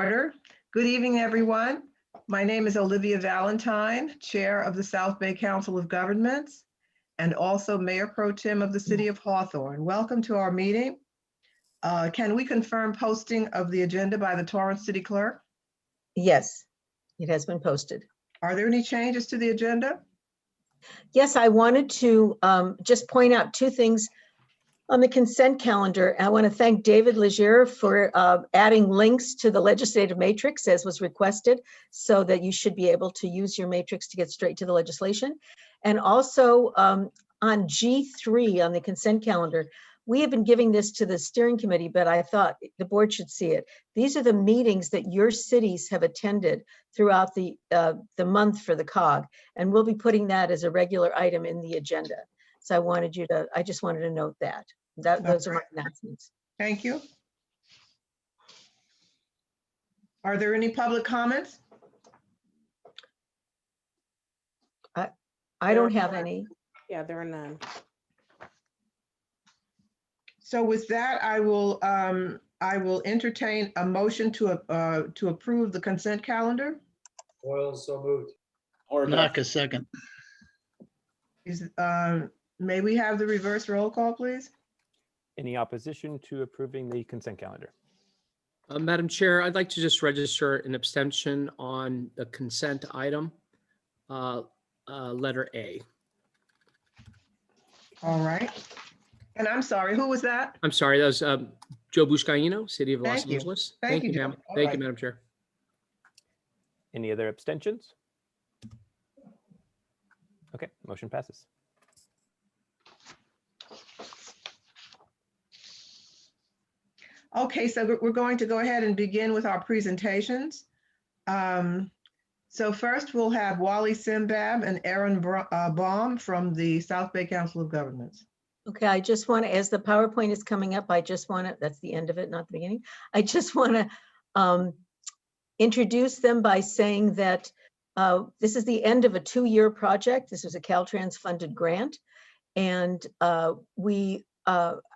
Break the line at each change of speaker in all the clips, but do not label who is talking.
Order. Good evening, everyone. My name is Olivia Valentine, Chair of the South Bay Council of Governments, and also Mayor Pro Tem of the City of Hawthorne. Welcome to our meeting. Can we confirm posting of the agenda by the Torrance City Clerk?
Yes, it has been posted.
Are there any changes to the agenda?
Yes, I wanted to just point out two things on the consent calendar. I want to thank David Legier for adding links to the legislative matrix as was requested, so that you should be able to use your matrix to get straight to the legislation. And also on G3 on the consent calendar, we have been giving this to the steering committee, but I thought the board should see it. These are the meetings that your cities have attended throughout the month for the COG, and we'll be putting that as a regular item in the agenda. So I just wanted to note that. Those are my announcements.
Thank you. Are there any public comments?
I don't have any.
Yeah, there are none.
So with that, I will entertain a motion to approve the consent calendar.
Oil, so moved.
Tanaka, second.
May we have the reverse roll call, please?
Any opposition to approving the consent calendar?
Madam Chair, I'd like to just register an abstention on the consent item, letter A.
All right. And I'm sorry, who was that?
I'm sorry, that was Joe Buscaino, City of Los
Thank you.
Angeles.
Thank you,
ma'am.
Joe. All
Thank
right.
you, Madam Chair.
Any other abstentions? Okay, motion passes.
Okay, so we're going to go ahead and begin with our presentations. So first we'll have Wally Simbab and Aaron Baum from the South Bay Council of Governments.
Okay, I just want to, as the PowerPoint is coming up, that's the end of it, not the beginning. I just want to introduce them by saying that this is the end of a 2-year project. This was a Caltrans funded grant. And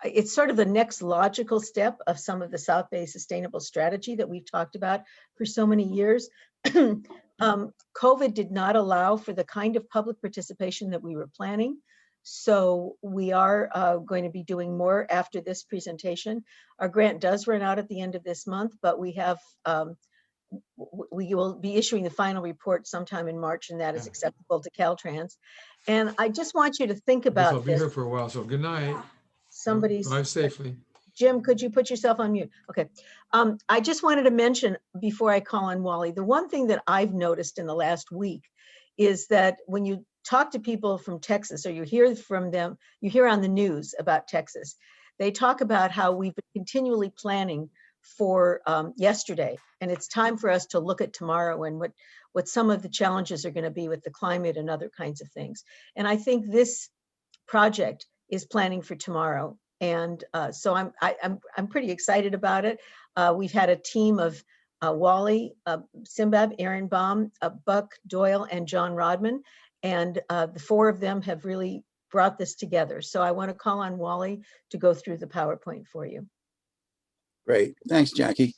it's sort of the next logical step of some of the South Bay sustainable strategy that we've talked about for so many years. COVID did not allow for the kind of public participation that we were planning. So we are going to be doing more after this presentation. Our grant does run out at the end of this month, but we have, we will be issuing the final report sometime in March, and that is acceptable to Caltrans. And I just want you to think about
I'll be here for a while, so good night.
Somebody's
Drive safely.
Jim, could you put yourself on mute? Okay. I just wanted to mention before I call on Wally, the one thing that I've noticed in the last week is that when you talk to people from Texas, or you hear from them, you hear on the news about Texas, they talk about how we've been continually planning for yesterday, and it's time for us to look at tomorrow and what some of the challenges are going to be with the climate and other kinds of things. And I think this project is planning for tomorrow. And so I'm pretty excited about it. We've had a team of Wally Simbab, Aaron Baum, Buck Doyle, and John Rodman. And the 4 of them have really brought this together. So I want to call on Wally to go through the PowerPoint for you.
Great. Thanks, Jackie.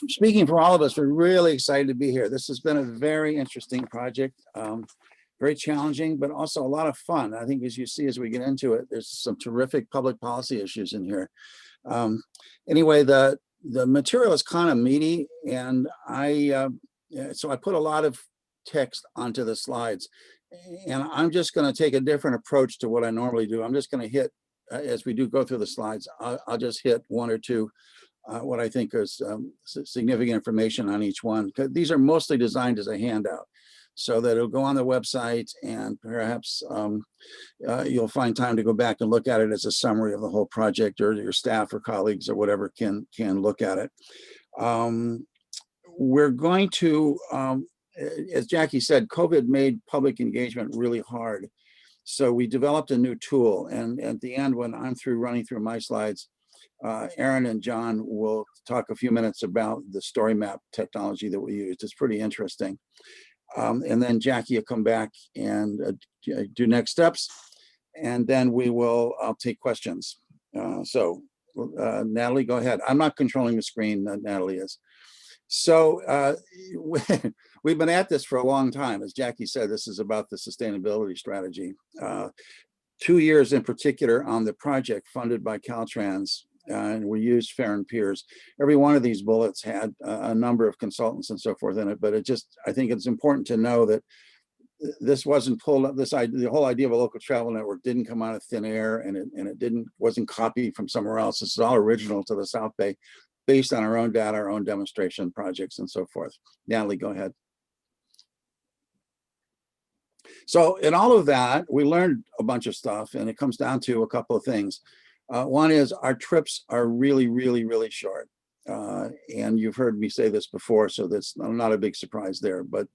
Speaking for all of us, we're really excited to be here. This has been a very interesting project. Very challenging, but also a lot of fun. I think as you see, as we get into it, there's some terrific public policy issues in here. Anyway, the material is kind of meaty, and so I put a lot of text onto the slides, and I'm just going to take a different approach to what I normally do. I'm just going to hit, as we do go through the slides, I'll just hit 1 or 2 what I think is significant information on each one, because these are mostly designed as a handout, so that it'll go on the website, and perhaps you'll find time to go back and look at it as a summary of the whole project, or your staff or colleagues or whatever can look at it. We're going to, as Jackie said, COVID made public engagement really hard. So we developed a new tool, and at the end, when I'm through running through my slides, Aaron and John will talk a few minutes about the story map technology that we used. It's pretty interesting. And then Jackie will come back and do next steps, and then I'll take questions. So Natalie, go ahead. I'm not controlling the screen, Natalie is. So we've been at this for a long time. As Jackie said, this is about the sustainability strategy. 2 years in particular on the project funded by Caltrans, and we used Fair and Peers. Every one of these bullets had a number of consultants and so forth in it, but I think it's important to know that this wasn't pulled up. The whole idea of a local travel network didn't come out of thin air, and it wasn't copied from somewhere else. This is all original to the South Bay, based on our own data, our own demonstration projects, and so forth. Natalie, go ahead. So in all of that, we learned a bunch of stuff, and it comes down to a couple of things. One is our trips are really, really, really short. And you've heard me say this before, so that's not a big surprise there, but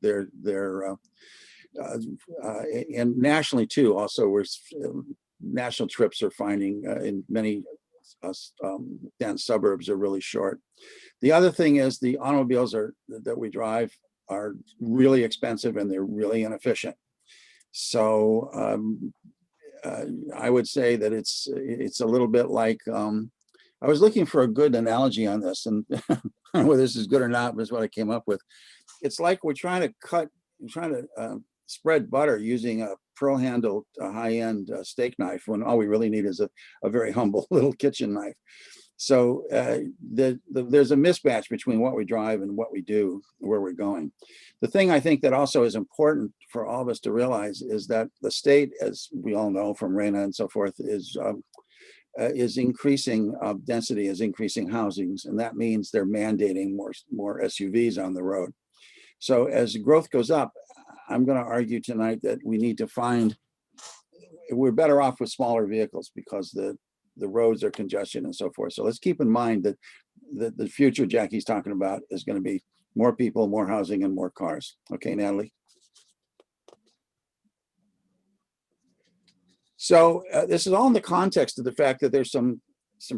and nationally too, also national trips are finding in many dense suburbs are really short. The other thing is the automobiles that we drive are really expensive and they're really inefficient. So I would say that it's a little bit like, I was looking for a good analogy on this, and I don't know whether this is good or not, but it's what I came up with. It's like we're trying to spread butter using a pearl-handled high-end steak knife when all we really need is a very humble little kitchen knife. So there's a mismatch between what we drive and what we do, where we're going. The thing I think that also is important for all of us to realize is that the state, as we all know from RENA and so forth, is increasing density, is increasing housings, and that means they're mandating more SUVs on the road. So as growth goes up, I'm going to argue tonight that we need to we're better off with smaller vehicles because the roads are congestion and so forth. So let's keep in mind that the future Jackie's talking about is going to be more people, more housing, and more cars. Okay, Natalie. So this is all in the context of the fact that there's some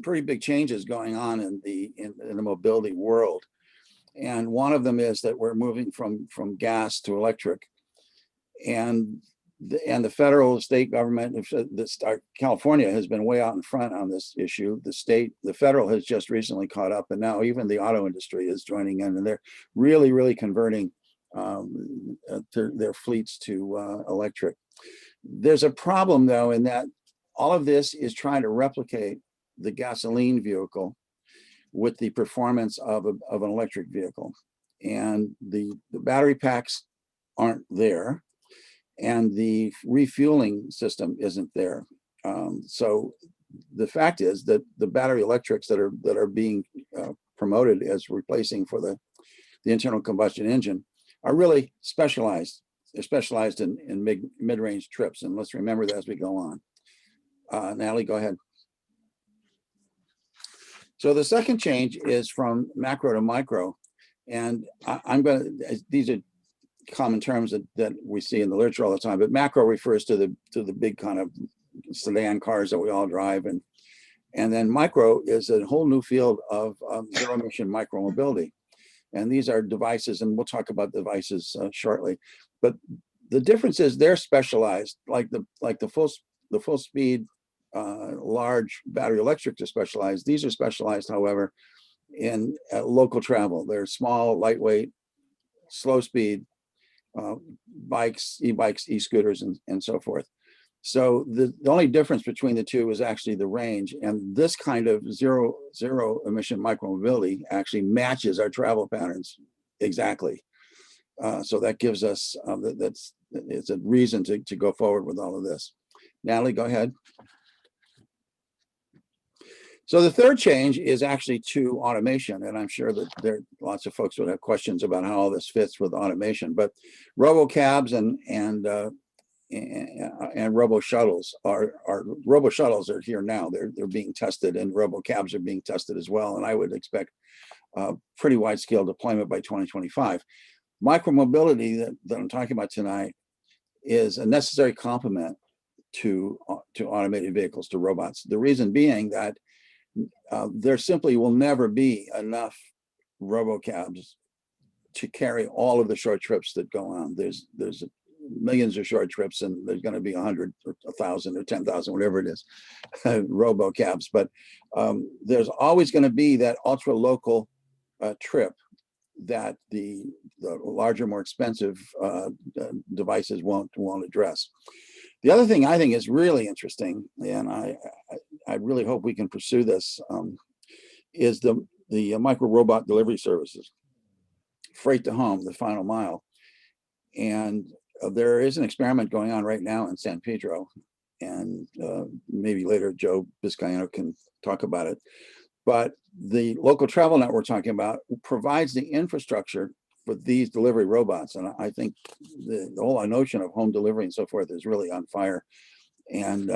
pretty big changes going on in the mobility world. And one of them is that we're moving from gas to electric. And the federal, state government, California has been way out in front on this issue. The federal has just recently caught up, and now even the auto industry is joining in, and they're really, really converting their fleets to electric. There's a problem though, in that all of this is trying to replicate the gasoline vehicle with the performance of an electric vehicle, and the battery packs aren't there, and the refueling system isn't there. So the fact is that the battery electrics that are being promoted as replacing for the internal combustion engine are really specialized. They're specialized in mid-range trips, and let's remember that as we go on. Natalie, go ahead. So the second change is from macro to micro, and these are common terms that we see in the literature all the time, but macro refers to the big kind of sedan cars that we all drive, and then micro is a whole new field of zero emission micro mobility. And these are devices, and we'll talk about devices shortly. But the difference is they're specialized, like the full speed large battery electrics are specialized. These are specialized, however, in local travel. They're small, lightweight, slow speed bikes, e-bikes, e-scooters, and so forth. So the only difference between the two is actually the range, and this kind of zero emission micromobility actually matches our travel patterns exactly. So that gives us it's a reason to go forward with all of this. Natalie, go ahead. So the third change is actually to automation, and I'm sure that there are lots of folks would have questions about how all this fits with automation. But robo-cabs and robo shuttles are here now. They're being tested, and robo cabs are being tested as well. And I would expect pretty wide scale deployment by 2025. Micromobility that I'm talking about tonight is a necessary complement to automated vehicles, to robots. The reason being that there simply will never be enough robo cabs to carry all of the short trips that go on. There's millions of short trips, and there's going to be 100 or 1,000 or 10,000, whatever it is, robo cabs. But there's always going to be that ultra local trip that the larger, more expensive devices won't address. The other thing I think is really interesting, and I really hope we can pursue this, is the micro robot delivery services, freight to home, the final mile. And there is an experiment going on right now in San Pedro, and maybe later Joe Biscayano can talk about it. But the local travel network we're talking about provides the infrastructure for these delivery robots. And I think the whole notion of home delivery and so forth is really on fire. And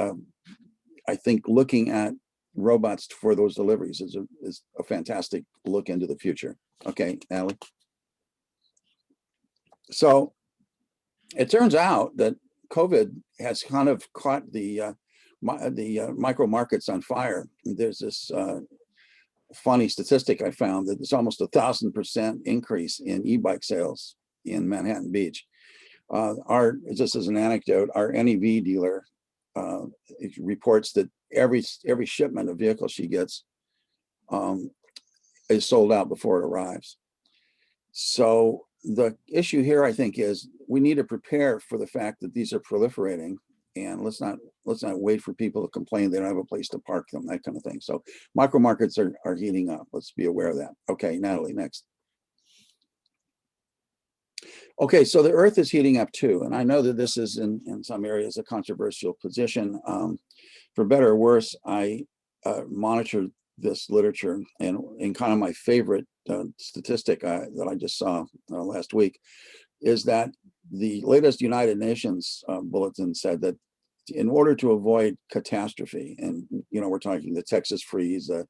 I think looking at robots for those deliveries is a fantastic look into the future. Okay, Natalie. So it turns out that COVID has kind of caught the micro markets on fire. There's this funny statistic I found that there's almost 1,000% increase in e-bike sales in Manhattan Beach. Just as an anecdote, our NEV dealer reports that every shipment of vehicles she gets is sold out before it arrives. So the issue here, I think, is we need to prepare for the fact that these are proliferating, and let's not wait for people to complain they don't have a place to park them, that kind of thing. So micro markets are heating up. Let's be aware of that. Okay, Natalie, next. Okay, so the Earth is heating up too, and I know that this is in some areas a controversial position. For better or worse, I monitor this literature, and in kind of my favorite statistic that I just saw last week is that the latest United Nations bulletin said that in order to avoid catastrophe, and we're talking the Texas freeze, the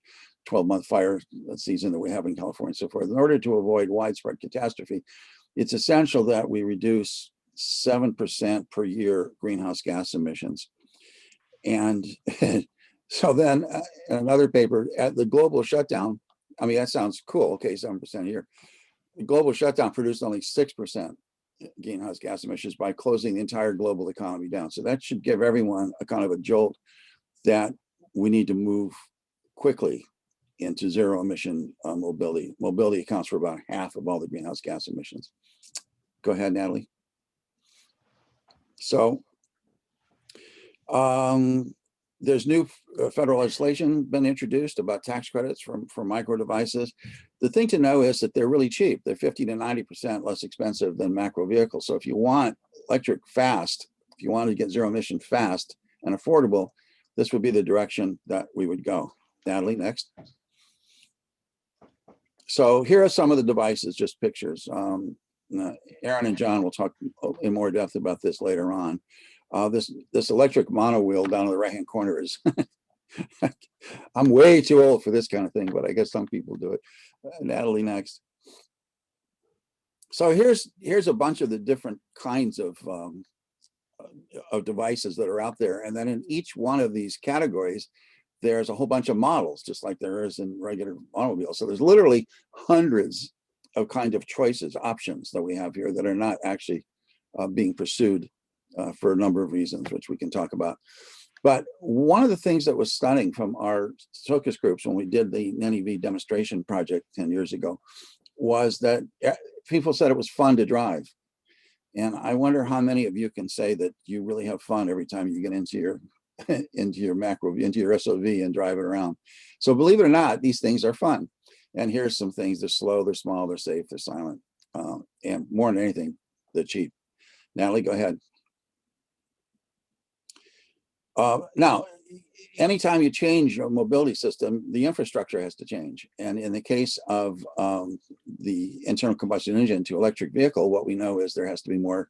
12-month fire season that we have in California and so forth, in order to avoid widespread catastrophe, it's essential that we reduce 7% per year greenhouse gas emissions. And so then in another paper, at the global shutdown, I mean, that sounds cool. Okay, 7% a year. The global shutdown produced only 6% greenhouse gas emissions by closing the entire global economy down. So that should give everyone a kind of a jolt that we need to move quickly into zero emission mobility. Mobility accounts for about half of all the greenhouse gas emissions. Go ahead, Natalie. So there's new federal legislation been introduced about tax credits for micro devices. The thing to know is that they're really cheap. They're 50 to 90% less expensive than macro vehicles. So if you want electric fast, if you want to get zero emission fast and affordable, this would be the direction that we would go. Natalie, next. So here are some of the devices, just pictures. Aaron and John will talk in more depth about this later on. This electric mono wheel down in the right-hand corner is, I'm way too old for this kind of thing, but I guess some people do it. Natalie, next. So here's a bunch of the different kinds of devices that are out there. And then in each one of these categories, there's a whole bunch of models, just like there is in regular automobiles. So there's literally hundreds of kind of choices, options that we have here that are not actually being pursued for a number of reasons, which we can talk about. But one of the things that was stunning from our focus groups when we did the NEV demonstration project 10 years ago was that people said it was fun to drive. And I wonder how many of you can say that you really have fun every time you get into your SOV and drive it around. So believe it or not, these things are fun. And here's some things: they're slow, they're small, they're safe, they're silent, and more than anything, they're cheap. Natalie, go ahead. Now, anytime you change your mobility system, the infrastructure has to change. And in the case of the internal combustion engine to electric vehicle, what we know is there has to be more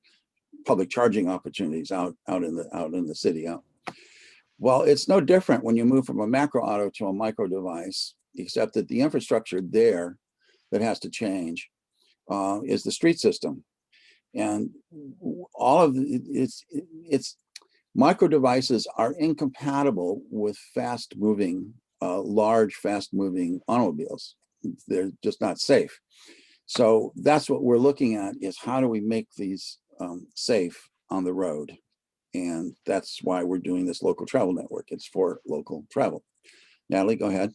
public charging opportunities out in the city. Well, it's no different when you move from a macro auto to a micro device, except that the infrastructure there that has to change is the street system. And all of it's micro devices are incompatible with large, fast moving automobiles. They're just not safe. So that's what we're looking at, is how do we make these safe on the road. And that's why we're doing this local travel network. It's for local travel. Natalie, go ahead.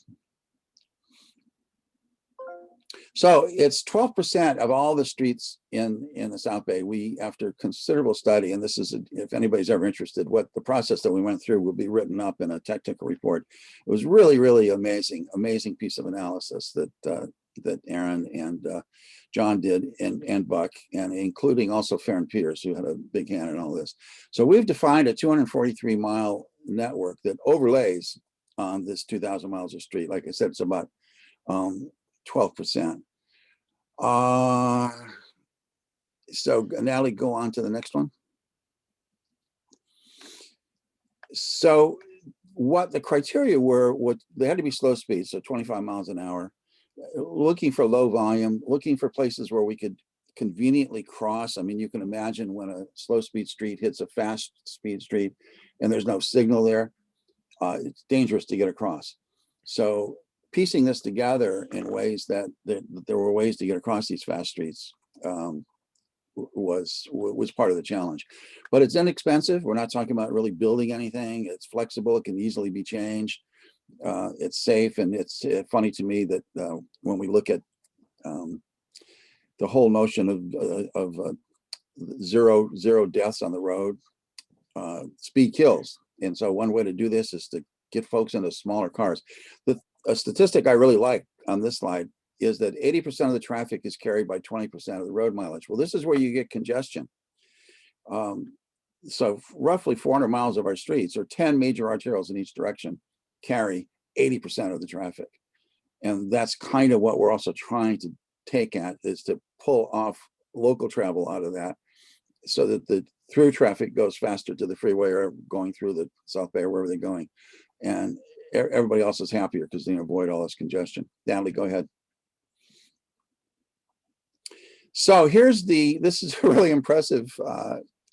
So it's 12% of all the streets in the South Bay. We, after considerable study, and this is, if anybody's ever interested, what the process that we went through will be written up in a technical report. It was really, really amazing piece of analysis that Aaron and John did, and Buck, and including also Farron Peters, who had a big hand in all this. So we've defined a 243-mile network that overlays on this 2,000 miles of street. Like I said, it's about 12%. So Natalie, go on to the next one. So what the criteria were, they had to be slow speed, so 25 miles an hour, looking for low volume, looking for places where we could conveniently cross. I mean, you can imagine when a slow speed street hits a fast speed street and there's no signal there, it's dangerous to get across. So piecing this together in ways that there were ways to get across these fast streets was part of the challenge. But it's inexpensive. We're not talking about really building anything. It's flexible. It can easily be changed. It's safe. And it's funny to me that when we look at the whole notion of zero deaths on the road, speed kills. And so one way to do this is to get folks into smaller cars. A statistic I really like on this slide is that 80% of the traffic is carried by 20% of the road mileage. Well, this is where you get congestion. So roughly 400 miles of our streets, or 10 major arterials in each direction, carry 80% of the traffic. And that's kind of what we're also trying to take at, is to pull off local travel out of that, so that the through traffic goes faster to the freeway or going through the South Bay or wherever they're going. And everybody else is happier because they avoid all this congestion. Natalie, go ahead. So here's this is a really impressive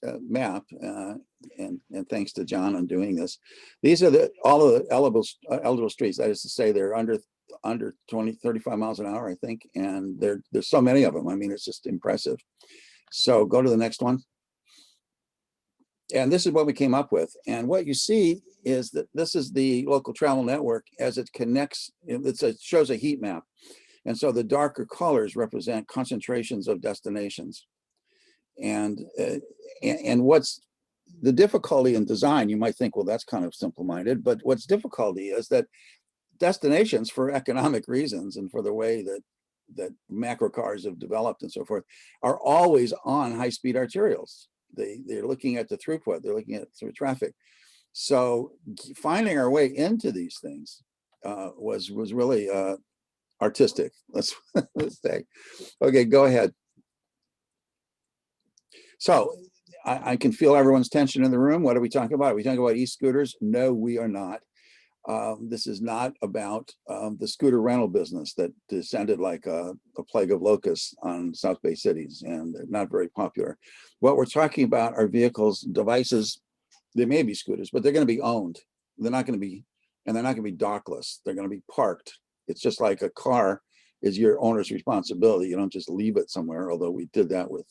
map, and thanks to John on doing this. These are all of the eligible streets. That is to say, they're under 35 miles an hour, I think, and there's so many of them. I mean, it's just impressive. So go to the next one. And this is what we came up with. And what you see is that this is the local travel network as it connects. It shows a heat map. And so the darker colors represent concentrations of destinations. And what's the difficulty in design, you might think, well, that's kind of simple-minded, but what's difficulty is that destinations, for economic reasons and for the way that macro cars have developed and so forth, are always on high-speed arterials. They're looking at the throughput, they're looking at through traffic. So finding our way into these things was really artistic, let's say. Okay, go ahead. So I can feel everyone's tension in the room. What are we talking about? Are we talking about e-scooters? No, we are not. This is not about the scooter rental business that descended like a plague of locusts on South Bay cities, and they're not very popular. What we're talking about are vehicles, devices. They may be scooters, but they're going to be owned. They're not going to be, and they're not going to be dockless. They're going to be parked. It's just like a car is your owner's responsibility. You don't just leave it somewhere, although we did that with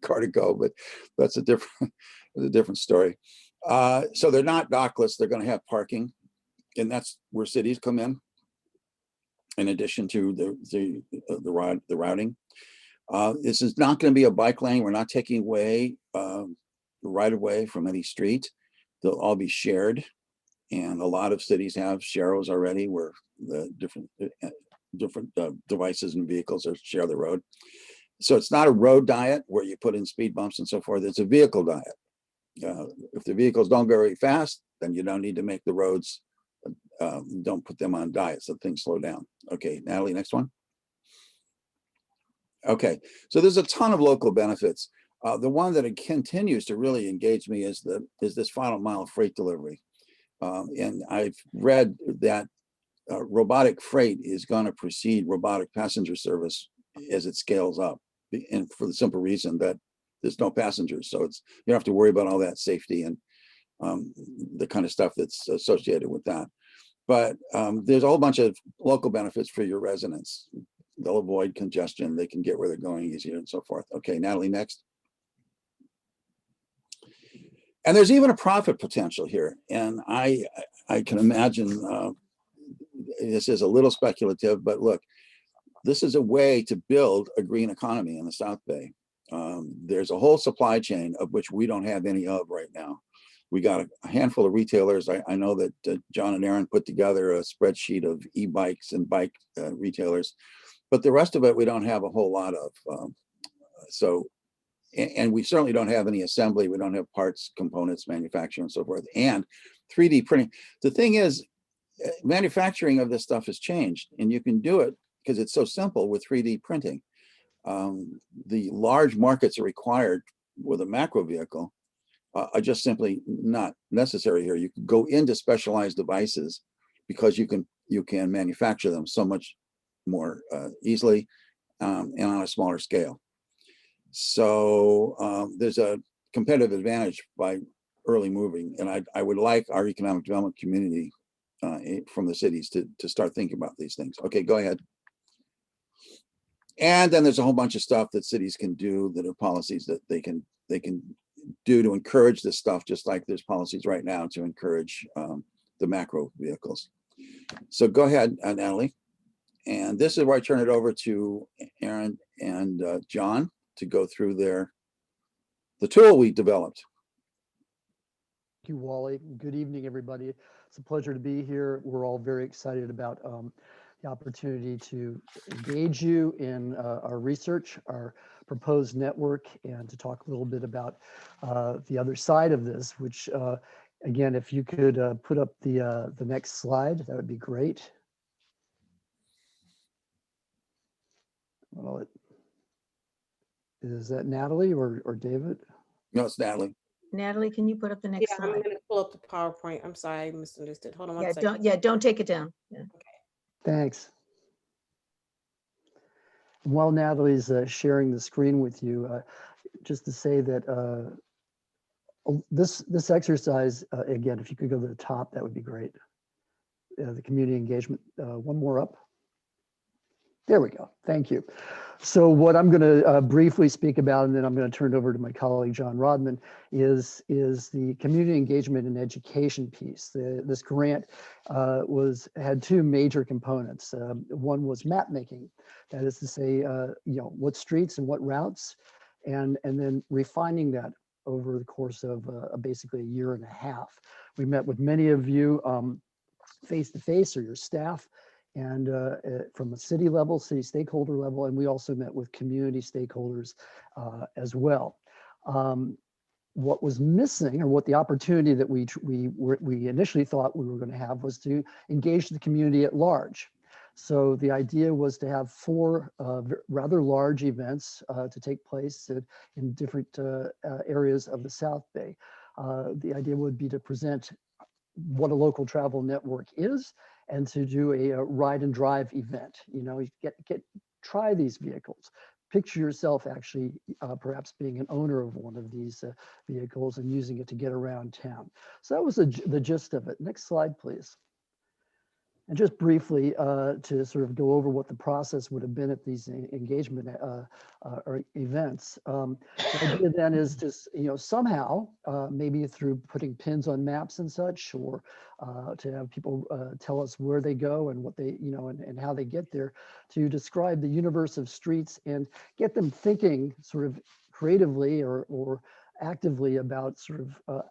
Car to Go, but that's a different story. So they're not dockless. They're going to have parking, and that's where cities come in addition to the routing. This is not going to be a bike lane. We're not taking away the right of way from any street. They'll all be shared, and a lot of cities have sharrows already, where the different devices and vehicles share the road. So it's not a road diet where you put in speed bumps and so forth. It's a vehicle diet. If the vehicles don't go very fast, then you don't need to make the roads, don't put them on diets, so things slow down. Okay, Natalie, next one. Okay, so there's a ton of local benefits. The one that continues to really engage me is this final mile freight delivery. And I've read that robotic freight is going to precede robotic passenger service as it scales up, and for the simple reason that there's no passengers, so you don't have to worry about all that safety and the kind of stuff that's associated with that. But there's a whole bunch of local benefits for your residents. They'll avoid congestion, they can get where they're going easier and so forth. Okay, Natalie, next. And there's even a profit potential here. And I can imagine, this is a little speculative, but look, this is a way to build a green economy in the South Bay. There's a whole supply chain of which we don't have any of right now. We got a handful of retailers. I know that John and Aaron put together a spreadsheet of e-bikes and bike retailers, but the rest of it we don't have a whole lot of. And we certainly don't have any assembly. We don't have parts, components, manufacturing, and so forth. And 3D printing. The thing is, manufacturing of this stuff has changed, and you can do it because it's so simple with 3D printing. The large markets are required with a macro vehicle are just simply not necessary here. You can go into specialized devices because you can manufacture them so much more easily and on a smaller scale. So there's a competitive advantage by early moving, and I would like our economic development community from the cities to start thinking about these things. Okay, go ahead. And then there's a whole bunch of stuff that cities can do that are policies that they can do to encourage this stuff, just like there's policies right now to encourage the macro vehicles. So go ahead, Natalie. And this is where I turn it over to Aaron and John to go through the tool we developed.
Thank you, Wally. Good evening, everybody. It's a pleasure to be here. We're all very excited about the opportunity to engage you in our research, our proposed network, and to talk a little bit about the other side of this, which again, if you could put up the next slide, that would be great. Well, is that Natalie or David?
No, it's Natalie.
Natalie, can you put up the next
Yeah, I'm
slide?
gonna pull up the PowerPoint. I'm sorry, I misunderstood. Hold on one second.
Don't take it down. Yeah.
Thanks. While Natalie's sharing the screen with you, just to say that this exercise, again, if you could go to the top, that would be great. The community engagement, one more up. There we go. Thank you. So what I'm going to briefly speak about, and then I'm going to turn it over to my colleague, John Rodman, is the community engagement and education piece. This grant had two major components. One was map making. That is to say, what streets and what routes, and then refining that over the course of basically a year and a half. We met with many of you face-to-face or your staff, and from a city level, city stakeholder level, and we also met with community stakeholders as well. What was missing, or what the opportunity that we initially thought we were going to have, was to engage the community at large. So the idea was to have 4 rather large events to take place in different areas of the South Bay. The idea would be to present what a local travel network is, and to do a ride and drive event. You try these vehicles. Picture yourself actually perhaps being an owner of one of these vehicles and using it to get around town. So that was the gist of it. Next slide, please. And just briefly to sort of go over what the process would have been at these engagement or events. The idea then is to, somehow, maybe through putting pins on maps and such, or to have people tell us where they go and what they, and how they get there, to describe the universe of streets and get them thinking sort of creatively or actively about sort of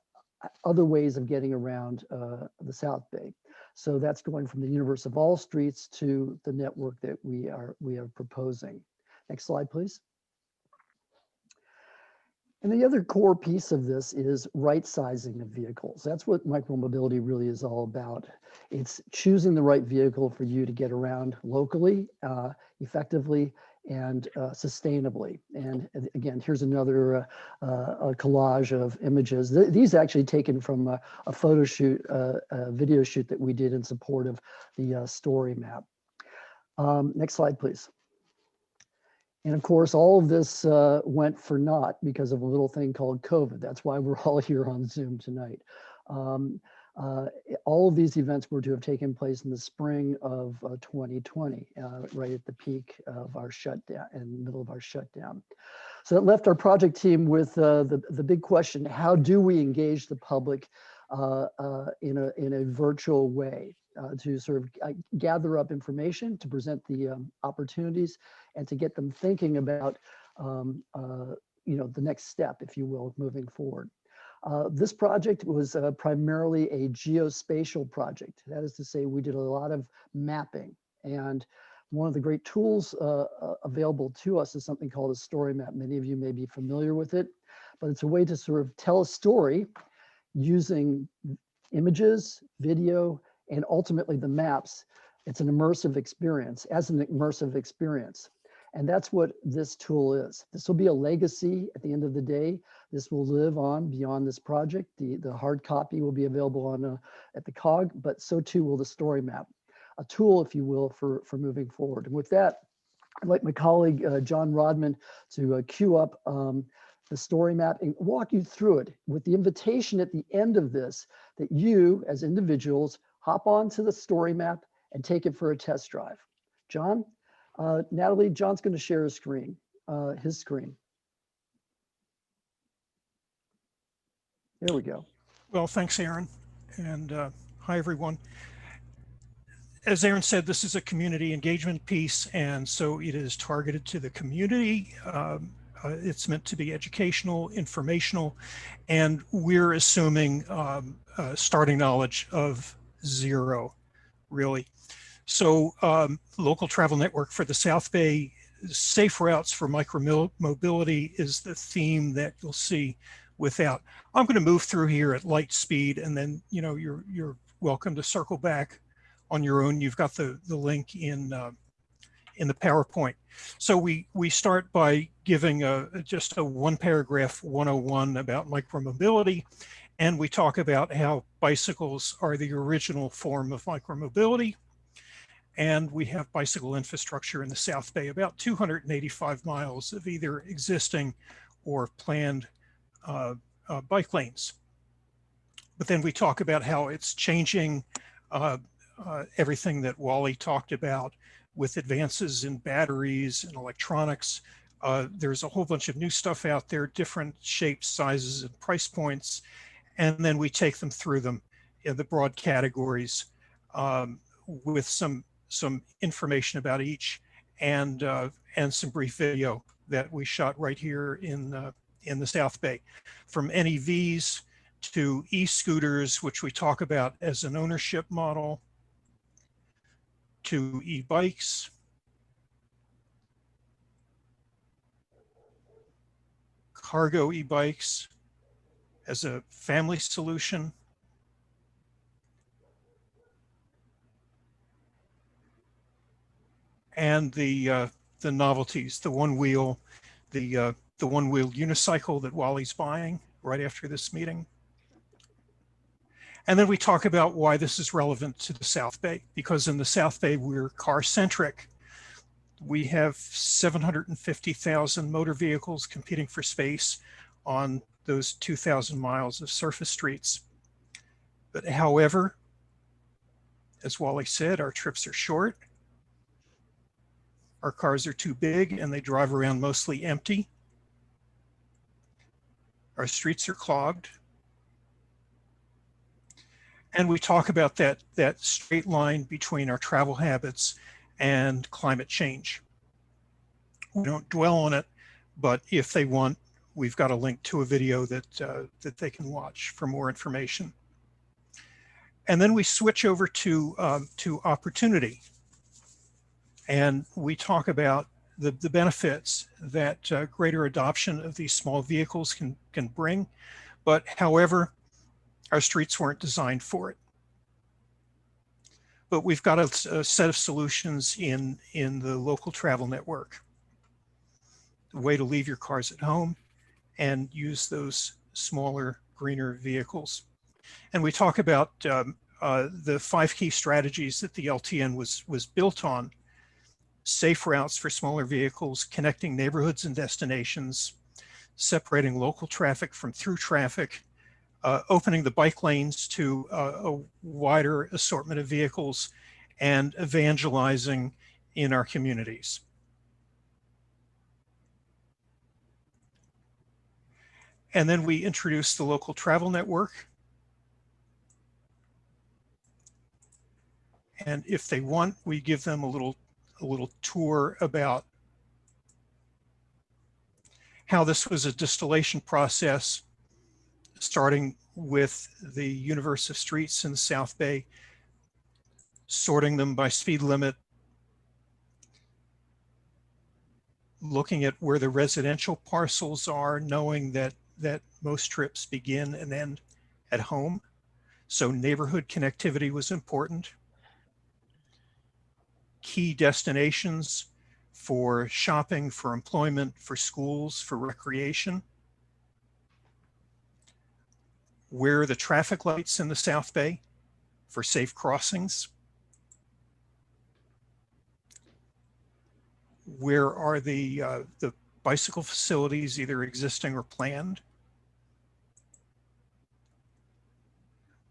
other ways of getting around the South Bay. So that's going from the universe of all streets to the network that we are proposing. Next slide, please. And the other core piece of this is right sizing of vehicles. That's what micromobility really is all about. It's choosing the right vehicle for you to get around locally, effectively, and sustainably. And again, here's another a collage of images. These actually taken from a photo shoot, a video shoot that we did in support of the story map. Next slide, please. And of course, all of this went for naught because of a little thing called COVID. That's why we're all here on Zoom tonight. All of these events were to have taken place in the spring of 2020, right at the peak of our shutdown, in the middle of our shutdown. So that left our project team with the big question: how do we engage the public in a virtual way to sort of gather up information, to present the opportunities, and to get them thinking about the next step, if you will, moving forward. This project was primarily a geospatial project. That is to say, we did a lot of mapping, and one of the great tools available to us is something called a story map. Many of you may be familiar with it, but it's a way to sort of tell a story using images, video, and ultimately the maps. It's an immersive experience, And that's what this tool is. This will be a legacy at the end of the day. This will live on beyond this project. The hard copy will be available on at the COG, but so too will the story map, a tool, if you will, for moving forward. And with that, I'd like my colleague, John Rodman, to queue up the story map and walk you through it with the invitation at the end of this that you, as individuals, hop onto the story map and take it for a test drive. John? Natalie, John's going to share his screen. There we go.
Well, thanks, Aaron. And hi, everyone. As Aaron said, this is a community engagement piece, and so it is targeted to the community. It's meant to be educational, informational, and we're assuming starting knowledge of 0, really. So local travel network for the South Bay, safe routes for micromobility is the theme that you'll see without. I'm going to move through here at light speed, and then you're welcome to circle back on your own. You've got the link in the PowerPoint. So we start by giving just a 1-paragraph 101 about micromobility, and we talk about how bicycles are the original form of micromobility. And we have bicycle infrastructure in the South Bay, about 285 miles of either existing or planned bike lanes. But then we talk about how it's changing everything that Wally talked about with advances in batteries and electronics. There's a whole bunch of new stuff out there, different shapes, sizes, and price points. And then we take them through them in the broad categories with some information about each, and some brief video that we shot right here in the South Bay, from NEVs to e-scooters, which we talk about as an ownership model, to e-bikes, cargo e-bikes as a family solution, and the novelties, the one-wheel unicycle that Wally's buying right after this meeting. And then we talk about why this is relevant to the South Bay, because in the South Bay, we're car-centric. We have 750,000 motor vehicles competing for space on those 2,000 miles of surface streets. But however, as Wally said, our trips are short. Our cars are too big and they drive around mostly empty. Our streets are clogged. And we talk about that straight line between our travel habits and climate change. We don't dwell on it, but if they want, we've got a link to a video that they can watch for more information. And then we switch over to opportunity. And we talk about the benefits that greater adoption of these small vehicles can bring. But however, our streets weren't designed for it. But we've got a set of solutions in the local travel network. A way to leave your cars at home and use those smaller, greener vehicles. And we talk about the 5 key strategies that the LTN was built on: safe routes for smaller vehicles, connecting neighborhoods and destinations, separating local traffic from through traffic, opening the bike lanes to a wider assortment of vehicles, and evangelizing in our communities. And then we introduced the local travel network. And if they want, we give them a little tour about how this was a distillation process, starting with the universe of streets in the South Bay, sorting them by speed limit, looking at where the residential parcels are, knowing that most trips begin and end at home. So neighborhood connectivity was important. Key destinations for shopping, for employment, for schools, for recreation. Where are the traffic lights in the South Bay for safe crossings? Where are the bicycle facilities, either existing or planned?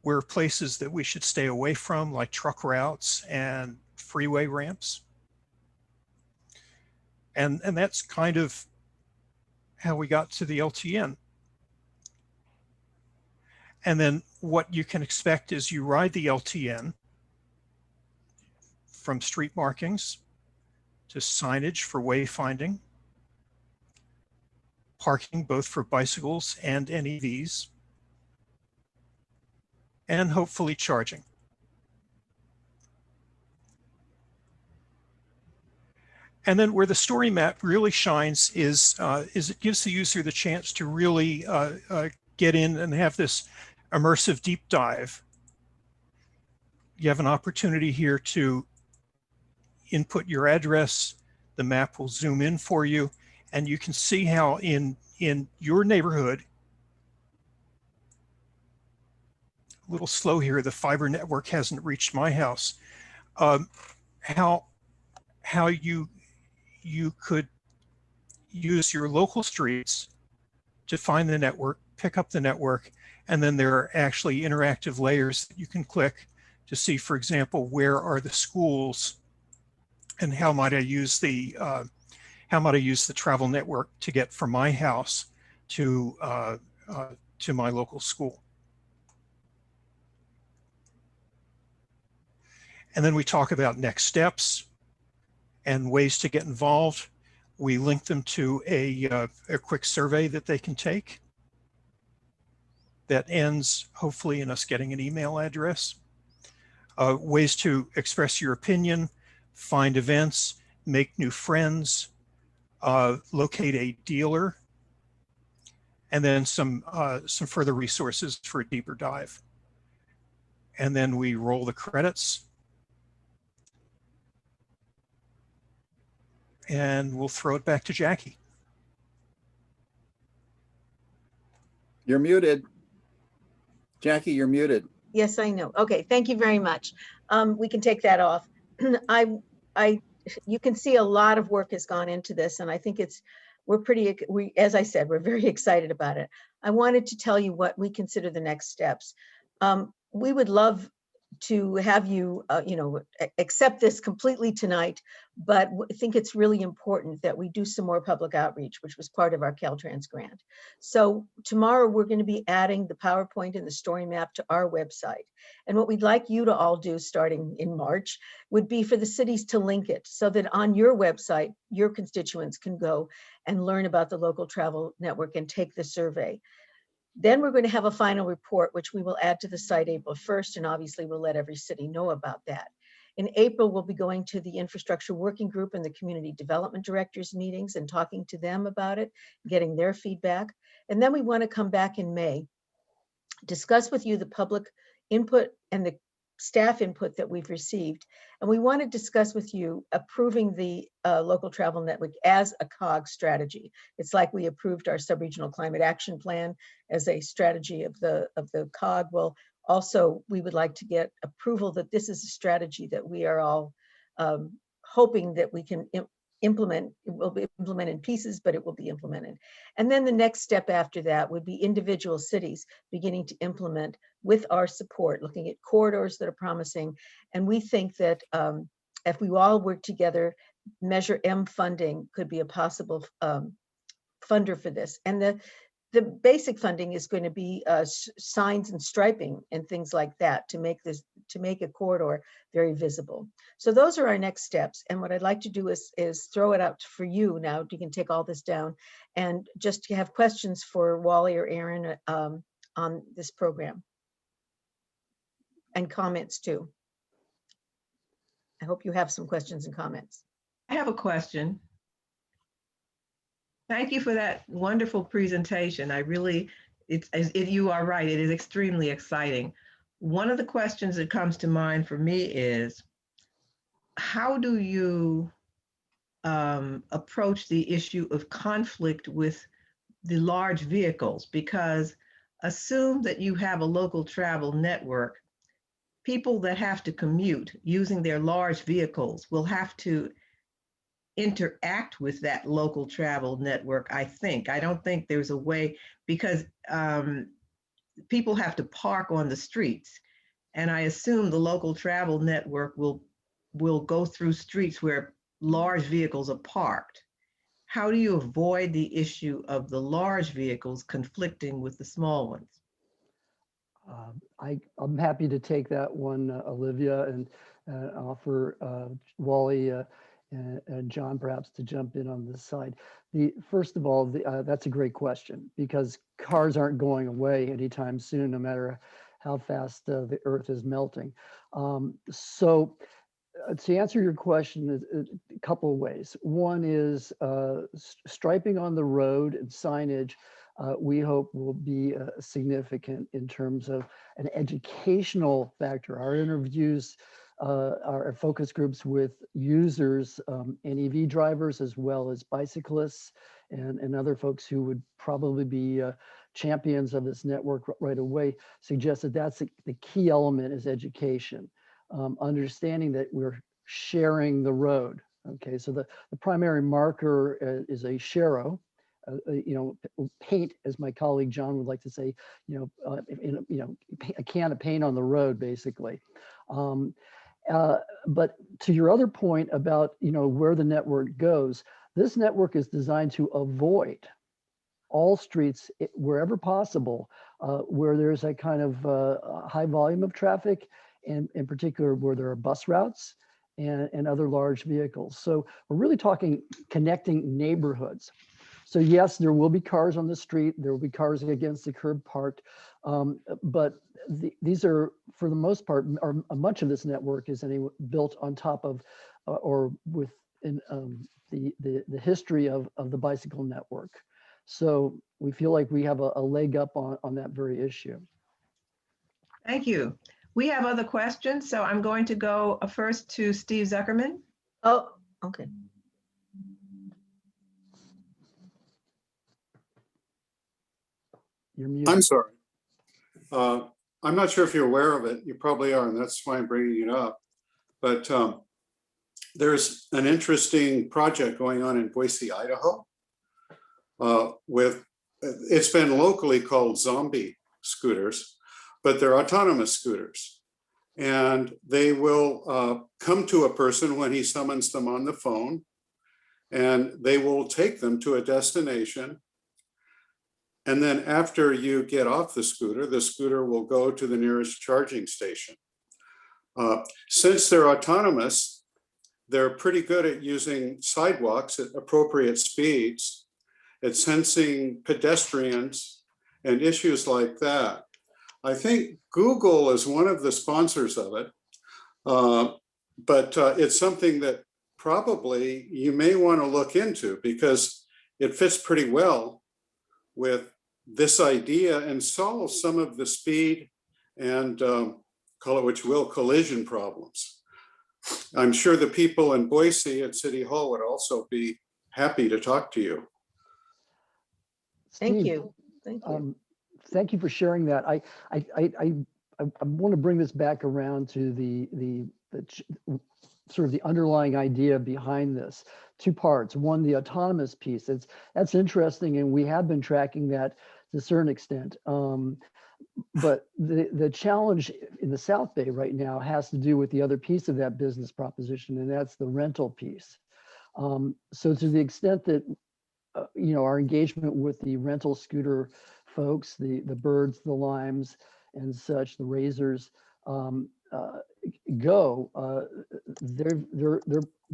Where are places that we should stay away from, like truck routes and freeway ramps? And that's kind of how we got to the LTN. And then what you can expect as you ride the LTN, from street markings to signage for wayfinding, parking both for bicycles and NEVs, and hopefully charging. And then where the story map really shines is it gives the user the chance to really get in and have this immersive deep dive. You have an opportunity here to input your address. The map will zoom in for you, and you can see how in your neighborhood, a little slow here, the fiber network hasn't reached my house, how you could use your local streets to find the network, pick up the network, and then there are actually interactive layers that you can click to see, for example, where are the schools and how might I use the travel network to get from my house to my local school. And then we talk about next steps and ways to get involved. We link them to a quick survey that they can take that ends hopefully in us getting an email address. Ways to express your opinion, find events, make new friends, locate a dealer, and then some further resources for a deeper dive. And then we roll the credits. And we'll throw it back to Jackie.
You're muted. Jackie, you're muted.
Yes, I know. Okay, thank you very much. We can take that off. You can see a lot of work has gone into this, and I think as I said, we're very excited about it. I wanted to tell you what we consider the next steps. We would love to have you, accept this completely tonight, but I think it's really important that we do some more public outreach, which was part of our Caltrans grant. So tomorrow we're going to be adding the PowerPoint and the story map to our website. And what we'd like you to all do starting in March would be for the cities to link it so that on your website, your constituents can go and learn about the local travel network and take the survey. Then we're going to have a final report, which we will add to the site April 1st, and obviously we'll let every city know about that. In April, we'll be going to the infrastructure working group and the community development directors meetings and talking to them about it, getting their feedback. And then we want to come back in May, discuss with you the public input and the staff input that we've received. And we want to discuss with you approving the local travel network as a COG strategy. It's like we approved our sub-regional climate action plan as a strategy of the COG. Well, also, we would like to get approval that this is a strategy that we are all hoping that we can implement. It will be implemented in pieces, but it will be implemented. And then the next step after that would be individual cities beginning to implement with our support, looking at corridors that are promising. And we think that if we all work together, Measure M funding could be a possible funder for this. And the basic funding is going to be signs and striping and things like that to make a corridor very visible. So those are our next steps. And what I'd like to do is throw it out for you now. You can take all this down and just have questions for Wally or Aaron on this program, and comments too. I hope you have some questions and comments.
I have a question. Thank you for that wonderful presentation. You are right, it is extremely exciting. One of the questions that comes to mind for me is, how do you approach the issue of conflict with the large vehicles? Because assume that you have a local travel network, people that have to commute using their large vehicles will have to interact with that local travel network, I think. I don't think there's a way, because people have to park on the streets. And I assume the local travel network will go through streets where large vehicles are parked. How do you avoid the issue of the large vehicles conflicting with the small ones?
I'm happy to take that one, Olivia, and offer Wally and John perhaps to jump in on this side. First of all, that's a great question, because cars aren't going away anytime soon, no matter how fast the earth is melting. So to answer your question, a couple of ways. One is striping on the road and signage, we hope will be significant in terms of an educational factor. Our interviews, our focus groups with users and EV drivers, as well as bicyclists and other folks who would probably be champions of this network right away, suggest that that's the key element is education. Understanding that we're sharing the road. Okay, so the primary marker is a sharo, paint, as my colleague John would like to say, a can of paint on the road, basically. But to your other point about where the network goes, this network is designed to avoid all streets wherever possible, where there's a kind of high volume of traffic, and in particular where there are bus routes and other large vehicles. So we're really talking connecting neighborhoods. So yes, there will be cars on the street, there will be cars against the curb parked, but these are, for the most part, or much of this network is built on top of or within the history of the bicycle network. So we feel like we have a leg up on that very issue.
Thank you. We have other questions, so I'm going to go first to Steve Zuckerman.
Oh, okay.
You're muted.
I'm sorry. I'm not sure if you're aware of it. You probably are, and that's why I'm bringing it up. But there's an interesting project going on in Boise, Idaho. It's been locally called zombie scooters, but they're autonomous scooters. And they will come to a person when he summons them on the phone, and they will take them to a destination. And then after you get off the scooter will go to the nearest charging station. Since they're autonomous, they're pretty good at using sidewalks at appropriate speeds, at sensing pedestrians and issues like that. I think Google is one of the sponsors of it, but it's something that probably you may want to look into, because it fits pretty well with this idea and solves some of the speed and call it what you will, collision problems. I'm sure the people in Boise at City Hall would also be happy to talk to you.
Thank
Steve,
you. Thank you.
Thank you for sharing that. I want to bring this back around to sort of the underlying idea behind this. Two parts. One, the autonomous piece. That's interesting, and we have been tracking that to a certain extent. But the challenge in the South Bay right now has to do with the other piece of that business proposition, and that's the rental piece. So to the extent that our engagement with the rental scooter folks, the Birds, the Limes, and such, the Razors,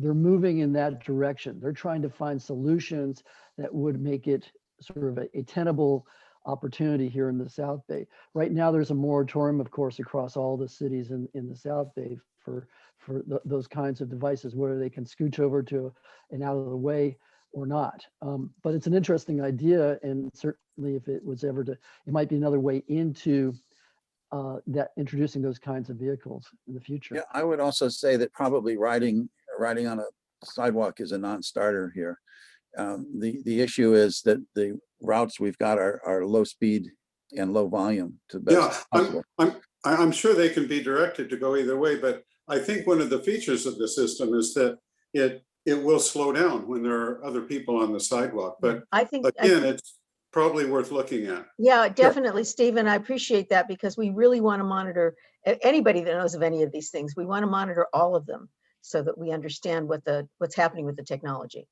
they're moving in that direction. They're trying to find solutions that would make it sort of a tenable opportunity here in the South Bay. Right now, there's a moratorium, of course, across all the cities in the South Bay for those kinds of devices, whether they can scooch over to and out of the way or not. But it's an interesting idea, and certainly if it was ever to, it might be another way into that introducing those kinds of vehicles in the future.
Yeah, I would also say that probably riding on a sidewalk is a non-starter here. The issue is that the routes we've got are low speed and low volume to best possible.
I'm sure they can be directed to go either way, but I think one of the features of the system is that it will slow down when there are other people on the sidewalk. But
I think
it's probably worth looking at.
Yeah, definitely, Stephen. I appreciate that, because we really want to monitor anybody that knows of any of these things. We want to monitor all of them so that we understand what's happening with the technology.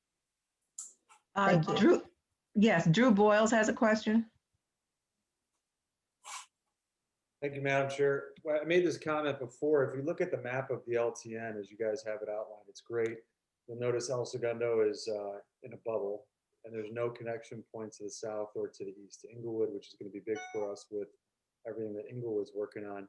Thank you.
Drew, yes, Drew Boyles has a question.
Thank you, Madam Chair. Well, I made this comment before. If you look at the map of the LTN, as you guys have it outlined, it's great. You'll notice El Segundo is in a bubble, and there's no connection point to the south or to the east to Inglewood, which is going to be big for us with everything that Inglewood's working on,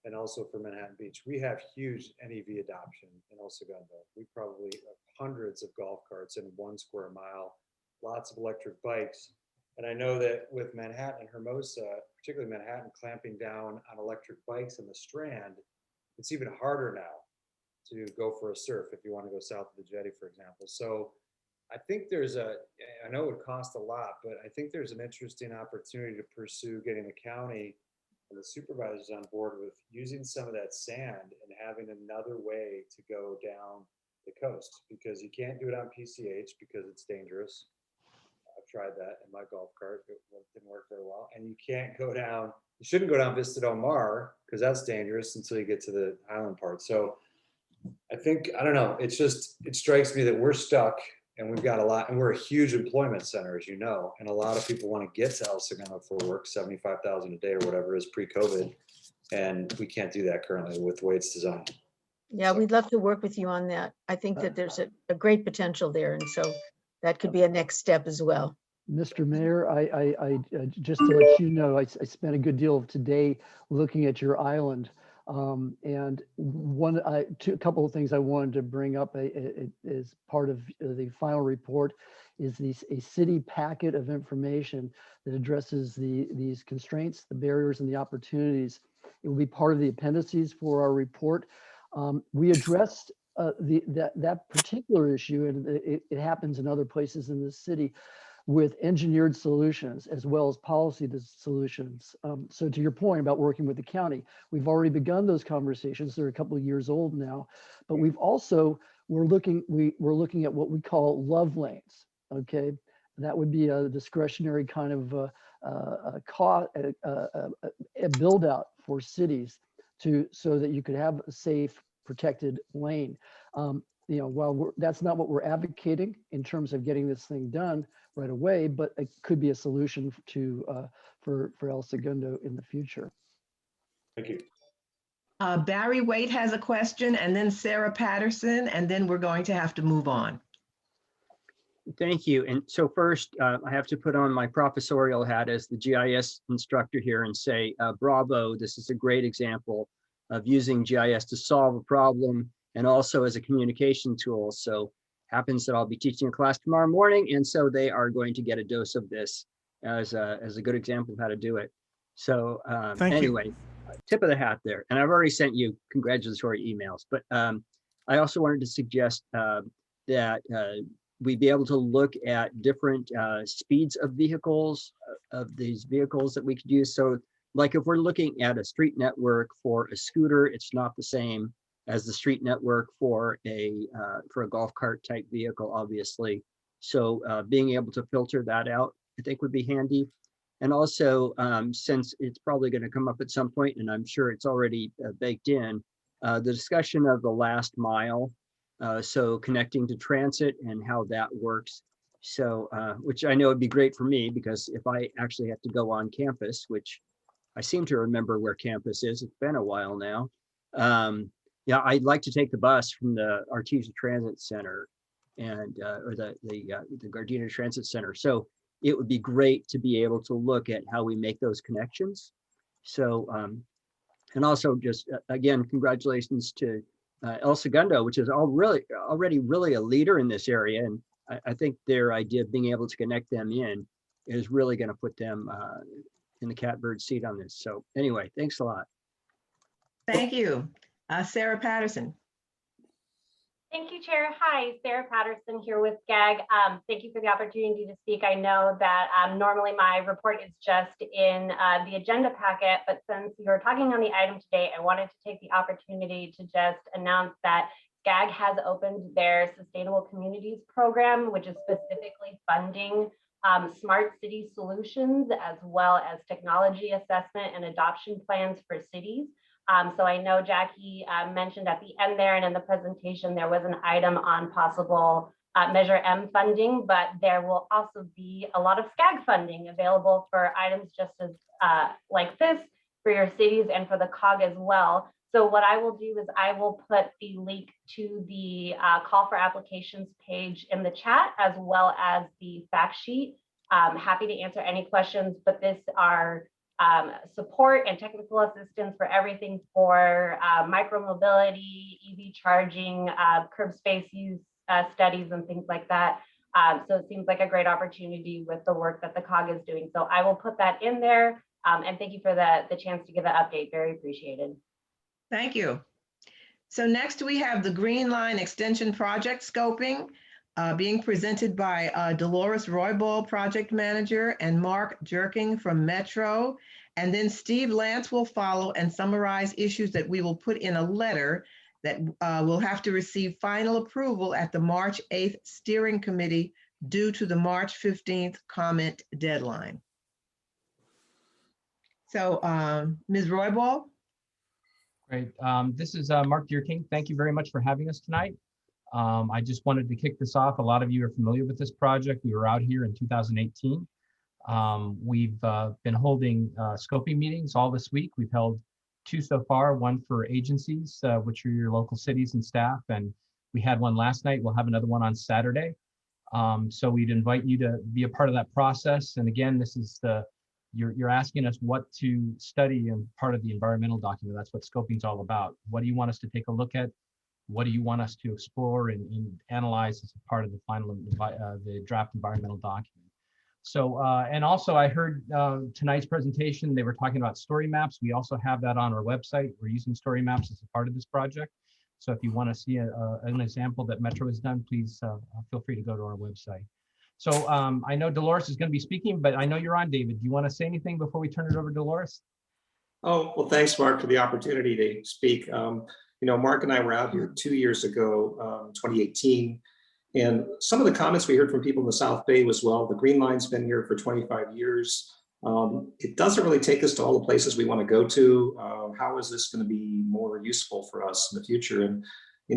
and also for Manhattan Beach. We have huge NEV adoption in El Segundo. We probably have hundreds of golf carts in 1 square mile, lots of electric bikes. And I know that with Manhattan and Hermosa, particularly Manhattan, clamping down on electric bikes in the Strand, it's even harder now to go for a surf if you want to go south of the jetty, for example. So I think I know it would cost a lot, but I think there's an interesting opportunity to pursue getting the county and the supervisors on board with using some of that sand and having another way to go down the coast, because you can't do it on PCH because it's dangerous. I've tried that in my golf cart. It didn't work very well. And you shouldn't go down Vista Del Mar because that's dangerous until you get to the island part. So I think, I don't know, it strikes me that we're stuck, and we've got a lot, and we're a huge employment center, as you know, and a lot of people want to get to El Segundo for work, 75,000 a day or whatever it is pre-COVID. And we can't do that currently with the way it's designed.
Yeah, we'd love to work with you on that. I think that there's a great potential there. And so that could be a next step as well.
Mr. Mayor, I just to let you know, I spent a good deal of today looking at your island. And a couple of things I wanted to bring up as part of the final report is a city packet of information that addresses these constraints, the barriers, and the opportunities. It will be part of the appendices for our report. We addressed that particular issue, and it happens in other places in the city, with engineered solutions as well as policy solutions. So to your point about working with the county, we've already begun those conversations. They're a couple of years old now, but we're looking at what we call love lanes. Okay, that would be a discretionary kind of a build out for cities so that you could have a safe, protected lane. While that's not what we're advocating in terms of getting this thing done right away, but it could be a solution for El Segundo in the future.
Thank you.
Barry Waite has a question, and then Sarah Patterson, and then we're going to have to move on.
Thank you. And so first, I have to put on my professorial hat as the GIS instructor here and say, bravo, this is a great example of using GIS to solve a problem and also as a communication tool. So happens that I'll be teaching a class tomorrow morning, and so they are going to get a dose of this as a good example of how to do it. So anyway, tip of the hat there. And I've already sent you congratulatory emails, but I also wanted to suggest that we be able to look at different speeds of vehicles, of these vehicles that we could use. So like if we're looking at a street network for a scooter, it's not the same as the street network for a golf cart type vehicle, obviously. So being able to filter that out, I think would be handy. And also, since it's probably going to come up at some point, and I'm sure it's already baked in, the discussion of the last mile, so connecting to transit and how that works. So, which I know would be great for me, because if I actually have to go on campus, which I seem to remember where campus is, it's been a while now. Yeah, I'd like to take the bus from the Artesia Transit Center and or the Gardena Transit Center. So it would be great to be able to look at how we make those connections. So, and also just again, congratulations to El Segundo, which is already really a leader in this area. And I think their idea of being able to connect them in is really going to put them in the catbird seat on this. So anyway, thanks a lot.
Thank you. Sarah Patterson.
Thank you, Chair. Hi, Sarah Patterson here with SCAG. Thank you for the opportunity to speak. I know that normally my report is just in the agenda packet, but since you're talking on the item today, I wanted to take the opportunity to just announce that SCAG has opened their Sustainable Communities program, which is specifically funding smart city solutions, as well as technology assessment and adoption plans for cities. So I know Jackie mentioned at the end there and in the presentation, there was an item on possible Measure M funding, but there will also be a lot of SCAG funding available for items just as like this for your cities and for the COG as well. So what I will do is I will put the link to the call for applications page in the chat, as well as the fact sheet. Happy to answer any questions, but this are support and technical assistance for everything for micromobility, EV charging, curb space use studies and things like that. So it seems like a great opportunity with the work that the COG is doing. So I will put that in there, and thank you for the chance to give an update. Very appreciated.
Thank you. So next we have the Green Line Extension Project Scoping being presented by Dolores Roybal, Project Manager, and Mark Jerking from Metro. And then Steve Lance will follow and summarize issues that we will put in a letter that will have to receive final approval at the March 8th Steering Committee due to the March 15th comment deadline. So Ms. Roybal.
Great. This is Mark Deerking. Thank you very much for having us tonight. I just wanted to kick this off. A lot of you are familiar with this project. We were out here in 2018. We've been holding scoping meetings all this week. We've held 2 so far, one for agencies, which are your local cities and staff, and we had one last night. We'll have another one on Saturday. So we'd invite you to be a part of that process. And again, this is you're asking us what to study in part of the environmental document. That's what scoping is all about. What do you want us to take a look at? What do you want us to explore and analyze as a part of the final the draft environmental document? So, and also I heard tonight's presentation, they were talking about story maps. We also have that on our website. We're using story maps as a part of this project. So if you want to see an example that Metro has done, please feel free to go to our website. So I know Dolores is going to be speaking, but I know you're on, David. Do you want to say anything before we turn it over to Dolores?
Oh, well, thanks, Mark, for the opportunity to speak. You know, Mark and I were out here 2 years ago, 2018, and some of the comments we heard from people in the South Bay was, well, the Green Line's been here for 25 years. It doesn't really take us to all the places we want to go to. How is this going to be more useful for us in the future? And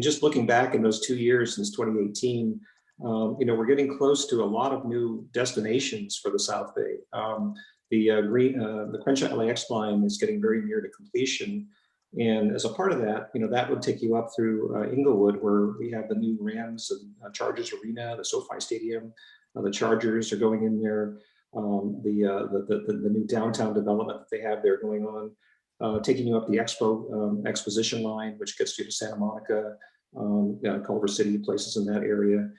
just looking back in those 2 years since 2018, you know, we're getting close to a lot of new destinations for the South Bay. The Crenshaw LAX line is getting very near to completion. And as a part of that, you know, that would take you up through Inglewood, where we have the new Rams and Chargers Arena, the SoFi Stadium. The Chargers are going in there. The new downtown development that they have there going on, taking you up the Exposition line, which gets you to Santa Monica, Culver City, places in that area.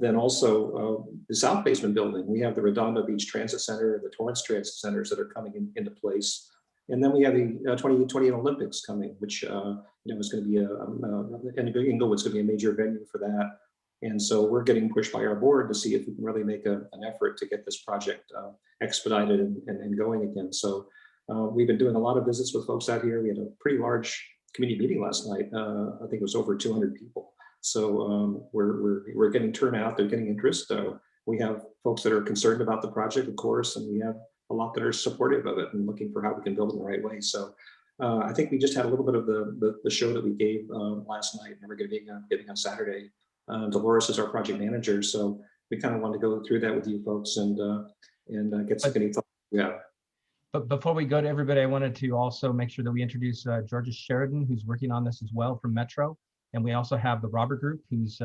Then also the South Basement building. We have the Redondo Beach Transit Center and the Torrance Transit Centers that are coming into place. And then we have the 2028 Olympics coming, which you know, is going to be Inglewood's going to be a major venue for that. And so we're getting pushed by our board to see if we can really make an effort to get this project expedited and going again. So we've been doing a lot of visits with folks out here. We had a pretty large community meeting last night. I think it was over 200 people. So we're getting turnout, they're getting interest. We have folks that are concerned about the project, of course, and we have a lot that are supportive of it and looking for how we can build it in the right way. So I think we just had a little bit of the show that we gave last night, and we're giving on Saturday. Dolores is our project manager, so we kind of want to go through that with you folks and get some any thoughts. Yeah.
But before we go to everybody, I wanted to also make sure that we introduce Georgia Sheridan, who's working on this as well from Metro. And we also have the Robert Group, who's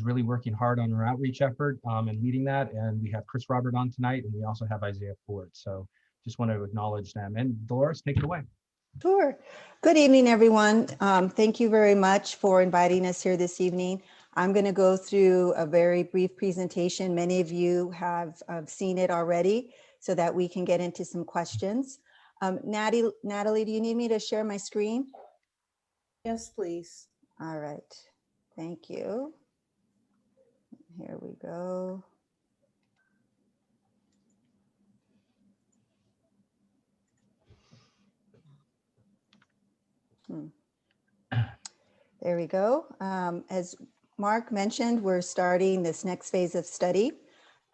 really working hard on our outreach effort and leading that. And we have Chris Robert on tonight, and we also have Isaiah Ford. So just wanted to acknowledge them. And Dolores, take it away.
Sure. Good evening, everyone. Thank you very much for inviting us here this evening. I'm going to go through a very brief presentation. Many of you have seen it already, so that we can get into some questions. Natalie, do you need me to share my screen?
Yes, please.
All right. Thank you. Here we go. There we go. As Mark mentioned, we're starting this next phase of study.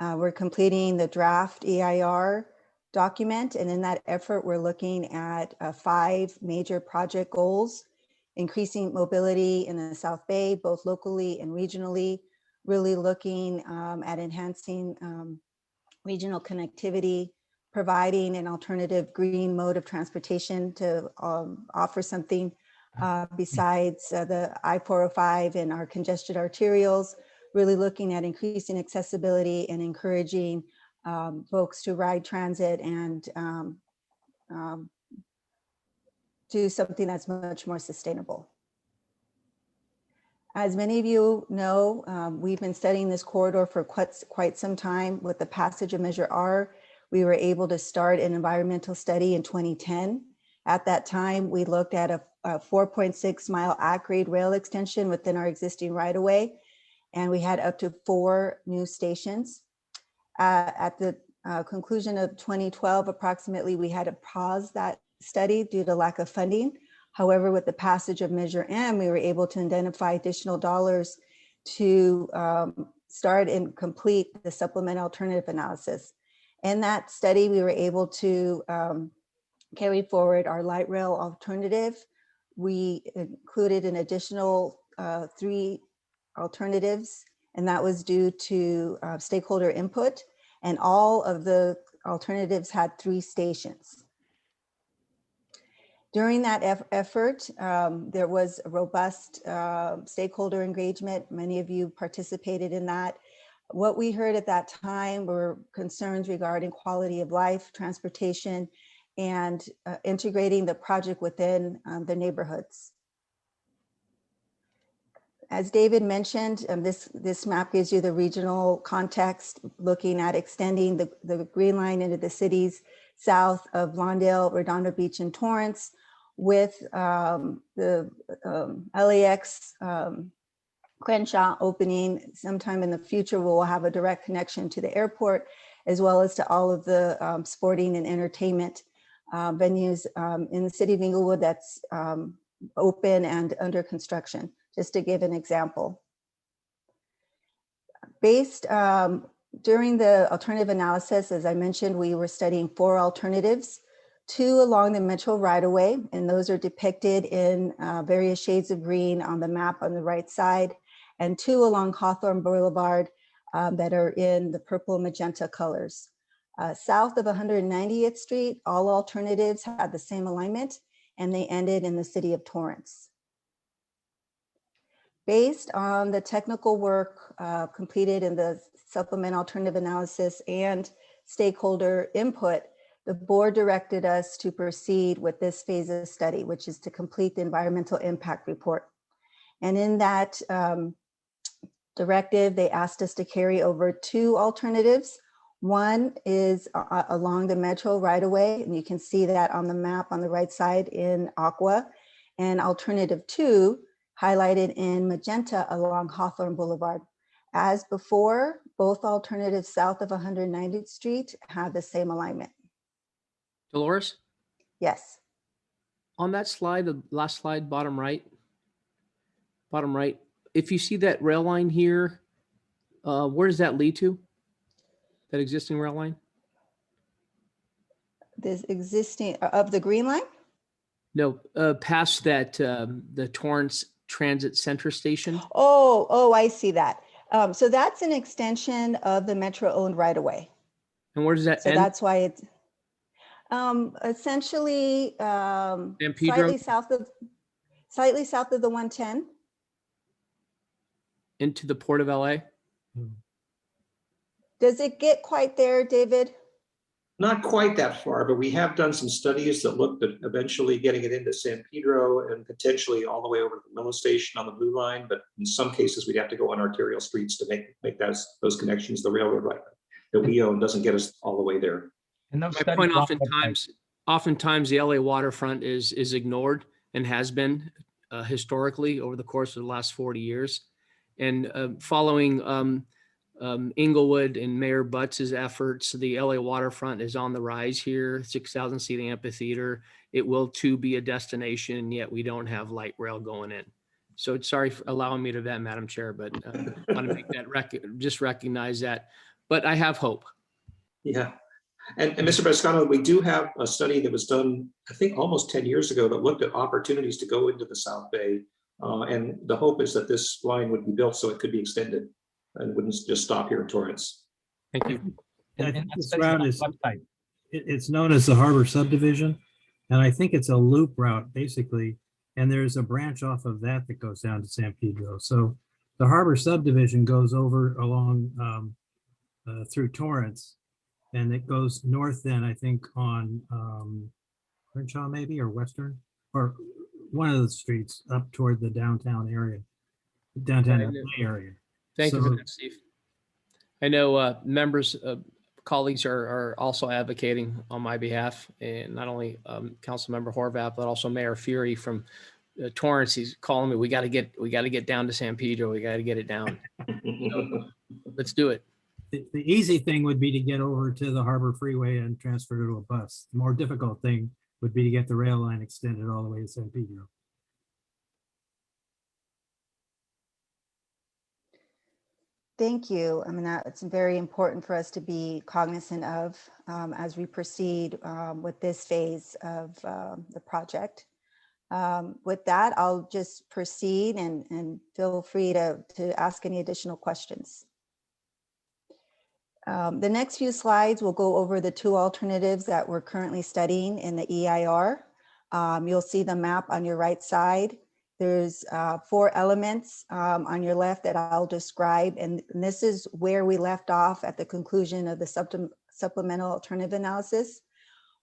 We're completing the draft EIR document, and in that effort, we're looking at 5 major project goals: increasing mobility in the South Bay, both locally and regionally, really looking at enhancing regional connectivity, providing an alternative green mode of transportation to offer something besides the I-405 and our congested arterials, really looking at increasing accessibility and encouraging folks to ride transit and do something that's much more sustainable. As many of you know, we've been studying this corridor for quite some time. With the passage of Measure R, we were able to start an environmental study in 2010. At that time, we looked at a 4.6 mile at-grade rail extension within our existing right-of-way, and we had up to 4 new stations. At the conclusion of 2012, approximately, we had to pause that study due to lack of funding. However, with the passage of Measure M, we were able to identify additional dollars to start and complete the supplemental alternative analysis. In that study, we were able to carry forward our light rail alternative. We included an additional 3 alternatives, and that was due to stakeholder input. And all of the alternatives had 3 stations. During that effort, there was a robust stakeholder engagement. Many of you participated in that. What we heard at that time were concerns regarding quality of life, transportation, and integrating the project within the neighborhoods. As David mentioned, this map gives you the regional context, looking at extending the green line into the cities south of Lawndale, Redondo Beach, and Torrance, with the LAX Crenshaw opening sometime in the future. We'll have a direct connection to the airport, as well as to all of the sporting and entertainment venues in the city of Inglewood that's open and under construction, just to give an example. Based during the alternative analysis, as I mentioned, we were studying 4 alternatives, 2 along the Metro right-of-way, and those are depicted in various shades of green on the map on the right side, and 2 along Hawthorne Boulevard that are in the purple and magenta colors. South of 190th Street, all alternatives had the same alignment, and they ended in the city of Torrance. Based on the technical work completed in the supplemental alternative analysis and stakeholder input, the board directed us to proceed with this phase of study, which is to complete the environmental impact report. And in that directive, they asked us to carry over 2 alternatives. One is along the Metro right-of-way, and you can see that on the map on the right side in aqua, and alternative 2 highlighted in magenta along Hawthorne Boulevard. As before, both alternatives south of 190th Street have the same alignment.
Dolores?
Yes.
On that slide, the last slide, bottom right, if you see that rail line here, where does that lead to? That existing rail line?
This existing of the Green Line?
No, past that, the Torrance Transit Center station.
Oh, I see that. So that's an extension of the Metro owned right of way.
And where does that
So
end?
that's why it's essentially
San Pedro?
slightly south of the 110.
Into the Port of LA?
Does it get quite there, David?
Not quite that far, but we have done some studies that looked at eventually getting it into San Pedro and potentially all the way over to the Miller Station on the Blue Line. But in some cases, we'd have to go on arterial streets to make those connections. The railroad right that we own doesn't get us all the way there.
And those
My
studies
point,
on the website-
oftentimes the LA waterfront is ignored and has been historically over the course of the last 40 years. And following Inglewood and Mayor Butts's efforts, the LA waterfront is on the rise here, 6,000 seat amphitheater. It will too be a destination, yet we don't have light rail going in. So sorry for allowing me to vent, Madam Chair, but I want to make that just recognize that. But I have hope.
Yeah. And Mr. Pascano, we do have a study that was done, I think, almost 10 years ago that looked at opportunities to go into the South Bay. And the hope is that this line would be built so it could be extended and wouldn't just stop here in Torrance.
Thank you.
And
think
that
this
study's on
route
the
is-
website.
It's known as the Harbor Subdivision, and I think it's a loop route basically. And there's a branch off of that that goes down to San Pedro. So the Harbor Subdivision goes over along through Torrance, and it goes north then, I think, on Crenshaw maybe, or Western, or one of the streets up toward the downtown area, downtown LA area.
Thank you for
So-
that, Steve. I know members, colleagues are also advocating on my behalf, and not only Councilmember Horvath, but also Mayor Fury from Torrance. He's calling me. We got to get down to San Pedro. We got to get it down. So, let's do it.
The easy thing would be to get over to the Harbor Freeway and transfer to a bus. The more difficult thing would be to get the rail line extended all the way to San Pedro.
Thank you. I mean, that's very important for us to be cognizant of as we proceed with this phase of the project. With that, I'll just proceed and feel free to ask any additional questions. The next few slides will go over the two alternatives that we're currently studying in the EIR. You'll see the map on your right side. There's 4 elements on your left that I'll describe, and this is where we left off at the conclusion of the supplemental alternative analysis.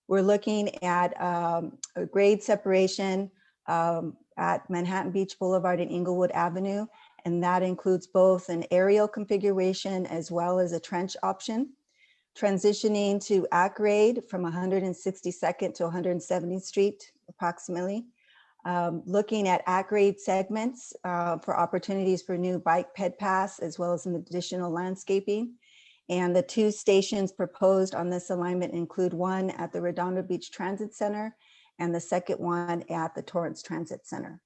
We're looking at a grade separation at Manhattan Beach Boulevard and Inglewood Avenue, and that includes both an aerial configuration as well as a trench option. Transitioning to at-grade from 162nd to 170th Street approximately. Looking at at-grade segments for opportunities for new bike ped paths as well as some additional landscaping. And the 2 stations proposed on this alignment include one at the Redondo Beach Transit Center and the second one at the Torrance Transit Center.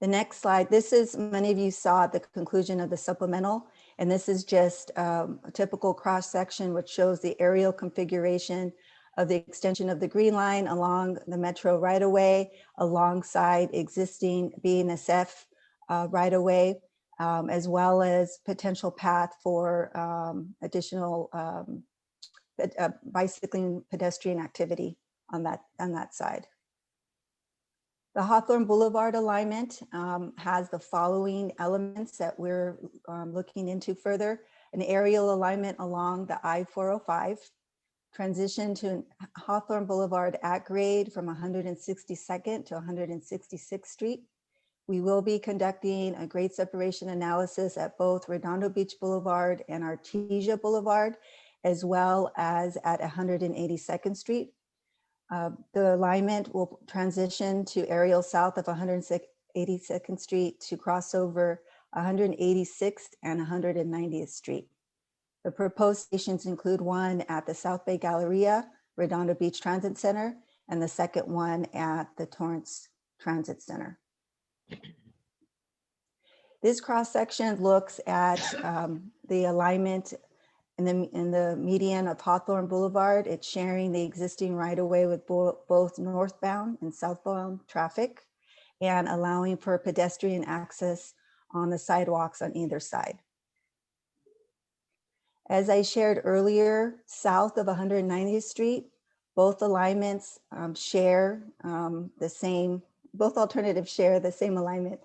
The next slide, this is, many of you saw at the conclusion of the supplemental, and this is just a typical cross section which shows the aerial configuration of the extension of the Green Line along the Metro right-of-way alongside existing BNSF right-of-way, as well as potential path for additional bicycling pedestrian activity on that side. The Hawthorne Boulevard alignment has the following elements that we're looking into further. An aerial alignment along the I-405, transition to Hawthorne Boulevard at grade from 162nd to 166th Street. We will be conducting a grade separation analysis at both Redondo Beach Boulevard and Artesia Boulevard, as well as at 182nd Street. The alignment will transition to aerial south of 182nd Street to cross over 186th and 190th Street. The proposed stations include one at the South Bay Galleria, Redondo Beach Transit Center, and the second one at the Torrance Transit Center. This cross-section looks at the alignment in the median of Hawthorne Boulevard. It's sharing the existing right-of-way with both northbound and southbound traffic and allowing for pedestrian access on the sidewalks on either side. As I shared earlier, south of 190th Street, both alignments share the same, both alternatives share the same alignment.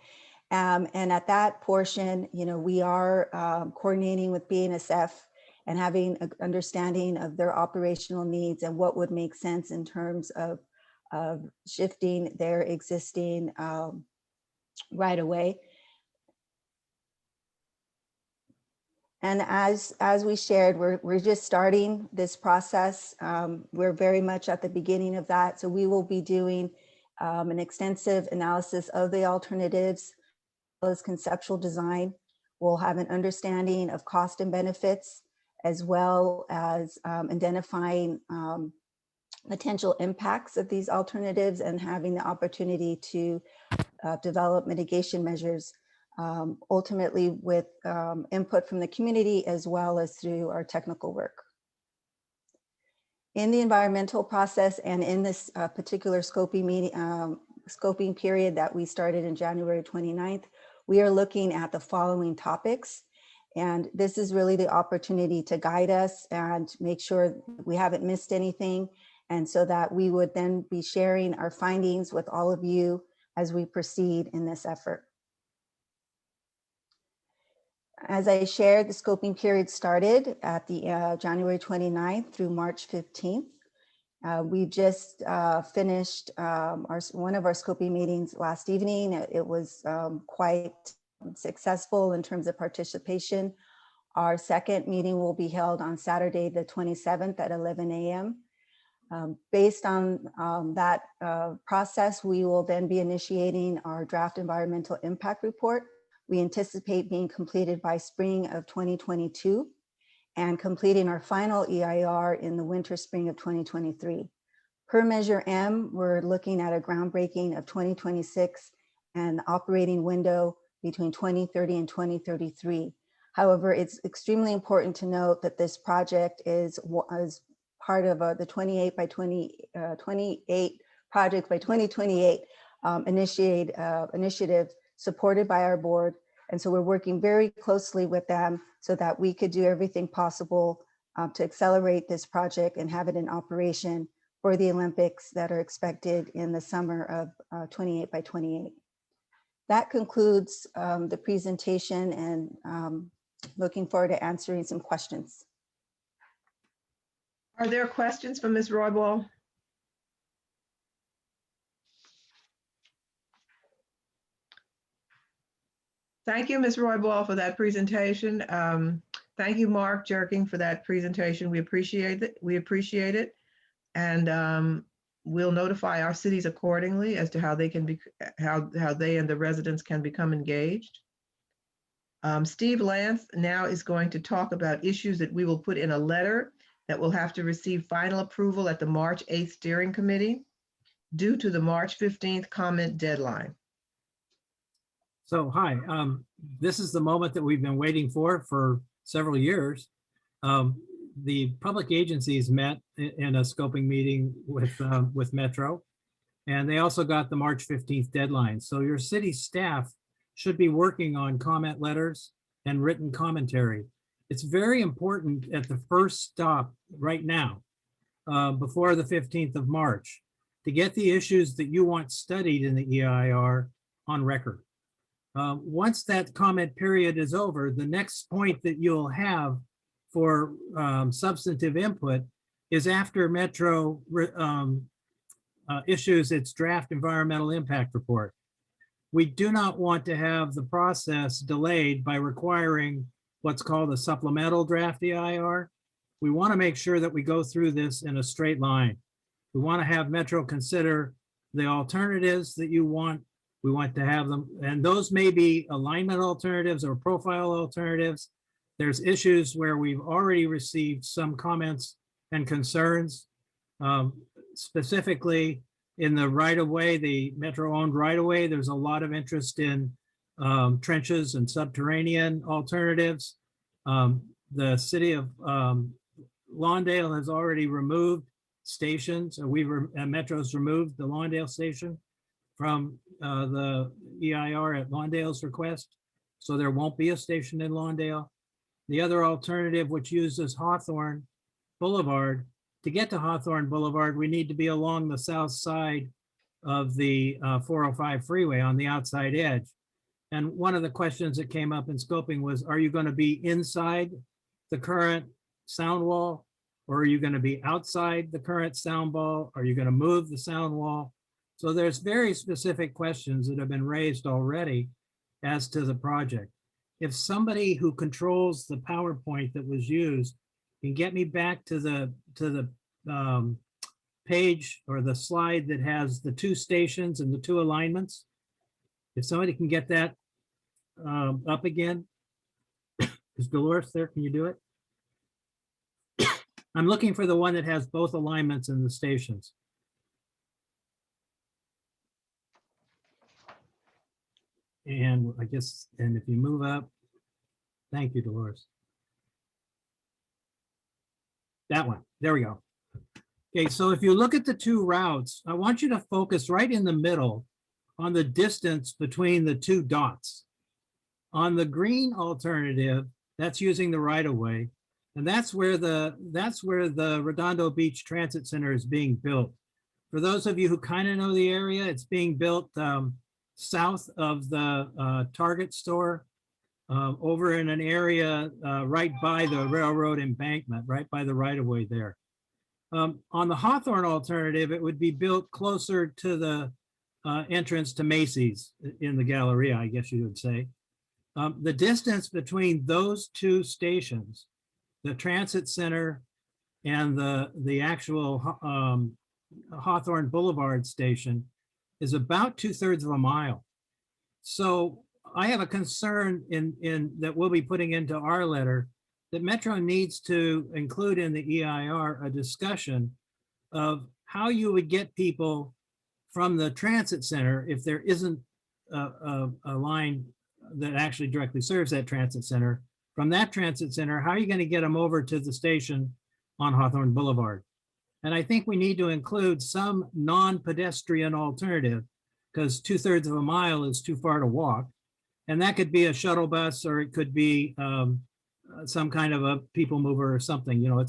And at that portion, we are coordinating with BNSF and having an understanding of their operational needs and what would make sense in terms of shifting their existing right away. And as we shared, we're just starting this process. We're very much at the beginning of that. So we will be doing an extensive analysis of the alternatives, as well as conceptual design. We'll have an understanding of cost and benefits, as well as identifying potential impacts of these alternatives and having the opportunity to develop mitigation measures, ultimately with input from the community as well as through our technical work. In the environmental process and in this particular scoping period that we started in January 29th, we are looking at the following topics. And this is really the opportunity to guide us and make sure we haven't missed anything. And so that we would then be sharing our findings with all of you as we proceed in this effort. As I shared, the scoping period started at the January 29th through March 15th. We just finished one of our scoping meetings last evening. It was quite successful in terms of participation. Our second meeting will be held on Saturday, the 27th at 11 a.m. Based on that process, we will then be initiating our draft environmental impact report. We anticipate being completed by spring of 2022 and completing our final EIR in the winter spring of 2023. Per Measure M, we're looking at a groundbreaking of 2026 and operating window between 2030 and 2033. However, it's extremely important to note that this project is part of the 28 project by 2028 initiative supported by our board. And so we're working very closely with them so that we could do everything possible to accelerate this project and have it in operation for the Olympics that are expected in the summer of 28 by 28. That concludes the presentation, and looking forward to answering some questions.
Are there questions for Ms. Roybal? Thank you, Ms. Roybal, for that presentation. Thank you, Mark Jerking, for that presentation. We appreciate it. We appreciate it, and we'll notify our cities accordingly as to how they can be, how they and the residents can become engaged. Steve Lance now is going to talk about issues that we will put in a letter that will have to receive final approval at the March 8th steering committee due to the March 15th comment deadline.
So hi, this is the moment that we've been waiting for several years. The public agencies met in a scoping meeting with Metro, and they also got the March 15th deadline. So your city staff should be working on comment letters and written commentary. It's very important at the first stop right now, before the 15th of March, to get the issues that you want studied in the EIR on record. Once that comment period is over, the next point that you'll have for substantive input is after Metro issues its draft environmental impact report. We do not want to have the process delayed by requiring what's called a supplemental draft EIR. We want to make sure that we go through this in a straight line. We want to have Metro consider the alternatives that you want. We want to have them, and those may be alignment alternatives or profile alternatives. There's issues where we've already received some comments and concerns. specifically in the right-of-way, the Metro-owned right-of-way, there's a lot of interest in trenches and subterranean alternatives. The city of Lawndale has already removed stations, or Metro's removed the Lawndale station from the EIR at Lawndale's request. So there won't be a station in Lawndale. The other alternative, which uses Hawthorne Boulevard, to get to Hawthorne Boulevard, we need to be along the south side of the 405 freeway on the outside edge. And one of the questions that came up in scoping was, are you going to be inside the current sound wall? Or are you going to be outside the current sound wall? Are you going to move the sound wall? So there's very specific questions that have been raised already as to the project. If somebody who controls the PowerPoint that was used can get me back to the page or the slide that has the 2 stations and the 2 alignments, if somebody can get that up again. Is Dolores there? Can you do it? I'm looking for the one that has both alignments in the stations. And I guess, and if you move up, thank you, Dolores. That one, there we go. Okay, so if you look at the 2 routes, I want you to focus right in the middle on the distance between the 2 dots. On the green alternative, that's using the right-of-way, and that's where the Redondo Beach Transit Center is being built. For those of you who kind of know the area, it's being built south of the Target store, over in an area right by the railroad embankment, right by the right-of-way there. On the Hawthorne alternative, it would be built closer to the entrance to Macy's in the Galleria, I guess you would say. The distance between those 2 stations, the transit center and the actual Hawthorne Boulevard station, is about 2/3 of a mile. So I have a concern in that we'll be putting into our letter that Metro needs to include in the EIR a discussion of how you would get people from the transit center if there isn't a line that actually directly serves that transit center. From that transit center, how are you going to get them over to the station on Hawthorne Boulevard? And I think we need to include some non-pedestrian alternative, because 2/3 of a mile is too far to walk. And that could be a shuttle bus, or it could be some kind of a people mover or something. You know,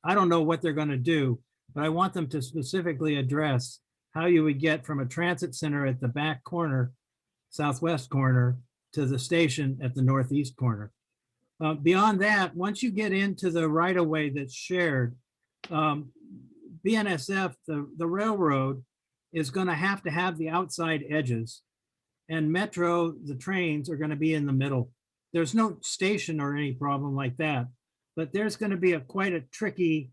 I don't know what they're going to do, but I want them to specifically address how you would get from a transit center at the back corner, southwest corner, to the station at the northeast corner. Beyond that, once you get into the right-of-way that's shared, BNSF, the railroad, is going to have the outside edges, and Metro, the trains, are going to be in the middle. There's no station or any problem like that, but there's going to be quite a tricky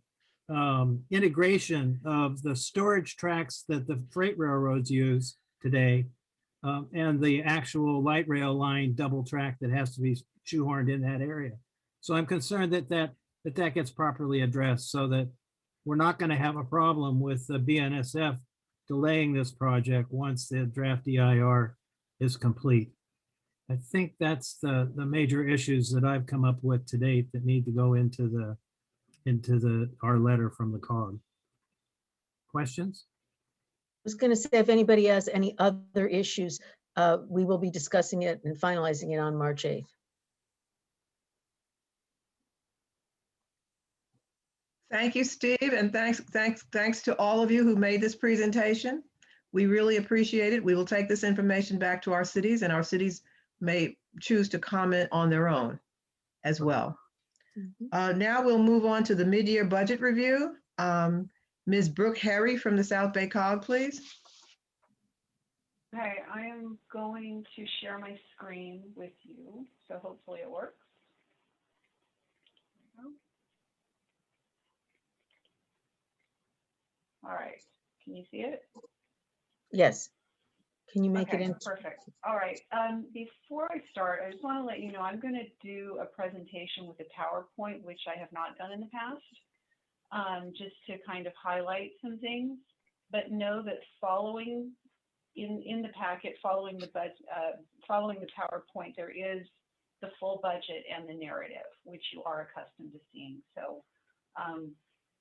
integration of the storage tracks that the freight railroads use today, and the actual light rail line double track that has to be shoehorned in that area. So I'm concerned that gets properly addressed, so that we're not going to have a problem with the BNSF delaying this project once the draft EIR is complete. I think that's the major issues that I've come up with to date that need to go into our letter from the COG. Questions?
I was going to say, if anybody has any other issues, we will be discussing it and finalizing it on March 8th.
Thank you, Steve, and thanks to all of you who made this presentation. We really appreciate it. We will take this information back to our cities, and our cities may choose to comment on their own as well. Now we'll move on to the mid-year budget review. Ms. Brooke Harry from the South Bay COG, please.
Hi, I am going to share my screen with you, so hopefully it works. All right, can you see it?
Yes. Can you make
Okay,
it in?
perfect. All right, before I start, I just want to let you know I'm going to do a presentation with a PowerPoint, which I have not done in the past, just to kind of highlight some things. but know that following in the packet, following the PowerPoint, there is the full budget and the narrative, which you are accustomed to seeing. So,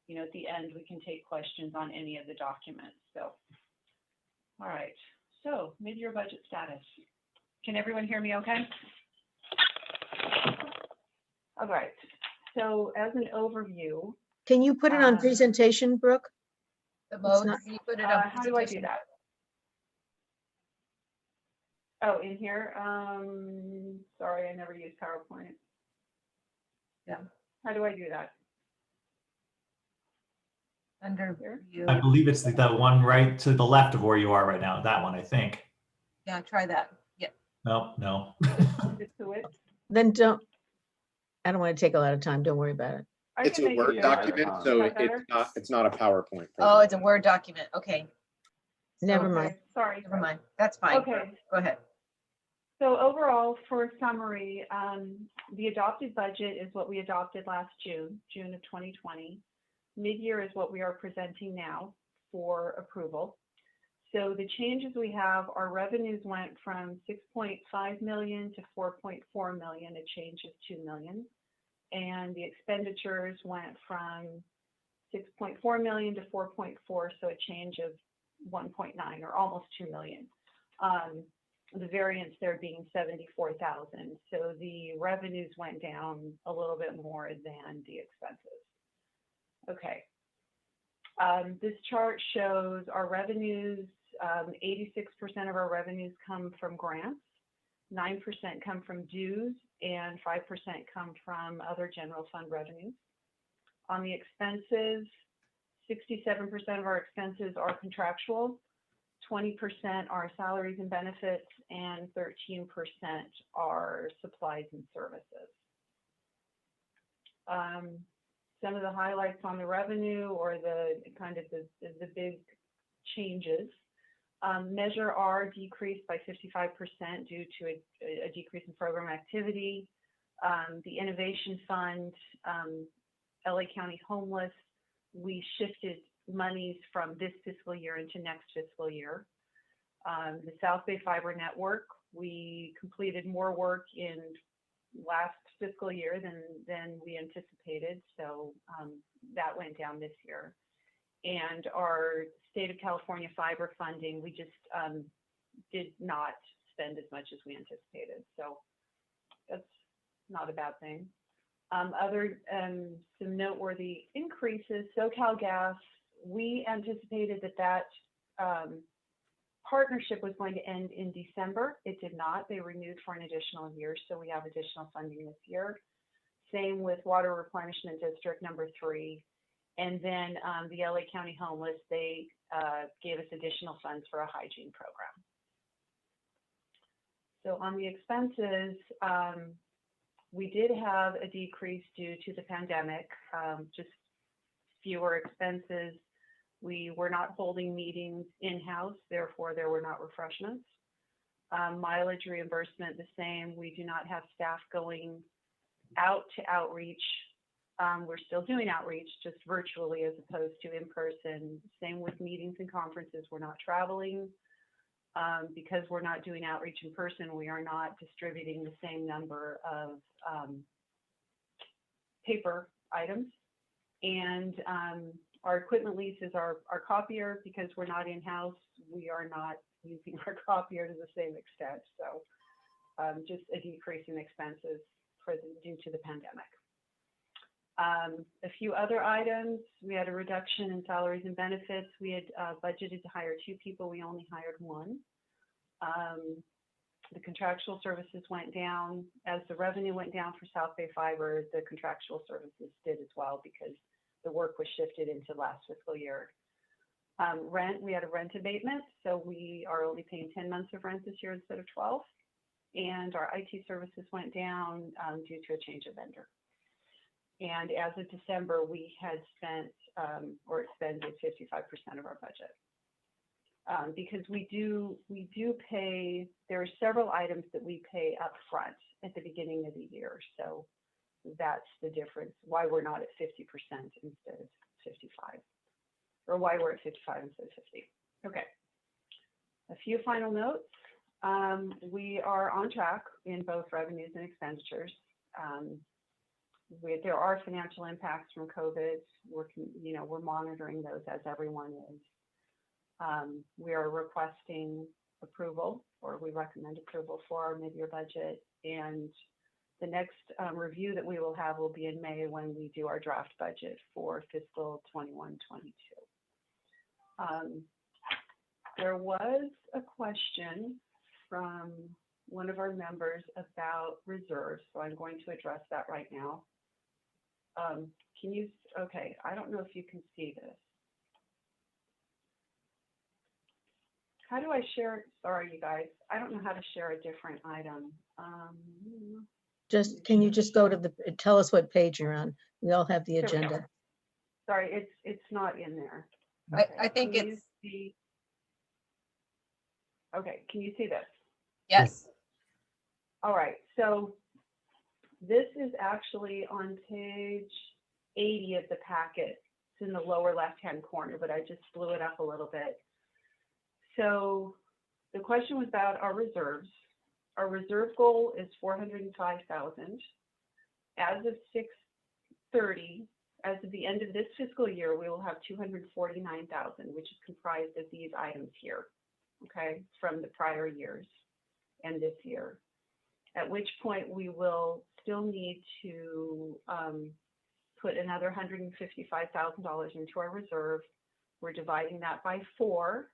you know, at the end, we can take questions on any of the documents. So, all right. So, mid-year budget status. Can everyone hear me okay? All right. So, as an overview.
Can you put it on presentation, Brooke?
The
It's
mode,
not-
can you put it on
How do I do
presentation?
that? Oh, in here? Sorry, I never use PowerPoint.
Yeah.
How do I do that?
Under
Here?
view.
I believe it's the one right to the left of where you are right now. That one, I think.
Yeah, try that. Yeah.
No.
Just to it.
Then don't, I don't want to take a lot of time. Don't worry about it.
It's a Word document, so it's not a PowerPoint.
Oh, it's a Word document. Okay.
Never
Okay,
mind.
sorry.
Never mind. That's fine.
Okay.
Go ahead.
So overall, for summary, the adopted budget is what we adopted last June of 2020. Mid-year is what we are presenting now for approval. So the changes we have, our revenues went from 6.5 million to 4.4 million, a change of 2 million. And the expenditures went from 6.4 million to 4.4, so a change of 1.9 or almost 2 million. The variance there being 74,000. So the revenues went down a little bit more than the expenses. Okay. This chart shows our revenues. 86% of our revenues come from grants, 9% come from dues, and 5% come from other general fund revenues. On the expenses, 67% of our expenses are contractual, 20% are salaries and benefits, and 13% are supplies and services. Some of the highlights on the revenue or the kind of the big changes. Measure R decreased by 55% due to a decrease in program activity. The Innovation Fund, LA County Homeless, we shifted monies from this fiscal year into next fiscal year. The South Bay Fiber Network, we completed more work in last fiscal year than we anticipated, so that went down this year. And our State of California fiber funding, we just did not spend as much as we anticipated, so that's not a bad thing. Some noteworthy increases, SoCal Gas, we anticipated that partnership was going to end in December. It did not. They renewed for an additional year, so we have additional funding this year. Same with Water Replenishment District number 3. And then the LA County Homeless, they gave us additional funds for a hygiene program. So on the expenses, we did have a decrease due to the pandemic, just fewer expenses. We were not holding meetings in-house, therefore there were not refreshments. Mileage reimbursement, the same. We do not have staff going out to outreach. We're still doing outreach, just virtually as opposed to in person. Same with meetings and conferences. We're not traveling. Because we're not doing outreach in person, we are not distributing the same number of paper items. And our equipment leases, our copier, because we're not in-house, we are not using our copier to the same extent. So just a decrease in expenses due to the pandemic. A few other items, we had a reduction in salaries and benefits. We had budgeted to hire 2 people, we only hired 1. The contractual services went down. As the revenue went down for South Bay Fiber, the contractual services did as well because the work was shifted into last fiscal year. Rent, we had a rent abatement, so we are only paying 10 months of rent this year instead of 12. And our IT services went down due to a change of vendor. And as of December, we had spent or expended 55% of our budget. Because we do pay, there are several items that we pay up front at the beginning of the year. So that's the difference, why we're not at 50% instead of 55. or why we're at 55 instead of 50. Okay. A few final notes. We are on track in both revenues and expenditures. There are financial impacts from COVID. We're monitoring those as everyone is. We are requesting approval, or we recommend approval for our mid-year budget. And the next review that we will have will be in May when we do our draft budget for fiscal 21-22. There was a question from one of our members about reserves, so I'm going to address that right now. Okay, I don't know if you can see this. How do I share? Sorry, you guys, I don't know how to share a different item.
Can you just go to tell us what page you're on? We all have the agenda.
Sorry, it's not in there.
Okay. I think it's.
Okay, can you see this?
Yes.
All right, so this is actually on page 80 of the packet. It's in the lower left-hand corner, but I just blew it up a little bit. So the question was about our reserves. Our reserve goal is 405,000. As of 6/30, as of the end of this fiscal year, we will have 249,000, which is comprised of these items here, okay, from the prior years and this year. At which point we will still need to put another $155,000 into our reserve. We're dividing that by 4.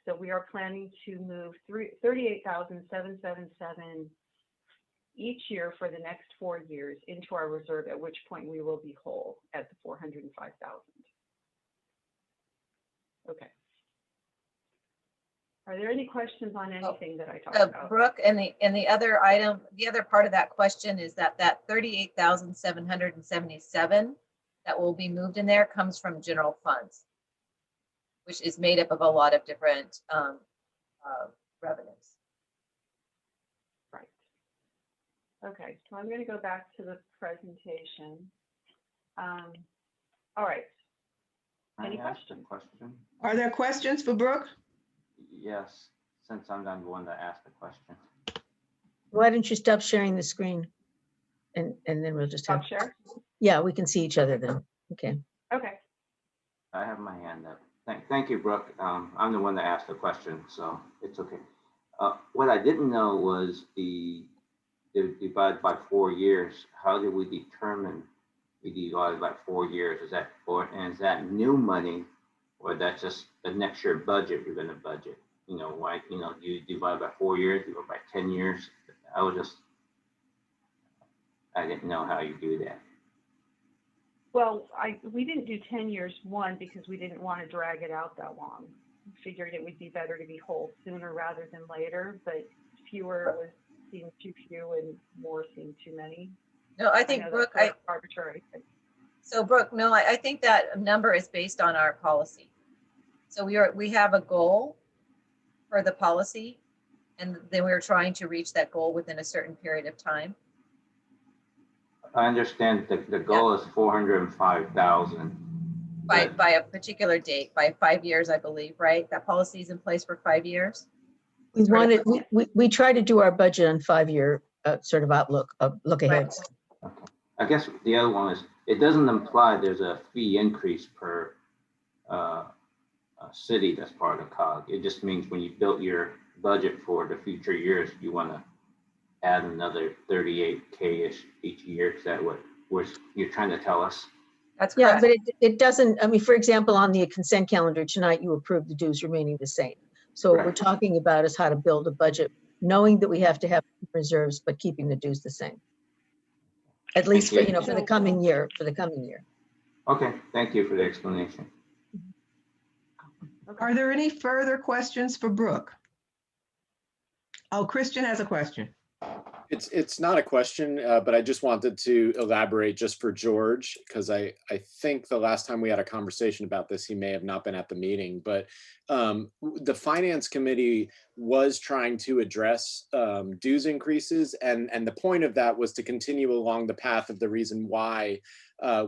So we are planning to move 38,777 each year for the next 4 years into our reserve, at which point we will be whole at the 405,000. Okay. Are there any questions on anything that I talked about?
Brooke, and the other item, the other part of that question is that 38,777 that will be moved in there comes from general funds, which is made up of a lot of different revenues.
Right. Okay, so I'm going to go back to the presentation. All right. Any questions?
Are there questions for Brooke?
Yes, since I'm the one that asked the question.
Why don't you stop sharing the screen, and then we'll just
stop share?
Yeah, we can see each other then. Okay.
Okay.
I have my hand up. Thank you, Brooke. I'm the one that asked the question, so it's okay. What I didn't know was the divide by 4 years. How did we determine we divide by 4 years? Is that new money, or that's just the next year budget we're going to budget? Why you divide by 4 years, you go by 10 years. I didn't know how you do that.
Well, we didn't do 10 years, one, because we didn't want to drag it out that long. We figured it would be better to be whole sooner rather than later, but fewer was seemed too few and more seemed too many.
No, I think, Brooke,
arbitrary.
So Brooke, no, I think that number is based on our policy. So we have a goal for the policy, and then we're trying to reach that goal within a certain period of time.
I understand the goal is 405,000.
By a particular date, by 5 years, I believe, right? That policy is in place for 5 years.
We try to do our budget on 5-year sort of outlook, look ahead.
Right. Okay. I guess the other one is, it doesn't imply there's a fee increase per city that's part of COG. It just means when you built your budget for the future years, you want to add another 38K-ish each year. Is that what you're trying to tell us?
That's correct.
Yeah, but it doesn't, I mean, for example, on the consent calendar tonight, you approved the dues remaining the same. So what we're talking about is how to build a budget, knowing that we have to have reserves, but keeping the dues the same. At least for, for the coming year,
Okay, thank you for the explanation.
Are there any further questions for Brooke? Oh, Christian has a question.
It's not a question, but I just wanted to elaborate just for George, because I think the last time we had a conversation about this, he may have not been at the meeting, but the Finance Committee was trying to address dues increases, and the point of that was to continue along the path of the reason why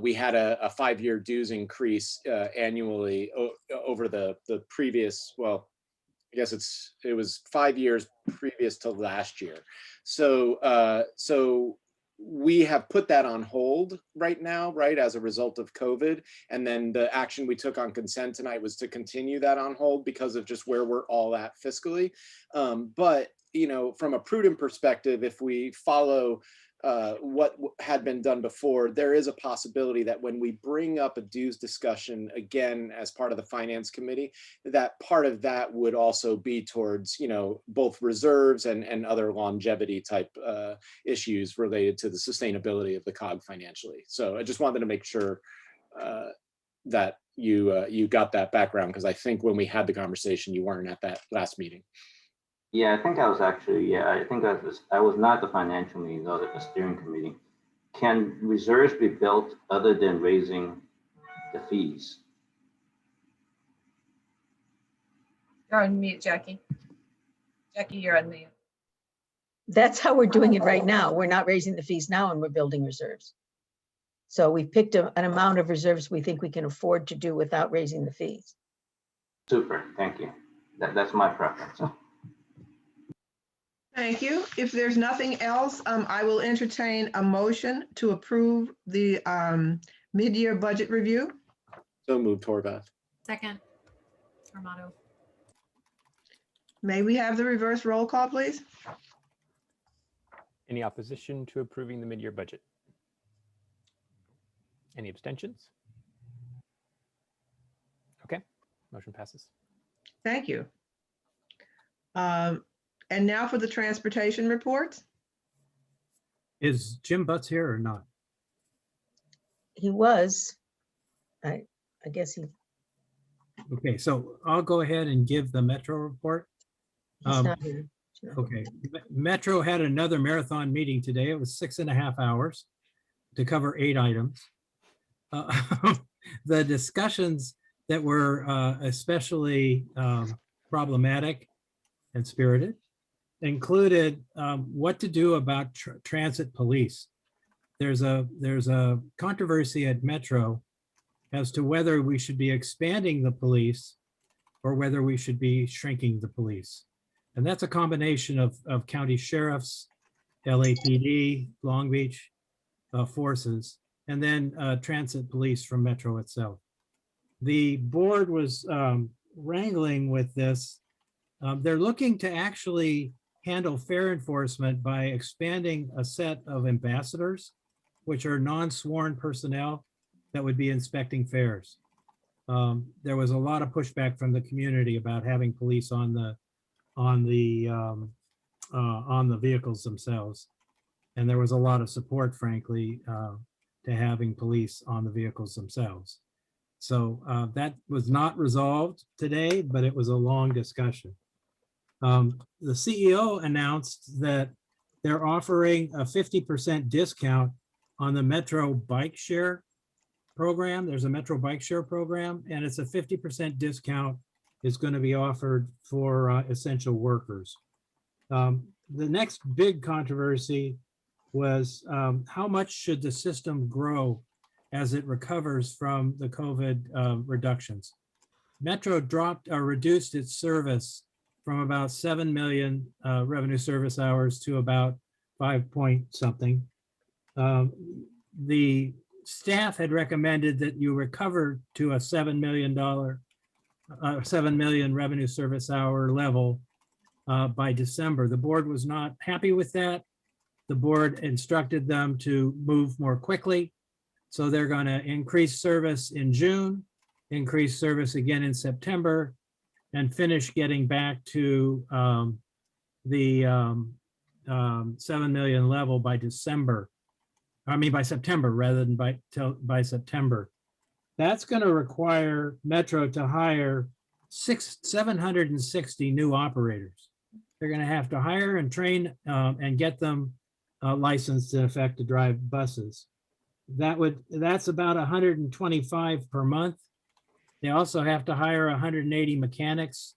we had a 5-year dues increase annually over the previous, well, I guess it was 5 years previous to last year. So we have put that on hold right now, right, as a result of COVID. And then the action we took on consent tonight was to continue that on hold because of just where we're all at fiscally. But, you know, from a prudent perspective, if we follow what had been done before, there is a possibility that when we bring up a dues discussion again as part of the finance committee, that part of that would also be towards, you know, both reserves and other longevity type issues related to the sustainability of the COG financially. So I just wanted to make sure that you got that background, because I think when we had the conversation, you weren't at that last meeting.
Yeah, I think I was actually, I think I was not at the financial meeting, I was at the steering committee. Can reserves be built other than raising the fees?
You're on mute, Jackie. Jackie, you're on mute.
That's how we're doing it right now. We're not raising the fees now and we're building reserves. So we picked an amount of reserves we think we can afford to do without raising the fees.
Super, thank you. That's my preference.
Thank you. If there's nothing else, I will entertain a motion to approve the mid-year budget review.
So moved, Horvath.
Second, Armato.
May we have the reverse roll call, please?
Any opposition to approving the mid-year budget? Any abstentions? Okay, motion passes.
Thank you. And now for the transportation reports.
Is Jim Butts here or not?
He was, I guess he.
Okay, so I'll go ahead and give the Metro report.
He's not here.
Okay, Metro had another marathon meeting today. It was 6.5 hours to cover 8 items. The discussions that were especially problematic and spirited included what to do about transit police. There's a controversy at Metro as to whether we should be expanding the police or whether we should be shrinking the police. And that's a combination of county sheriffs, LAPD, Long Beach forces, and then transit police from Metro itself. The board was wrangling with this. They're looking to actually handle fare enforcement by expanding a set of ambassadors, which are non-sworn personnel that would be inspecting fares. There was a lot of pushback from the community about having police on the vehicles themselves, and there was a lot of support, frankly, to having police on the vehicles themselves. So that was not resolved today, but it was a long discussion. The CEO announced that they're offering a 50% discount on the Metro Bike Share program. There's a Metro Bike Share program, and it's a 50% discount is going to be offered for essential workers. The next big controversy was how much should the system grow as it recovers from the COVID reductions. Metro reduced its service from about 7 million revenue service hours to about 5 point something. The staff had recommended that you recover to a $7 million revenue service hour level by December. The board was not happy with that. The board instructed them to move more quickly. So they're going to increase service in June, increase service again in September, and finish getting back to the 7 million level by December. I mean, by September rather than by September. That's going to require Metro to hire 760 new operators. They're going to have to hire and train and get them licensed in effect to drive buses. That's about 125 per month. They also have to hire 180 mechanics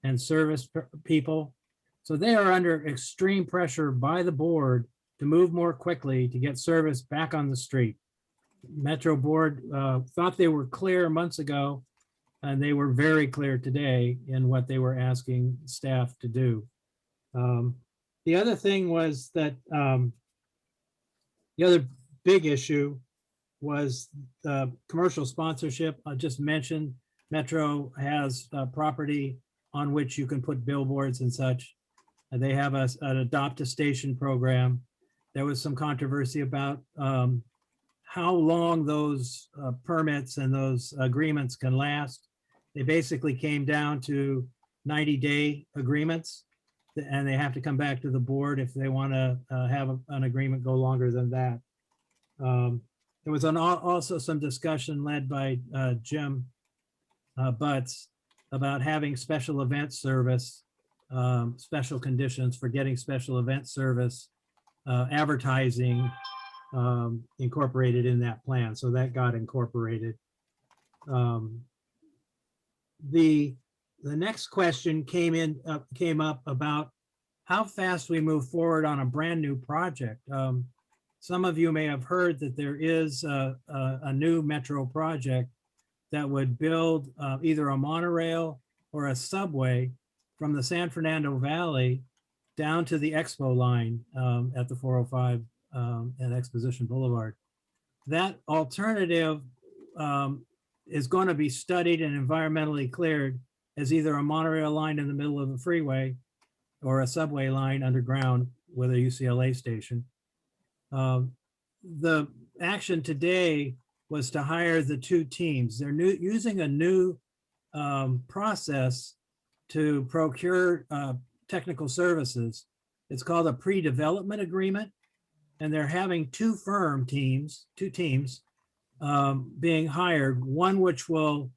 and service people. So they are under extreme pressure by the board to move more quickly to get service back on the street. Metro Board thought they were clear months ago, and they were very clear today in what they were asking staff to do. The other thing was that the other big issue was commercial sponsorship. I just mentioned Metro has property on which you can put billboards and such. And they have an adopt a station program. There was some controversy about how long those permits and those agreements can last. They basically came down to 90-day agreements, and they have to come back to the board if they want to have an agreement go longer than that. There was also some discussion led by Jim Butts about having special event service, special conditions for getting special event service, advertising incorporated in that plan. So that got incorporated. The next question came up about how fast we move forward on a brand new project. Some of you may have heard that there is a new metro project that would build either a monorail or a subway from the San Fernando Valley down to the Expo line at the 405 and Exposition Boulevard. That alternative is going to be studied and environmentally cleared as either a monorail line in the middle of the freeway or a subway line underground with a UCLA station. The action today was to hire the two teams. They're using a new process to procure technical services. It's called a pre-development agreement, and they're having two teams being hired, one which will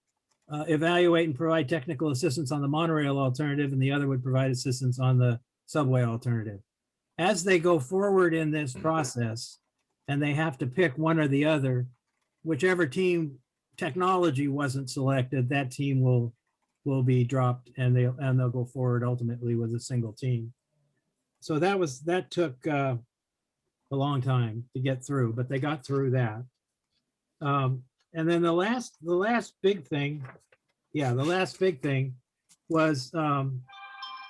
evaluate and provide technical assistance on the monorail alternative, and the other would provide assistance on the subway alternative. As they go forward in this process, and they have to pick one or the other, whichever team technology wasn't selected, that team will be dropped, and they'll go forward ultimately with a single team. So that took a long time to get through, but they got through that. And then the last big thing was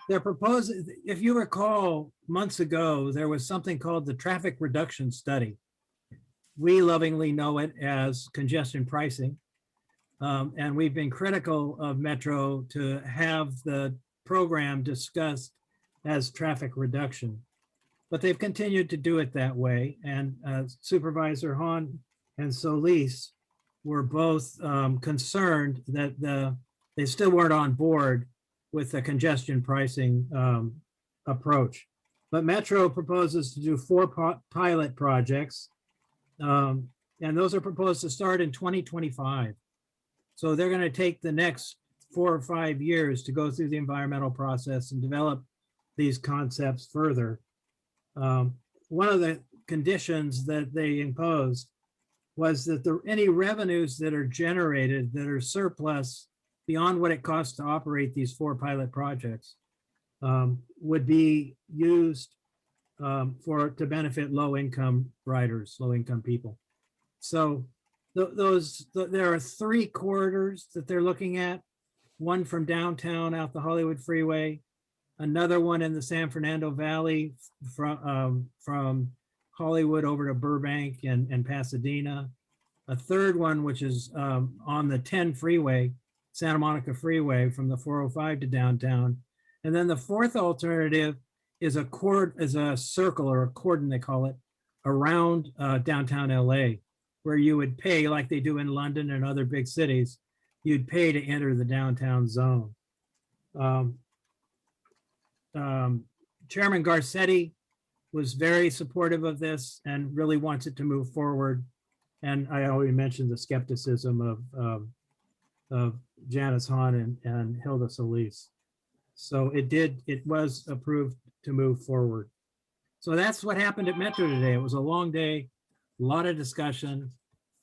they're proposing, if you recall, months ago, there was something called the traffic reduction study. We lovingly know it as congestion pricing. And we've been critical of Metro to have the program discussed as traffic reduction. But they've continued to do it that way. And Supervisor Hahn and Solis were both concerned that they still weren't on board with the congestion pricing approach. But Metro proposes to do 4 pilot projects, and those are proposed to start in 2025. So they're going to take the next 4 or 5 years to go through the environmental process and develop these concepts further. One of the conditions that they imposed was that any revenues that are generated that are surplus beyond what it costs to operate these 4 pilot projects would be used to benefit low-income riders, low-income people. So there are 3 corridors that they're looking at, one from downtown out the Hollywood Freeway, another one in the San Fernando Valley from Hollywood over to Burbank and Pasadena, a third one which is on the 10 freeway, Santa Monica Freeway from the 405 to downtown. And then the 4th alternative is a circle, or a cordon they call it, around downtown LA, where you would pay, like they do in London and other big cities, you'd pay to enter the downtown zone. Chairman Garcetti was very supportive of this and really wants it to move forward. And I already mentioned the skepticism of Janice Hahn and Hilda Solis. So it was approved to move forward. So that's what happened at Metro today. It was a long day, a lot of discussion.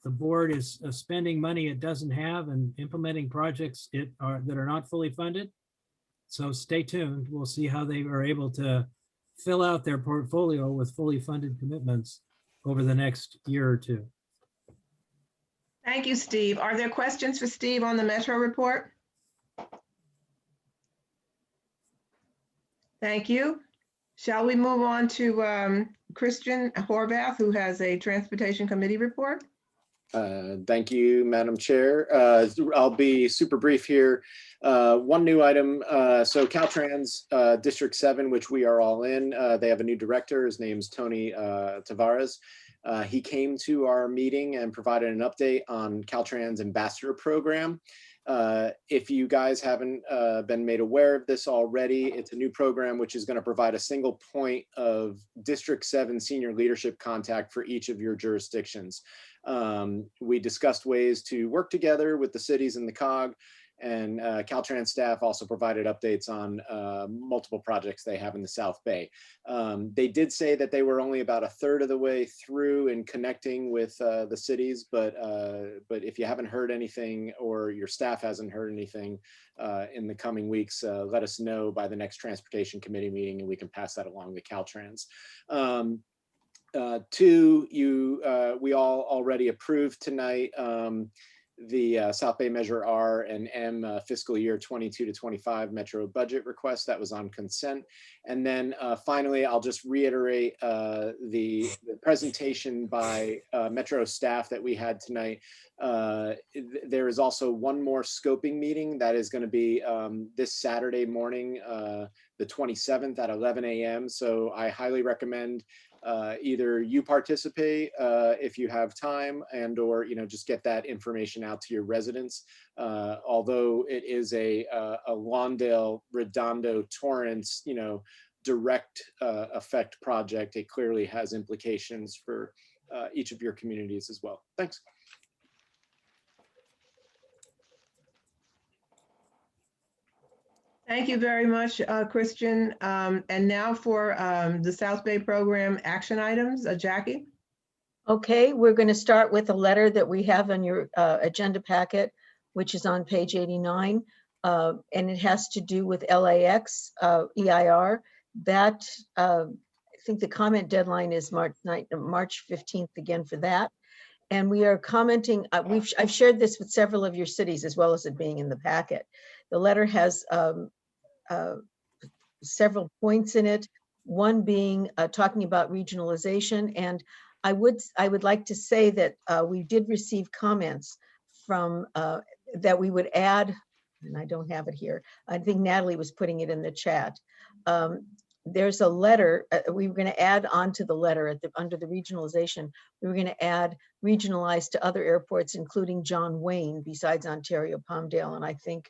The board is spending money it doesn't have and implementing projects that are not fully funded. So stay tuned. We'll see how they are able to fill out their portfolio with fully funded commitments over the next year or two.
Thank you, Steve. Are there questions for Steve on the Metro report? Thank you. Shall we move on to Christian Horvath, who has a Transportation Committee report?
Thank you, Madam Chair. I'll be super brief here. One new item. So Caltrans District 7, which we are all in, they have a new director. His name's Tony Tavares. He came to our meeting and provided an update on Caltrans Ambassador Program. If you guys haven't been made aware of this already, it's a new program which is going to provide a single point of District 7 senior leadership contact for each of your jurisdictions. We discussed ways to work together with the cities and the COG, and Caltrans staff also provided updates on multiple projects they have in the South Bay. They did say that they were only about a third of the way through in connecting with the cities, but if you haven't heard anything or your staff hasn't heard anything in the coming weeks, let us know by the next Transportation Committee meeting and we can pass that along to Caltrans. Two, we all already approved tonight the South Bay Measure R and M fiscal year 22 to 25 Metro budget request that was on consent. And then finally, I'll just reiterate the presentation by Metro staff that we had tonight. There is also one more scoping meeting that is going to be this Saturday morning, the 27th at 11 a.m. So I highly recommend either you participate if you have time, and or just get that information out to your residents. Although it is a Lawndale, Redondo, Torrance, direct effect project, it clearly has implications for each of your communities as well. Thanks.
Thank you very much, Christian. And now for the South Bay Program action items, Jackie.
Okay, we're going to start with a letter that we have on your agenda packet, which is on page 89, and it has to do with LAX EIR. That I think the comment deadline is March 15th again for that. And we are commenting, I've shared this with several of your cities as well as it being in the packet. The letter has several points in it, one being talking about regionalization. And I would like to say that we did receive comments from that we would add, and I don't have it here. I think Natalie was putting it in the chat. There's a letter we were going to add onto the letter under the regionalization. We were going to add regionalized to other airports, including John Wayne, besides Ontario Palmdale. And I think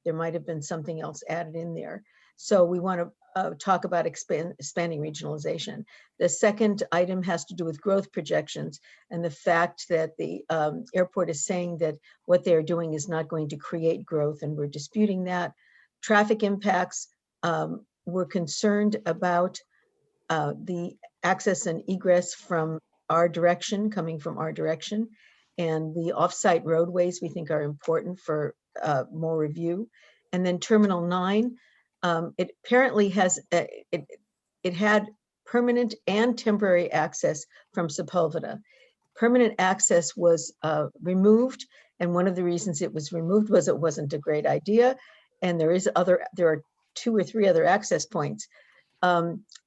there might have been something else added in there. So we want to talk about expanding regionalization. The second item has to do with growth projections and the fact that the airport is saying that what they're doing is not going to create growth, and we're disputing that. Traffic impacts, we're concerned about the access and egress from our direction, coming from our direction, and the offsite roadways we think are important for more review. And then Terminal 9, it apparently has, it had permanent and temporary access from Sepulveda. Permanent access was removed, and one of the reasons it was removed was it wasn't a great idea, and there are 2 or 3 other access points.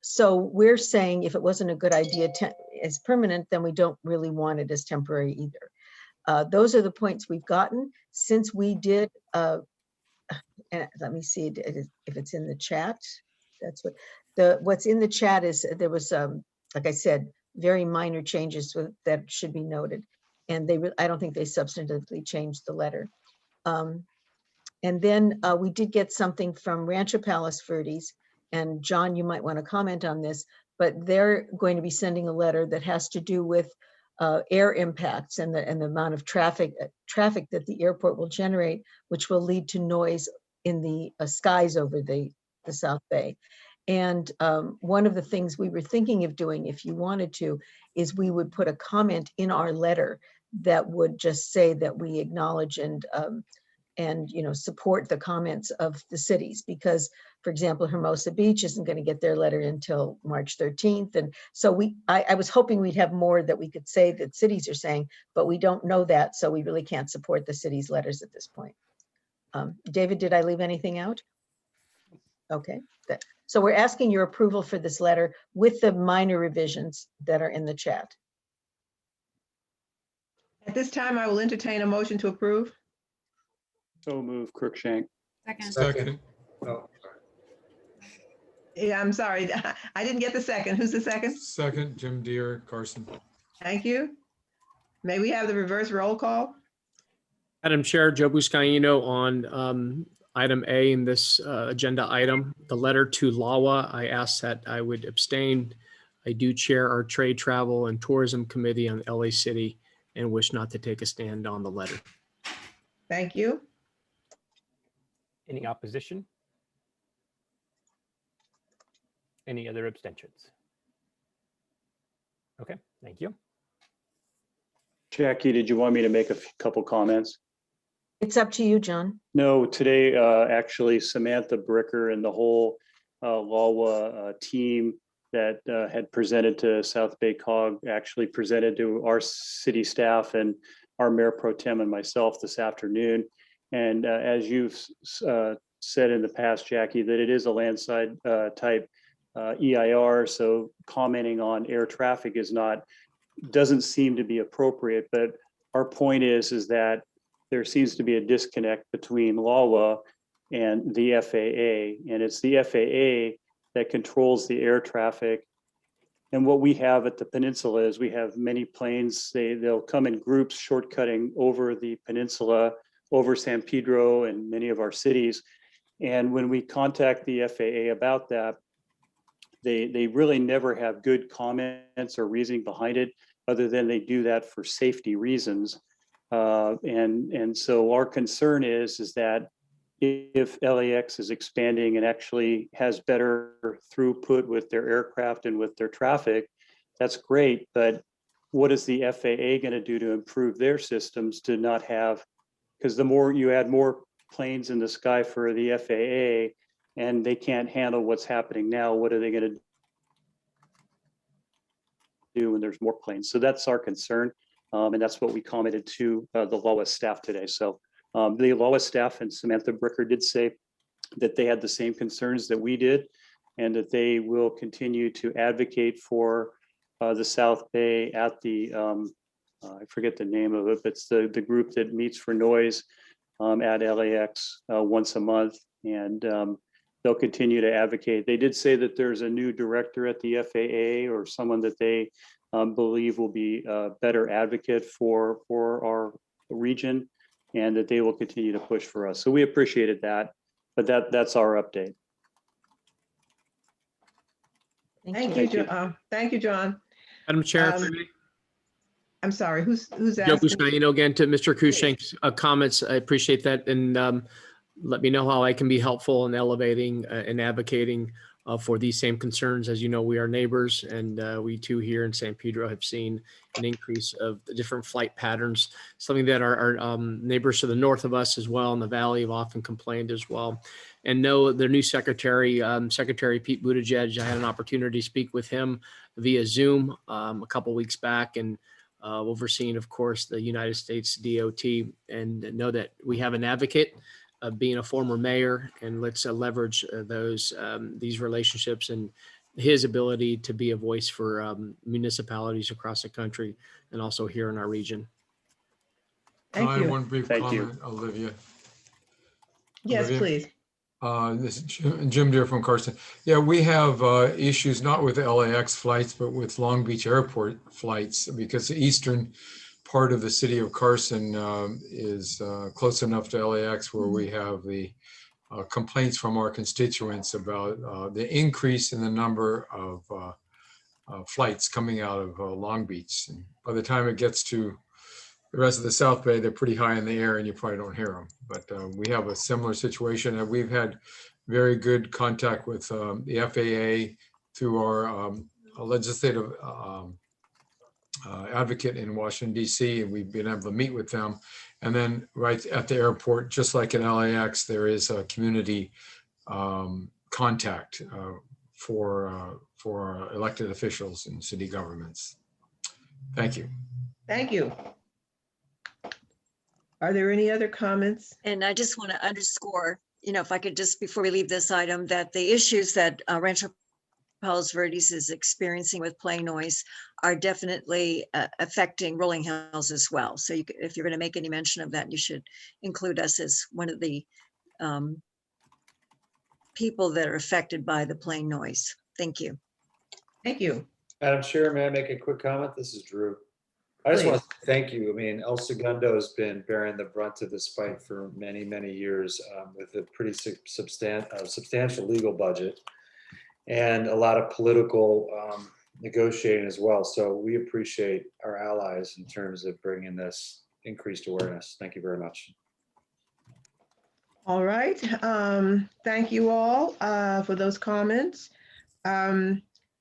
So we're saying if it wasn't a good idea as permanent, then we don't really want it as temporary either. Those are the points we've gotten since we did, and let me see if it's in the chat. That's what's in the chat is there was, like I said, very minor changes that should be noted. And I don't think they substantively changed the letter. And then we did get something from Rancho Palos Verdes, and John, you might want to comment on this, but they're going to be sending a letter that has to do with air impacts and the amount of traffic that the airport will generate, which will lead to noise in the skies over the South Bay. And one of the things we were thinking of doing, if you wanted to, is we would put a comment in our letter that would just say that we acknowledge and and, you know, support the comments of the cities, because, for example, Hermosa Beach isn't going to get their letter until March 13th. And so I was hoping we'd have more that we could say that cities are saying, but we don't know that. So we really can't support the city's letters at this point. David, did I leave anything out? Okay. So we're asking your approval for this letter with the minor revisions that are in the chat.
At this time, I will entertain a motion to approve.
So move, Crookshank.
Second.
Oh,
Yeah, I'm sorry. I didn't get the second. Who's the second?
Second, Jim Deere, Carson.
Thank you. May we have the reverse roll call?
Madam Chair, Joe Buscaino on item A in this agenda item, the letter to LAWA. I asked that I would abstain. I do chair our Trade, Travel, and Tourism Committee on LA City and wish not to take a stand on the letter.
Thank you.
Any opposition? Any other abstentions? Okay, thank you.
Jackie, did you want me to make a couple comments?
It's up to you, John.
No, today, actually Samantha Bricker and the whole LAWA team that had presented to South Bay COG actually presented to our city staff and our Mayor Pro Tem and myself this afternoon. And as you've said in the past, Jackie, that it is a landside type EIR, so commenting on air traffic doesn't seem to be appropriate. But our point is that there seems to be a disconnect between LAWA and the FAA, and it's the FAA that controls the air traffic. And what we have at the peninsula is we have many planes. They'll come in groups shortcutting over the peninsula, over San Pedro and many of our cities. And when we contact the FAA about that, they really never have good comments or reasoning behind it, other than they do that for safety reasons. And so our concern is that if LAX is expanding and actually has better throughput with their aircraft and with their traffic, that's great. But what is the FAA going to do to improve their systems to not have, because the more you add more planes in the sky for the FAA and they can't handle what's happening now, what are they going to do when there's more planes? So that's our concern. And that's what we commented to the LAWA staff today. So the LAWA staff and Samantha Bricker did say that they had the same concerns that we did, and that they will continue to advocate for the South Bay at the, I forget the name of it, but it's the group that meets for noise at LAX once a month. And they'll continue to advocate. They did say that there's a new director at the FAA, or someone that they believe will be a better advocate for our region, and that they will continue to push for us. So we appreciated that, but that's our update.
Thank you, John. Thank you, John.
Madam Chair, if I may.
I'm sorry, who's
Joe
asking?
Buscaino again to Mr. Crushank's comments. I appreciate that. And let me know how I can be helpful in elevating and advocating for these same concerns. As you know, we are neighbors, and we too here in San Pedro have seen an increase of the different flight patterns, something that our neighbors to the north of us as well in the valley have often complained as well. And know their new secretary, Secretary Pete Buttigieg, I had an opportunity to speak with him via Zoom a couple weeks back, and overseeing, of course, the United States DOT, and know that we have an advocate being a former mayor, and let's leverage these relationships and his ability to be a voice for municipalities across the country and also here in our region.
Can I
Thank
have
you.
one brief
Thank you.
comment, Olivia?
Yes,
Olivia?
please.
This is Jim Deere from Carson. Yeah, we have issues not with LAX flights, but with Long Beach Airport flights, because the eastern part of the city of Carson is close enough to LAX where we have the complaints from our constituents about the increase in the number of flights coming out of Long Beach. And by the time it gets to the rest of the South Bay, they're pretty high in the air and you probably don't hear them. But we have a similar situation, and we've had very good contact with the FAA through our legislative advocate in Washington, D.C., and we've been able to meet with them. And then right at the airport, just like in LAX, there is a community contact for elected officials and city governments. Thank you.
Thank you. Are there any other comments?
And I just want to underscore, if I could just, before we leave this item, that the issues that Rancho Palos Verdes is experiencing with play noise are definitely affecting Rolling Hills as well. So if you're going to make any mention of that, you should include us as one of the people that are affected by the play noise. Thank you.
Thank you.
Madam Chair, may I make a quick comment? This is Drew. I just want to thank you. I mean, El Segundo has been bearing the brunt of this fight for many, many years with a pretty substantial legal budget and a lot of political negotiating as well. So we appreciate our allies in terms of bringing this increased awareness. Thank you very much.
All right. Thank you all for those comments.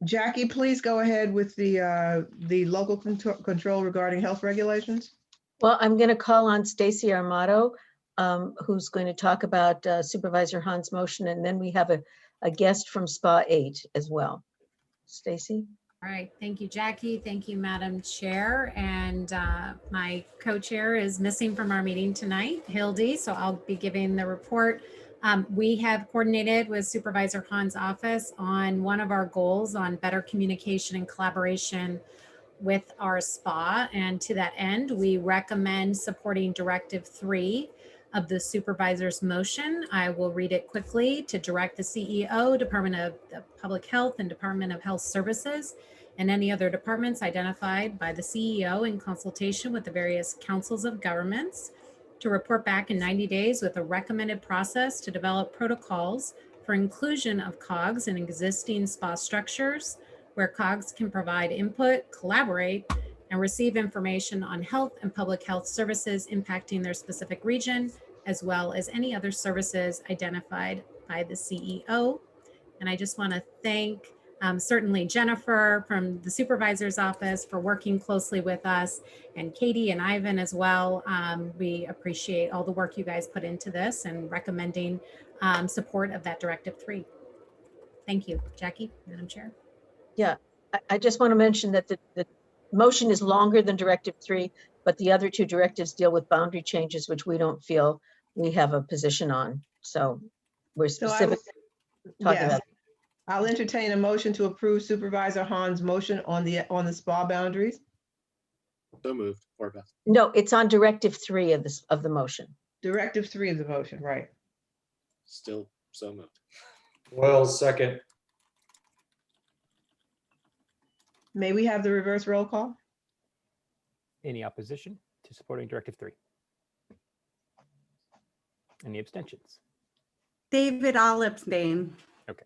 Jackie, please go ahead with the local control regarding health regulations.
Well, I'm going to call on Stacy Armato, who's going to talk about Supervisor Han's motion, and then we have a guest from SPA 8 as well. Stacy?
All right, thank you, Jackie. Thank you, Madam Chair. And my co-chair is missing from our meeting tonight, Hildy, so I'll be giving the report. We have coordinated with Supervisor Han's office on one of our goals on better communication and collaboration with our SPA. And to that end, we recommend supporting Directive 3 of the supervisor's motion. I will read it quickly to direct the CEO, Department of Public Health, and Department of Health Services, and any other departments identified by the CEO in consultation with the various councils of governments to report back in 90 days with a recommended process to develop protocols for inclusion of COGS in existing SPA structures, where COGS can provide input, collaborate, and receive information on health and public health services impacting their specific region, as well as any other services identified by the CEO. And I just want to thank certainly Jennifer from the supervisor's office for working closely with us, and Katie and Ivan as well. We appreciate all the work you guys put into this and recommending support of that Directive 3. Thank you. Jackie, Madam Chair.
Yeah, I just want to mention that the motion is longer than Directive 3, but the other two directives deal with boundary changes, which we don't feel we have a position on. So we're specifically talking about.
I'll entertain a motion to approve Supervisor Han's motion on the SPA boundaries.
So moved. Horvath.
No, it's on Directive 3 of the motion.
Directive 3 of the motion, right?
Still so moved.
Well, second.
May we have the reverse roll call?
Any opposition to supporting Directive 3? Any abstentions?
David, I'll abstain.
Okay.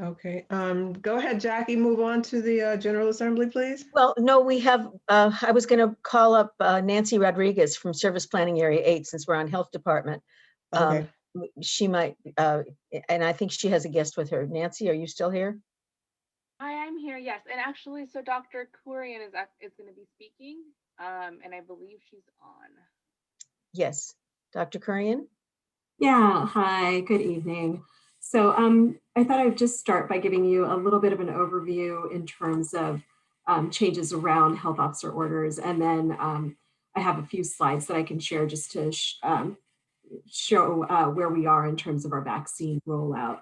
Okay, go ahead, Jackie, move on to the General Assembly, please.
Well, no, we have, I was going to call up Nancy Rodriguez from Service Planning Area 8, since we're on Health Department.
Okay.
She might, and I think she has a guest with her. Nancy, are you still here?
I'm here, yes. And actually, so Dr. Kurian is going to be speaking, and I believe she's on.
Yes. Dr. Kurian?
Yeah, hi, good evening. So I thought I'd just start by giving you a little bit of an overview in terms of changes around health officer orders. And then I have a few slides that I can share just to show where we are in terms of our vaccine rollout.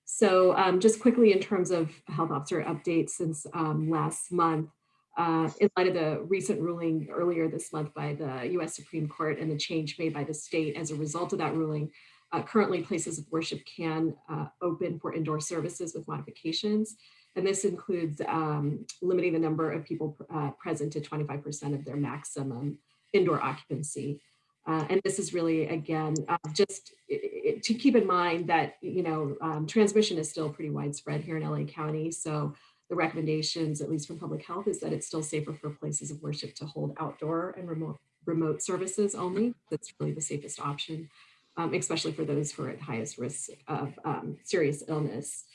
So just quickly in terms of health officer updates since last month, in light of the recent ruling earlier this month by the US Supreme Court and the change made by the state as a result of that ruling, currently places of worship can open for indoor services with modifications. And this includes limiting the number of people present to 25% of their maximum indoor occupancy. And this is really, again, just to keep in mind that, transmission is still pretty widespread here in LA County. So the recommendations, at least from public health, is that it's still safer for places of worship to hold outdoor and remote services only. That's really the safest option, especially for those who are at highest risk of serious illness.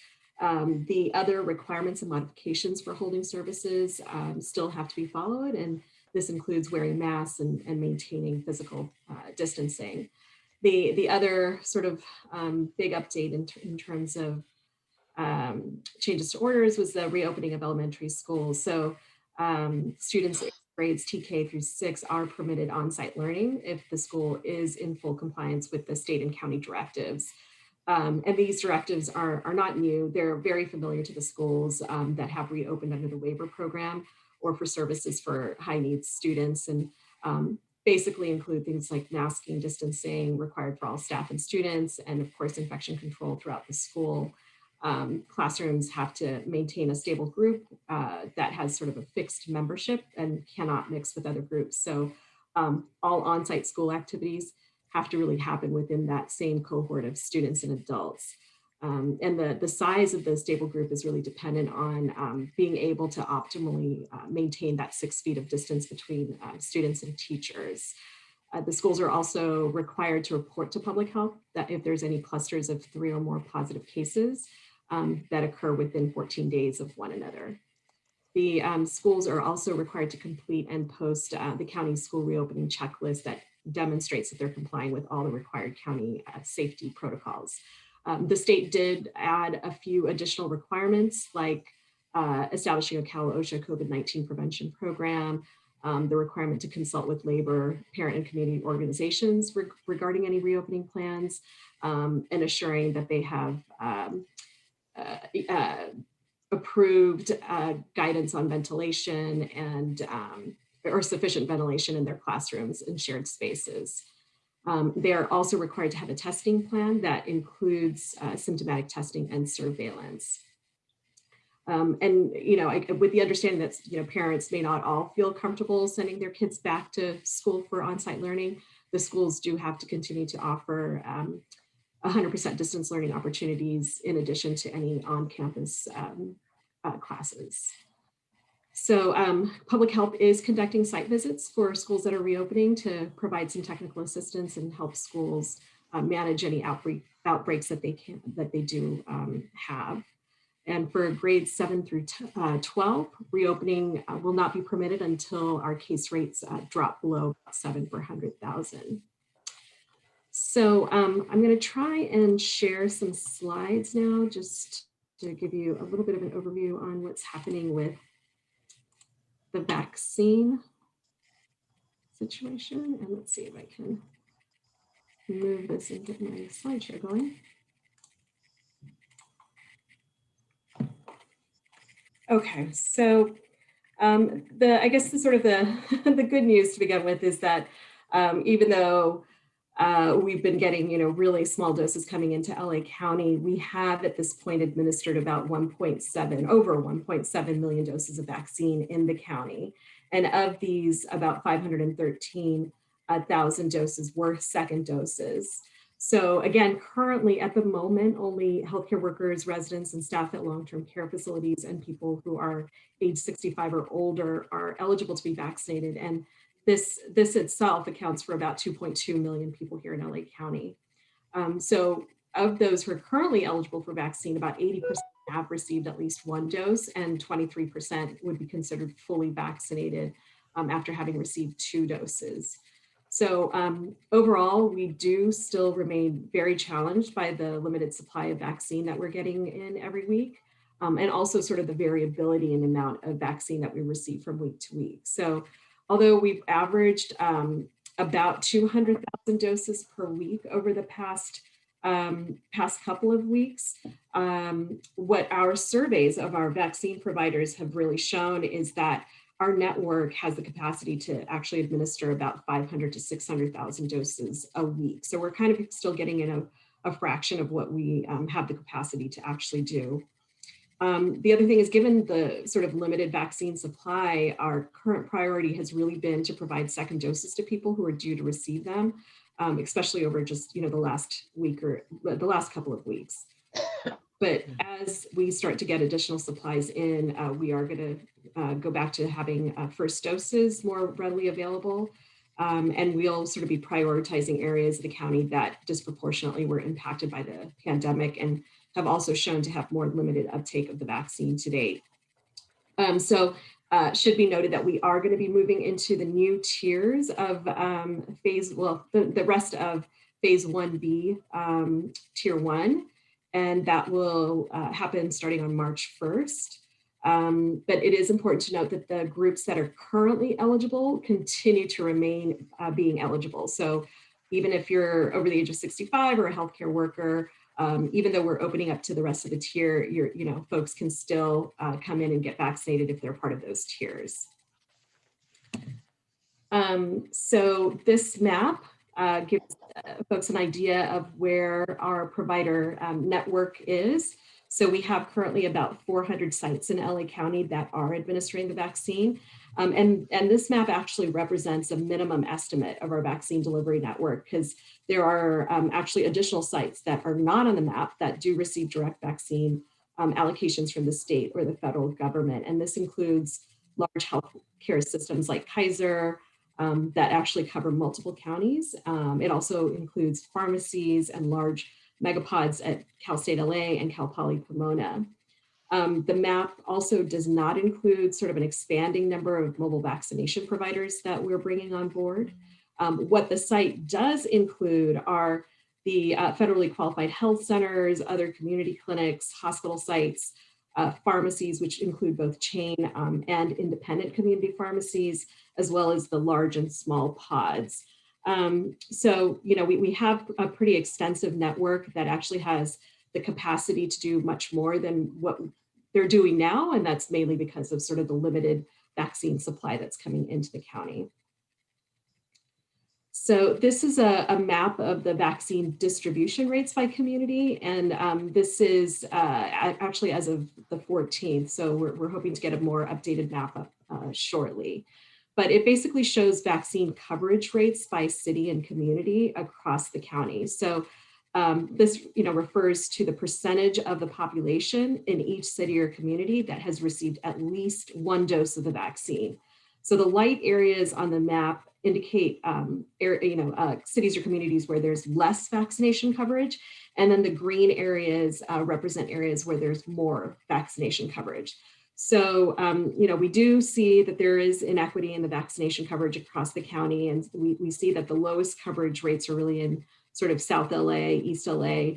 The other requirements and modifications for holding services still have to be followed. And This includes wearing masks and maintaining physical distancing. The other sort of big update in terms of changes to orders was the reopening of elementary schools. So students in grades TK through 6 are permitted on-site learning if the school is in full compliance with the state and county directives. And these directives are not new. They're very familiar to the schools that have reopened under the waiver program or for services for high needs students, and basically include things like masking, distancing required for all staff and students, and of course, infection control throughout the school. Classrooms have to maintain a stable group that has sort of a fixed membership and cannot mix with other groups. So all on-site school activities have to really happen within that same cohort of students and adults. And the size of the stable group is really dependent on being able to optimally maintain that 6 feet of distance between students and teachers. The schools are also required to report to public health that if there's any clusters of 3 or more positive cases that occur within 14 days of one another. The schools are also required to complete and post the county school reopening checklist that demonstrates that they're complying with all the required county safety protocols. The state did add a few additional requirements like establishing a Cal OSHA COVID-19 prevention program, the requirement to consult with labor, parent and community organizations regarding any reopening plans, and assuring that they have approved guidance on ventilation and or sufficient ventilation in their classrooms and shared spaces. They are also required to have a testing plan that includes symptomatic testing and surveillance. And with the understanding that parents may not all feel comfortable sending their kids back to school for on-site learning, the schools do have to continue to offer 100% distance learning opportunities in addition to any on-campus classes. So public health is conducting site visits for schools that are reopening to provide some technical assistance and help schools manage any outbreaks that they do have. And for grades 7 through 12, reopening will not be permitted until our case rates drop below 7 per 100,000. So I'm going to try and share some slides now just to give you a little bit of an overview on what's happening with the vaccine situation. And let's see if I can move this and get my slideshare going. Okay, so I guess the sort of the good news to begin with is that even though we've been getting really small doses coming into LA County, we have at this point administered about over 1.7 million doses of vaccine in the county. And of these, about 513,000 doses were second doses. So again, currently at the moment, only healthcare workers, residents, and staff at long-term care facilities and people who are age 65 or older are eligible to be vaccinated. And this itself accounts for about 2.2 million people here in LA County. So of those who are currently eligible for vaccine, about 80% have received at least 1 dose and 23% would be considered fully vaccinated after having received 2 doses. So overall, we do still remain very challenged by the limited supply of vaccine that we're getting in every week, and also sort of the variability in the amount of vaccine that we receive from week to week. So although we've averaged about 200,000 doses per week over the past couple of weeks, what our surveys of our vaccine providers have really shown is that our network has the capacity to actually administer about 500 to 600,000 doses a week. So we're kind of still getting in a fraction of what we have the capacity to actually do. The other thing is, given the sort of limited vaccine supply, our current priority has really been to provide second doses to people who are due to receive them, especially over just the last week or the last couple of weeks. But as we start to get additional supplies in, we are going to go back to having first doses more readily available. And we'll sort of be prioritizing areas of the county that disproportionately were impacted by the pandemic and have also shown to have more limited uptake of the vaccine to date. So Should be noted that we are going to be moving into the new tiers of the rest of phase 1B, tier 1, and that will happen starting on March 1st. But it is important to note that the groups that are currently eligible continue to remain being eligible. So even if you're over the age of 65 or a healthcare worker, even though we're opening up to the rest of the tier, folks can still come in and get vaccinated if they're part of those tiers. So this map gives folks an idea of where our provider network is. So we have currently about 400 sites in LA County that are administering the vaccine. And this map actually represents a minimum estimate of our vaccine delivery network, because there are actually additional sites that are not on the map that do receive direct vaccine allocations from the state or the federal government. And this includes large healthcare systems like Kaiser that actually cover multiple counties. It also includes pharmacies and large megapods at Cal State LA and Cal Poly Pomona. The map also does not include sort of an expanding number of mobile vaccination providers that we're bringing on board. What the site does include are the federally qualified health centers, other community clinics, hospital sites, pharmacies, which include both chain and independent community pharmacies, as well as the large and small pods. So, we have a pretty extensive network that actually has the capacity to do much more than what they're doing now. And that's mainly because of sort of the limited vaccine supply that's coming into the county. So this is a map of the vaccine distribution rates by community. And this is actually as of the 14th. So we're hoping to get a more updated map up shortly. But it basically shows vaccine coverage rates by city and community across the county. So this refers to the percentage of the population in each city or community that has received at least one dose of the vaccine. So the light areas on the map indicate cities or communities where there's less vaccination coverage, and then the green areas represent areas where there's more vaccination coverage. So, we do see that there is inequity in the vaccination coverage across the county, and we see that the lowest coverage rates are really in sort of South LA, East LA,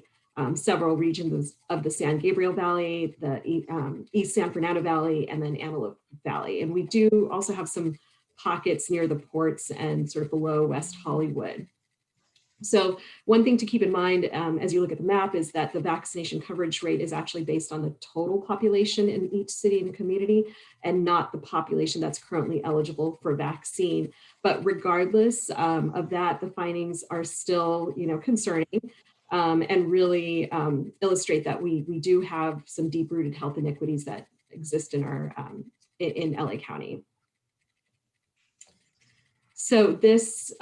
several regions of the San Gabriel Valley, the East San Fernando Valley, and then Antelope Valley. And we do also have some pockets near the ports and sort of below West Hollywood. So one thing to keep in mind as you look at the map is that the vaccination coverage rate is actually based on the total population in each city and community, and not the population that's currently eligible for vaccine. But regardless of that, the findings are still, concerning and really illustrate that we do have some deep-rooted health inequities that exist in our in LA County. So this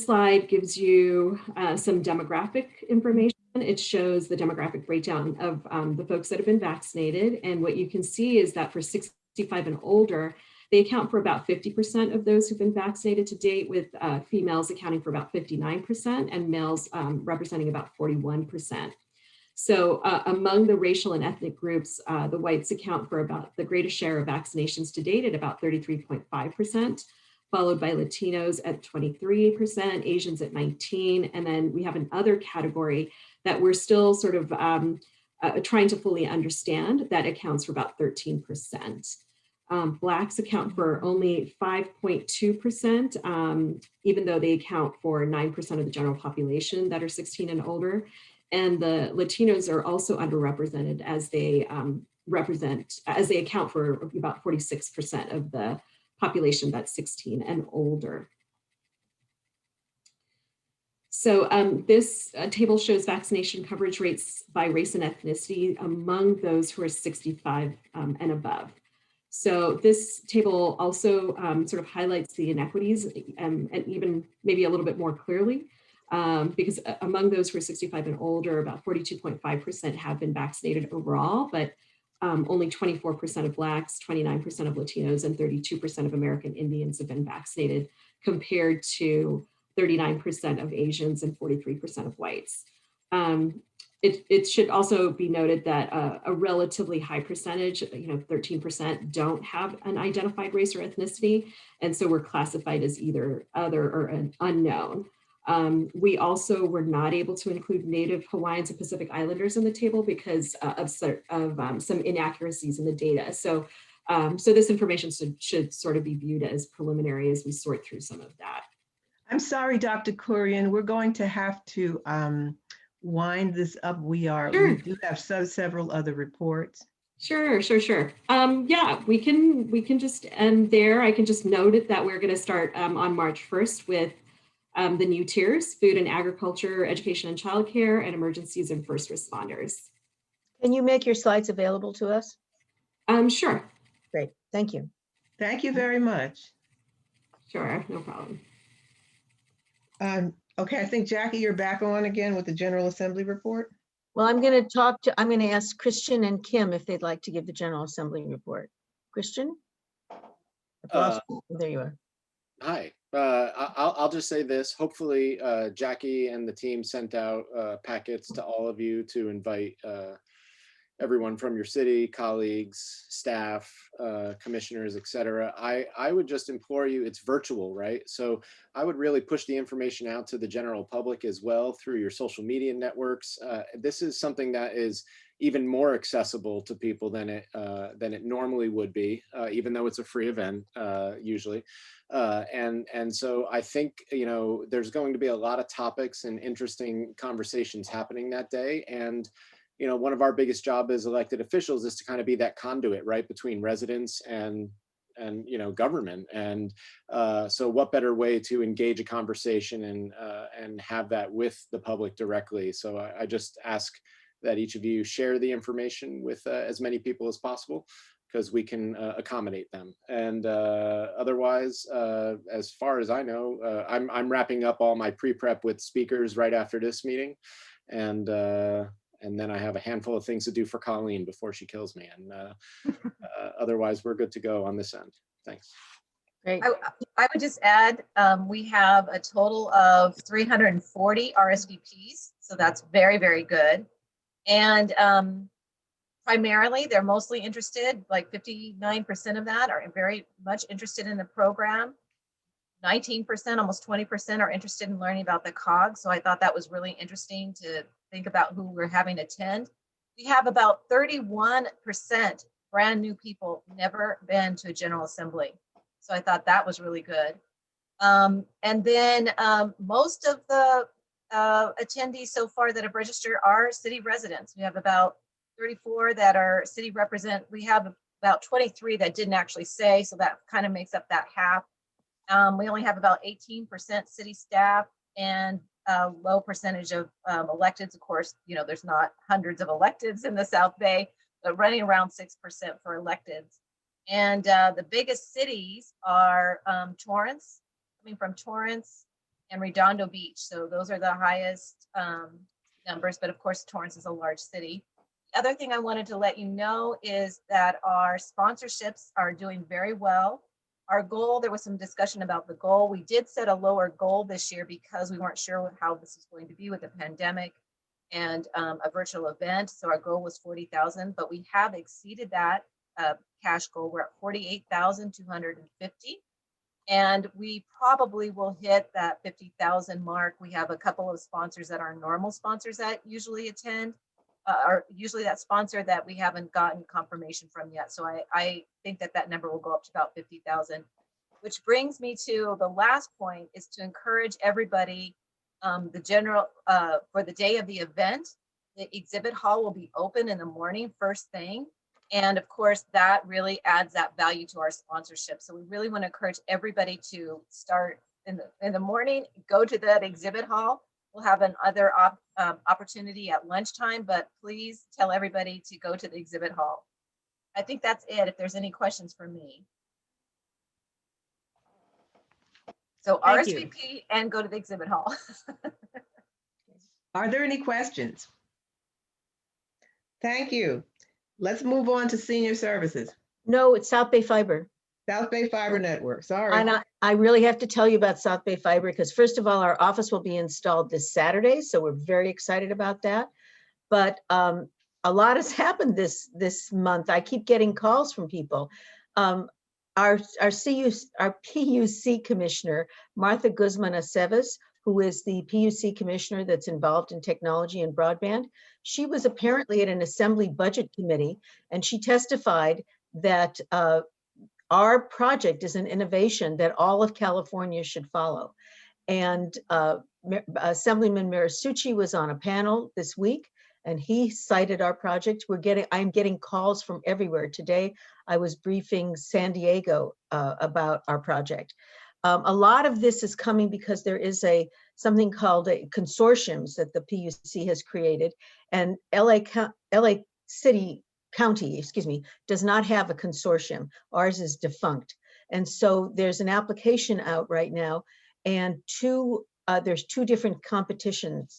slide gives you some demographic information. It shows the demographic breakdown of the folks that have been vaccinated. And what you can see is that for 65 and older, they account for about 50% of those who've been vaccinated to date, with females accounting for about 59% and males representing about 41%. So among the racial and ethnic groups, the whites account for about the greatest share of vaccinations to date at about 33.5%. Followed by Latinos at 23%, Asians at 19%, and then we have another category that we're still sort of trying to fully understand that accounts for about 13%. Blacks account for only 5.2%, even though they account for 9% of the general population that are 16 and older. And the Latinos are also underrepresented as they account for about 46% of the population that's 16 and older. So this table shows vaccination coverage rates by race and ethnicity among those who are 65 and above. So this table also sort of highlights the inequities and even maybe a little bit more clearly, because among those who are 65 and older, about 42.5% have been vaccinated overall, but only 24% of Blacks, 29% of Latinos, and 32% of American Indians have been vaccinated, compared to 39% of Asians and 43% of whites. It should also be noted that a relatively high percentage, 13% don't have an identified race or ethnicity. And so we're classified as either other or an unknown. We also were not able to include Native Hawaiians and Pacific Islanders in the table because of some inaccuracies in the data. So this information should sort of be viewed as preliminary as we sort through some of that.
I'm sorry, Dr. Kurian, we're going to have to wind this up. We do have several other reports.
Sure. Yeah, we can just end there. I can just note it that we're going to start on March 1st with the new tiers: food and agriculture, education and childcare, and emergencies and first responders.
Can you make your slides available to us?
Sure.
Great, thank you.
Thank you very much.
Sure, no problem.
Okay, I think Jackie, you're back on again with the General Assembly report.
Well, I'm going to ask Christian and Kim if they'd like to give the General Assembly report. Christian? There you are.
Hi, I'll just say this. Hopefully Jackie and the team sent out packets to all of you to invite everyone from your city, colleagues, staff, commissioners, etc. I would just implore you, it's virtual, right? So I would really push the information out to the general public as well through your social media networks. This is something that is even more accessible to people than it normally would be, even though it's a free event usually. And so I think, there's going to be a lot of topics and interesting conversations happening that day. And one of our biggest job as elected officials is to kind of be that conduit, right, between residents and government. And so what better way to engage a conversation and have that with the public directly. So I just ask that each of you share the information with as many people as possible, because we can accommodate them. And otherwise, as far as I know, I'm wrapping up all my pre-prep with speakers right after this meeting. And then I have a handful of things to do for Colleen before she kills me. And otherwise, we're good to go on this end. Thanks.
Great.
I would just add, we have a total of 340 RSVPs. So that's very, very good. And primarily, they're mostly interested, like 59% of that are very much interested in the program. 19%, almost 20% are interested in learning about the COG. So I thought that was really interesting to think about who we're having attend. We have about 31% brand new people, never been to a General Assembly. So I thought that was really good. And then most of the attendees so far that have registered are city residents. We have about 34 that are city represent. We have about 23 that didn't actually say, so that kind of makes up that half. We only have about 18% city staff and a low percentage of electeds. Of course, there's not hundreds of electeds in the South Bay, but running around 6% for electeds. And the biggest cities are Torrance, coming from Torrance, and Redondo Beach. So those are the highest numbers, but of course, Torrance is a large city. The other thing I wanted to let you know is that our sponsorships are doing very well. Our goal, there was some discussion about the goal. We did set a lower goal this year because we weren't sure how this was going to be with the pandemic and a virtual event. So our goal was 40,000, but we have exceeded that cash goal. We're at 48,250. And we probably will hit that 50,000 mark. We have a couple of sponsors that are normal sponsors that usually attend, or usually that sponsor that we haven't gotten confirmation from yet. So I think that number will go up to about 50,000, which brings me to the last point, is to encourage everybody, for the day of the event, the exhibit hall will be open in the morning, first thing. And of course, that really adds that value to our sponsorship. So we really want to encourage everybody to start in the morning, go to that exhibit hall. We'll have another opportunity at lunchtime, but please tell everybody to go to the exhibit hall. I think that's it, if there's any questions for me. So RSVP and go to the exhibit hall.
Are there any questions? Thank you. Let's move on to senior services.
No, it's South Bay Fiber.
South Bay Fiber Network, sorry.
And I really have to tell you about South Bay Fiber because first of all, our office will be installed this Saturday. So we're very excited about that. but a lot has happened this month. I keep getting calls from people. Our PUC commissioner, Martha Guzman Aceves, who is the PUC commissioner that's involved in technology and broadband, she was apparently at an assembly budget committee, and she testified that our project is an innovation that all of California should follow. And Assemblyman Marisucci was on a panel this week, and he cited our project. I'm getting calls from everywhere. Today, I was briefing San Diego about our project. A lot of this is coming because there is something called a consortiums that the PUC has created, and LA County, does not have a consortium. Ours is defunct. And so there's an application out right now, and there's two different competitions,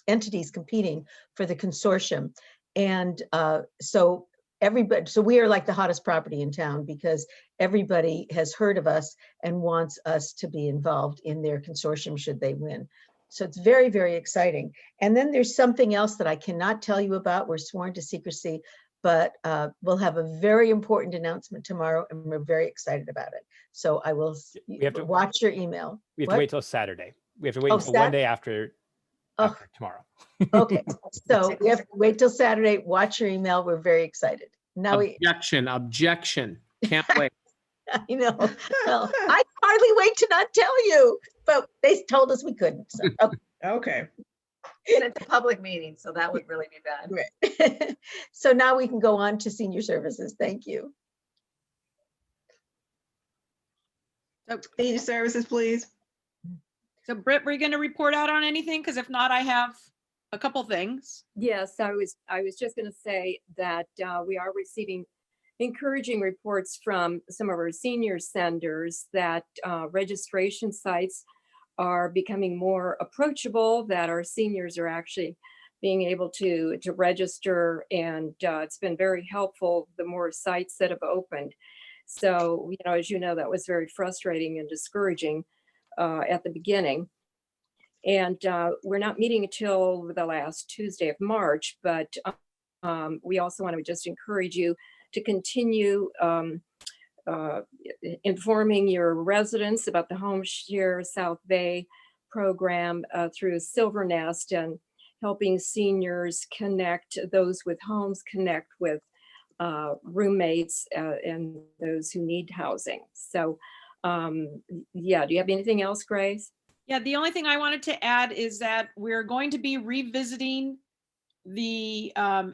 entities competing for the consortium. And so we are like the hottest property in town because everybody has heard of us and wants us to be involved in their consortium should they win. So it's very, very exciting. And then there's something else that I cannot tell you about. We're sworn to secrecy, but we'll have a very important announcement tomorrow, and we're very excited about it. So I will watch your email.
We have to wait till Saturday. We have to wait until one day after tomorrow.
Okay, so we have to wait till Saturday. Watch your email. We're very excited. Now
Objection. Can't wait.
I know. Well, I hardly wait to not tell you, but they told us we couldn't. So,
Okay.
And it's a public meeting, so that would really be bad.
Right. So now we can go on to senior services. Thank you.
Senior services, please.
So Britt, were you going to report out on anything? Because if not, I have a couple things.
Yes, I was just going to say that we are receiving encouraging reports from some of our senior centers that registration sites are becoming more approachable, that our seniors are actually being able to register, and it's been very helpful, the more sites that have opened. So, as you know, that was very frustrating and discouraging at the beginning. And we're not meeting until the last Tuesday of March, but we also want to just encourage you to continue informing your residents about the Home Share South Bay program through Silver Nest, and helping seniors connect, those with homes connect with roommates and those who need housing. So yeah, do you have anything else, Grace?
Yeah, the only thing I wanted to add is that we're going to be revisiting the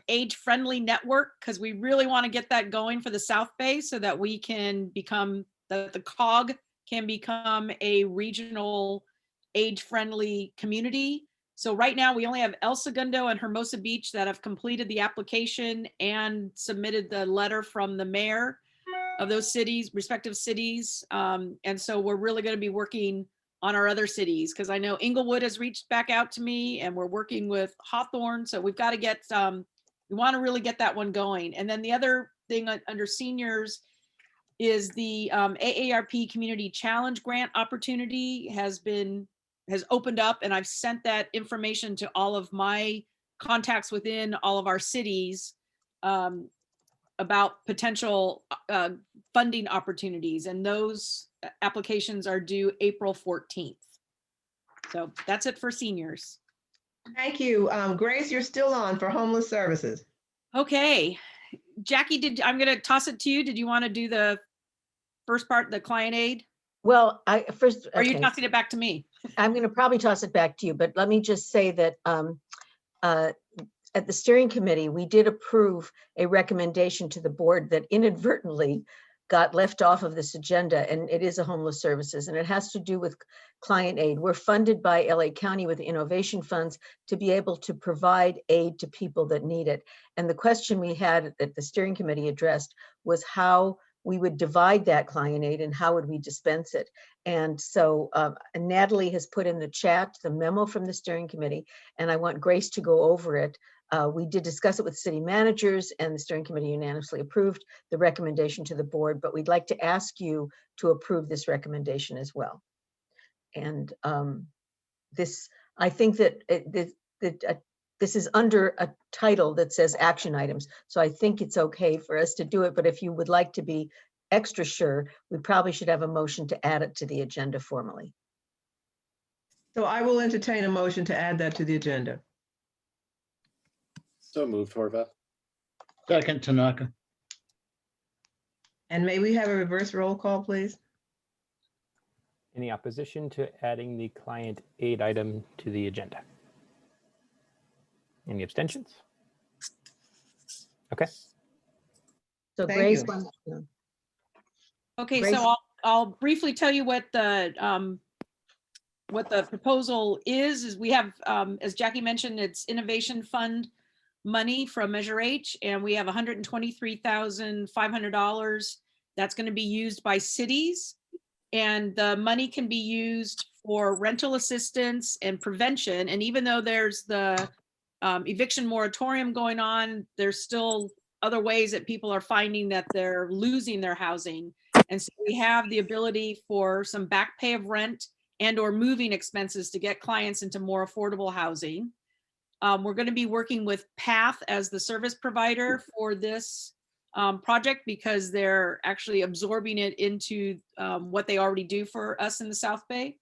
age-friendly network, because we really want to get that going for the South Bay so that we can become, the COG can become a regional age-friendly community. So right now we only have El Segundo and Hermosa Beach that have completed the application and submitted the letter from the mayor of those cities, respective cities. And so we're really going to be working on our other cities, because I know Inglewood has reached back out to me, and we're working with Hawthorne. So we've got to get we want to really get that one going. And then the other thing under seniors is the AARP Community Challenge grant opportunity has opened up, and I've sent that information to all of my contacts within all of our cities about potential funding opportunities, and those applications are due April 14th. So that's it for seniors.
Thank you. Grace, you're still on for homeless services.
Okay. Jackie, I'm going to toss it to you. Did you want to do the first part, the client aid?
Well, or
are you tossing it back to me?
I'm going to probably toss it back to you, but let me just say that at the steering committee, we did approve a recommendation to the board that inadvertently got left off of this agenda, and it is a homeless services, and it has to do with client aid. We're funded by LA County with innovation funds to be able to provide aid to people that need it. And the question we had that the steering committee addressed was how we would divide that client aid and how would we dispense it. And so Natalie has put in the chat the memo from the steering committee, and I want Grace to go over it. We did discuss it with city managers, and the steering committee unanimously approved the recommendation to the board, but we'd like to ask you to approve this recommendation as well. And I think that this is under a title that says action items. So I think it's okay for us to do it, but if you would like to be extra sure, we probably should have a motion to add it to the agenda formally.
So I will entertain a motion to add that to the agenda.
So moved, Horvath.
Second, Tanaka.
And may we have a reverse roll call, please?
Any opposition to adding the client aid item to the agenda? Any abstentions? Okay.
So
Thank
Grace,
you.
Okay,
Grace-
so I'll briefly tell you what the proposal is we have, as Jackie mentioned, it's Innovation Fund money from Measure H, and we have $123,500 that's going to be used by cities. And the money can be used for rental assistance and prevention. And even though there's the eviction moratorium going on, there's still other ways that people are finding that they're losing their housing. And so we have the ability for some back pay of rent and or moving expenses to get clients into more affordable housing. We're going to be working with PATH as the service provider for this project because they're actually absorbing it into what they already do for us in the South Bay.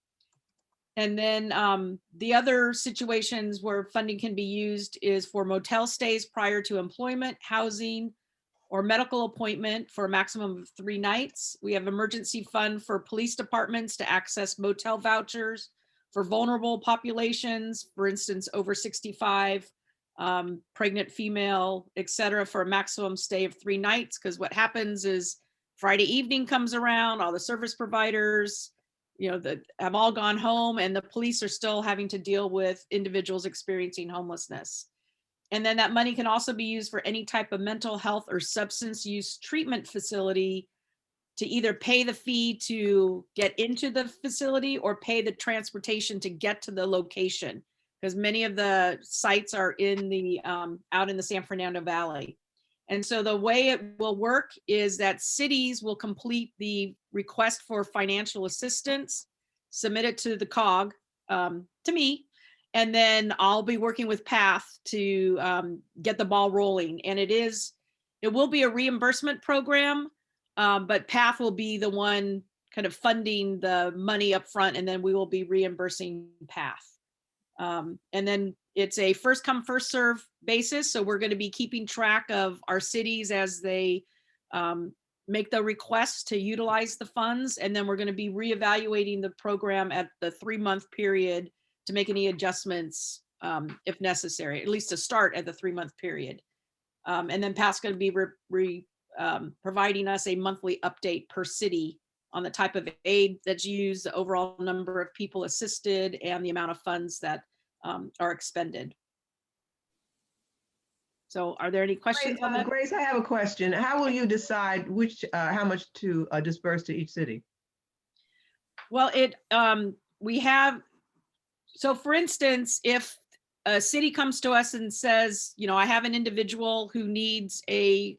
And then the other situations where funding can be used is for motel stays prior to employment, housing, or medical appointment for a maximum of 3 nights. We have emergency fund for police departments to access motel vouchers for vulnerable populations, for instance, over 65, pregnant female, et cetera, for a maximum stay of 3 nights. Because what happens is Friday evening comes around, all the service providers, that have all gone home, and the police are still having to deal with individuals experiencing homelessness. And then that money can also be used for any type of mental health or substance use treatment facility to either pay the fee to get into the facility or pay the transportation to get to the location, because many of the sites are in the out in the San Fernando Valley. And so the way it will work is that cities will complete the request for financial assistance, submit it to the COG, to me, and then I'll be working with PATH to get the ball rolling. And it will be a reimbursement program, but PATH will be the one kind of funding the money up front, and then we will be reimbursing PATH. And then it's a first come, first serve basis. So we're going to be keeping track of our cities as they make the requests to utilize the funds. And then we're going to be reevaluating the program at the 3-month period to make any adjustments if necessary, at least to start at the 3-month period. And then PATH's going to be providing us a monthly update per city on the type of aid that's used, the overall number of people assisted, and the amount of funds that are expended. So are there any questions on that?
Grace, I have a question. How will you decide how much to disperse to each city?
Well, we have, so for instance, if a city comes to us and says, I have an individual who needs a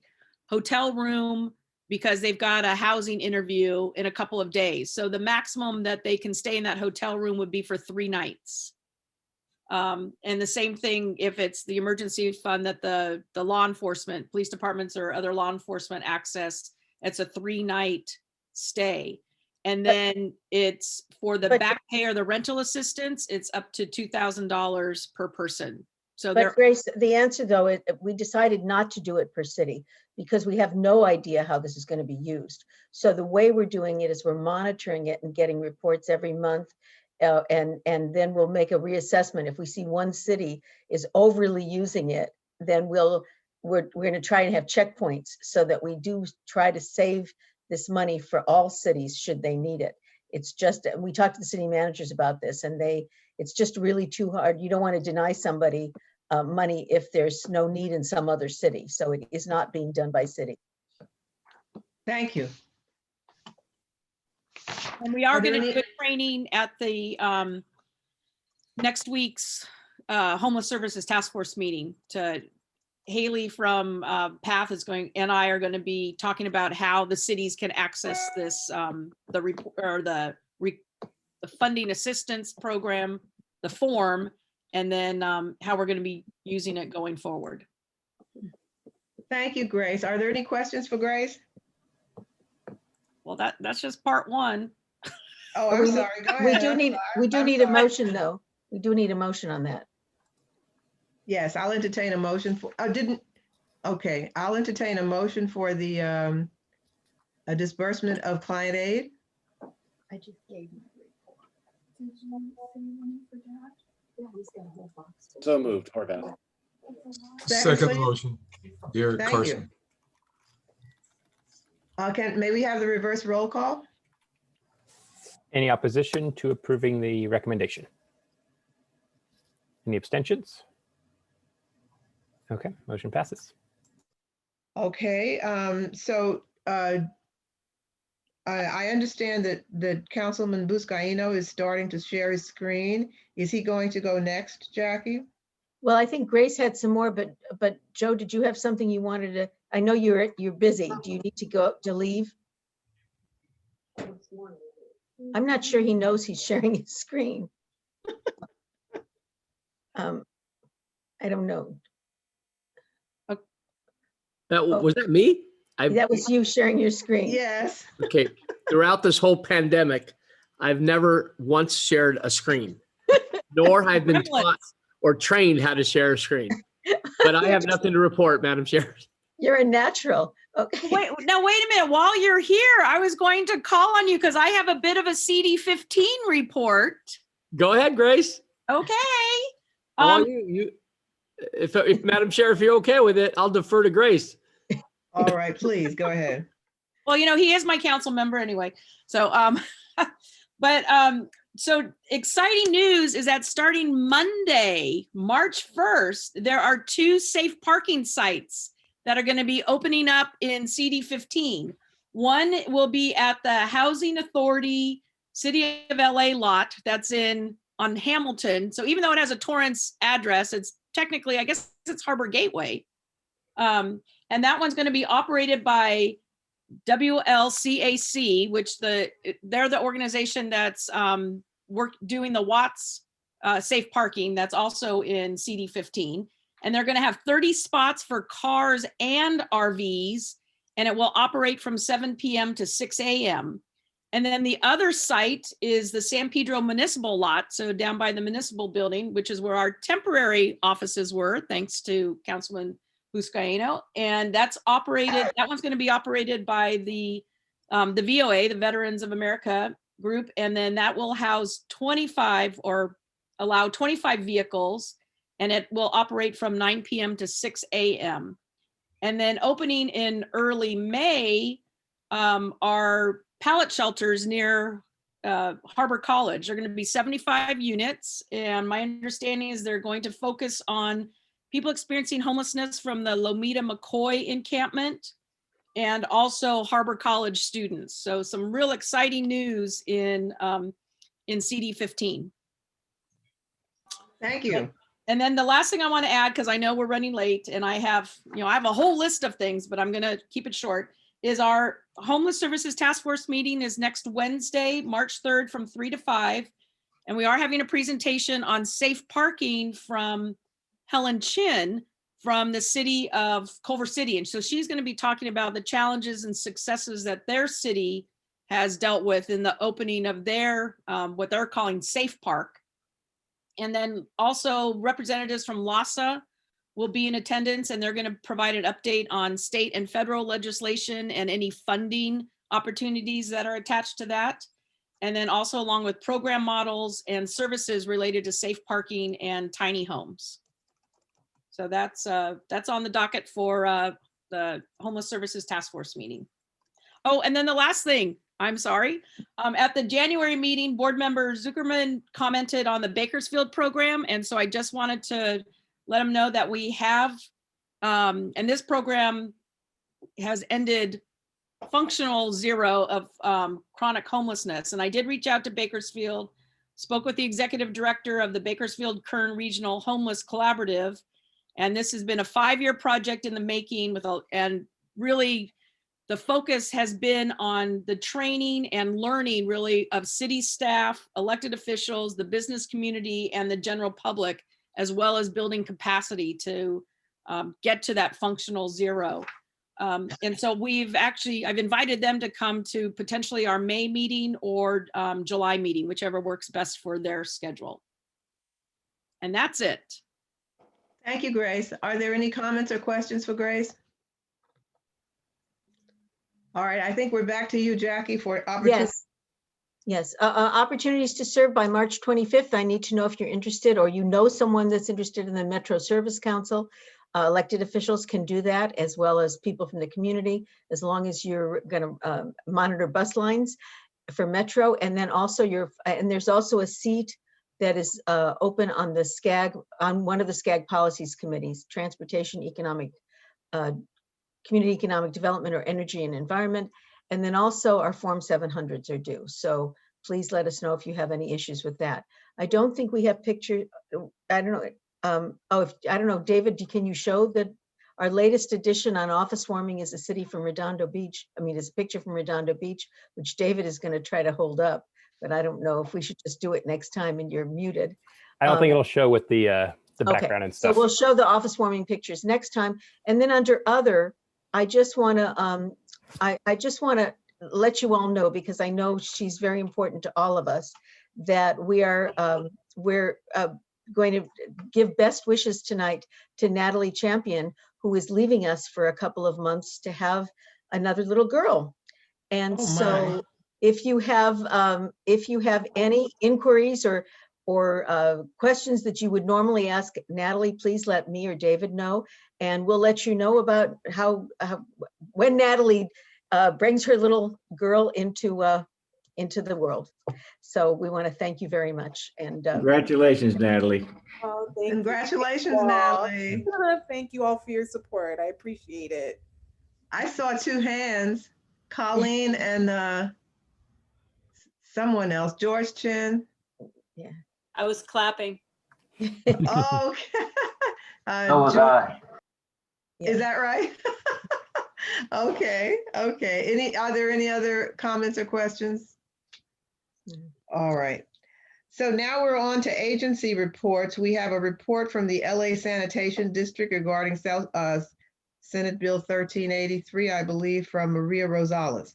hotel room because they've got a housing interview in a couple of days. So the maximum that they can stay in that hotel room would be for 3 nights. And the same thing if it's the emergency fund that the law enforcement, police departments or other law enforcement access, it's a 3-night stay. And then it's for the back pay or the rental assistance, it's up to $2,000 per person. So
but Grace, the answer though, we decided not to do it per city because we have no idea how this is going to be used. So the way we're doing it is we're monitoring it and getting reports every month. And then we'll make a reassessment. If we see one city is overly using it, then we're going to try and have checkpoints so that we do try to save this money for all cities should they need it. It's just, we talked to the city managers about this and it's just really too hard. You don't want to deny somebody money if there's no need in some other city. So it is not being done by city.
Thank you.
And we are going to do a training at the next week's Homeless Services Task Force meeting. Haley from PATH is going, and I are going to be talking about how the cities can access this, the funding assistance program, the form, and then how we're going to be using it going forward.
Thank you, Grace. Are there any questions for Grace?
Well, that's just part one.
Oh,
But
I'm sorry. Go
We
ahead.
do
I'm
need,
sorry.
we do
I'm
need a
sorry.
motion, though. We do need a motion on that.
Yes, I'll entertain a motion for, okay, I'll entertain a motion for the a disbursement of client aid.
I just gave you the report.
So moved, Horvath.
Second
please.
motion, Dear
Thank
Carson.
you. May we have the reverse roll call?
Any opposition to approving the recommendation? Any abstentions? Okay, motion passes.
Okay, I understand that Councilman Buscaino is starting to share his screen. Is he going to go next, Jackie?
Well, I think Grace had some more, but Joe, did you have something you wanted to, I know you're busy. Do you need to leave? I'm not sure he knows he's sharing his screen. I don't know.
Was that me?
That was you sharing your screen.
Yes.
Okay. Throughout this whole pandemic, I've never once shared a screen, nor have been taught or trained how to share a screen. But I have nothing to report, Madam Chair.
You're a natural. Okay.
Wait a minute. While you're here, I was going to call on you because I have a bit of a CD15 report.
Go ahead, Grace.
Okay.
If Madam Chair, if you're okay with it, I'll defer to Grace.
All right, please go ahead.
Well, he is my council member anyway. So, so exciting news is that starting Monday, March 1st, there are 2 safe parking sites that are going to be opening up in CD15. One will be at the Housing Authority City of LA lot that's on Hamilton. So even though it has a Torrance address, it's technically, I guess it's Harbor Gateway. And that one's going to be operated by WLCAC, which they're the organization that's doing the Watts safe parking. That's also in CD15. And they're going to have 30 spots for cars and RVs, and it will operate from 7 p.m. to 6 a.m. And then the other site is the San Pedro Municipal lot, so down by the municipal building, which is where our temporary offices were, thanks to Councilman Buscaino. And that one's going to be operated by the VOA, the Veterans of America group. And then that will house 25 or allow 25 vehicles, and it will operate from 9 p.m. to 6 a.m. And then opening in early May are pallet shelters near Harbor College. They're going to be 75 units. And my understanding is they're going to focus on people experiencing homelessness from the Lomita McCoy encampment and also Harbor College students. So some real exciting news in CD15.
Thank you.
And then the last thing I want to add, because I know we're running late and I have a whole list of things, but I'm going to keep it short, is our Homeless Services Task Force meeting is next Wednesday, March 3rd from 3 to 5. And we are having a presentation on safe parking from Helen Chin from the city of Culver City. And so she's going to be talking about the challenges and successes that their city has dealt with in the opening of their, what they're calling Safe Park. And then also representatives from LASA will be in attendance, and they're going to provide an update on state and federal legislation and any funding opportunities that are attached to that. And then also along with program models and services related to safe parking and tiny homes. So that's on the docket for the Homeless Services Task Force meeting. Oh, and then the last thing, I'm sorry. At the January meeting, board member Zuckerman commented on the Bakersfield program. And so I just wanted to let him know that we have, and this program has ended functional zero of chronic homelessness. And I did reach out to Bakersfield, spoke with the executive director of the Bakersfield Kern Regional Homeless Collaborative. And this has been a 5-year project in the making and really the focus has been on the training and learning really of city staff, elected officials, the business community, and the general public as well as building capacity to get to that functional zero. And so I've invited them to come to potentially our May meeting or July meeting, whichever works best for their schedule. And that's it.
Thank you, Grace. Are there any comments or questions for Grace? All right, I think we're back to you, Jackie, for opportunity.
Yes. Yes, opportunities to serve by March 25th. I need to know if you're interested or you know someone that's interested in the Metro Service Council. Elected officials can do that, as well as people from the community, as long as you're going to monitor bus lines for Metro. And then also and there's also a seat that is open on the SCAG, on one of the SCAG policies committees, Transportation, Economic, Community Economic Development, or Energy and Environment. And then also our Form 700s are due. So please let us know if you have any issues with that. I don't think we have pictures. I don't know. I don't know, David, can you show that our latest edition on office warming is a city from Redondo Beach? I mean, it's a picture from Redondo Beach, which David is going to try to hold up, but I don't know if we should just do it next time and you're muted.
I don't think it'll show with the background and stuff.
So we'll show the office warming pictures next time. And then under other, I just want to I just want to let you all know, because I know she's very important to all of us, that we're going to give best wishes tonight to Natalie Champion, who is leaving us for a couple of months to have another little girl. And so if you have any inquiries or questions that you would normally ask Natalie, please let me or David know, and we'll let you know about when Natalie brings her little girl into the world. So we want to thank you very much. And
congratulations, Natalie.
Oh, thank
Congratulations,
you.
Natalie.
Thank you all for your support. I appreciate it.
I saw two hands, Colleen and someone else, George Chin.
Yeah.
I was clapping.
Oh,
So was I.
Is that right? Okay. Are there any other comments or questions? All right. So now we're on to agency reports. We have a report from the LA Sanitation District regarding Senate Bill 1383, I believe, from Maria Rosales.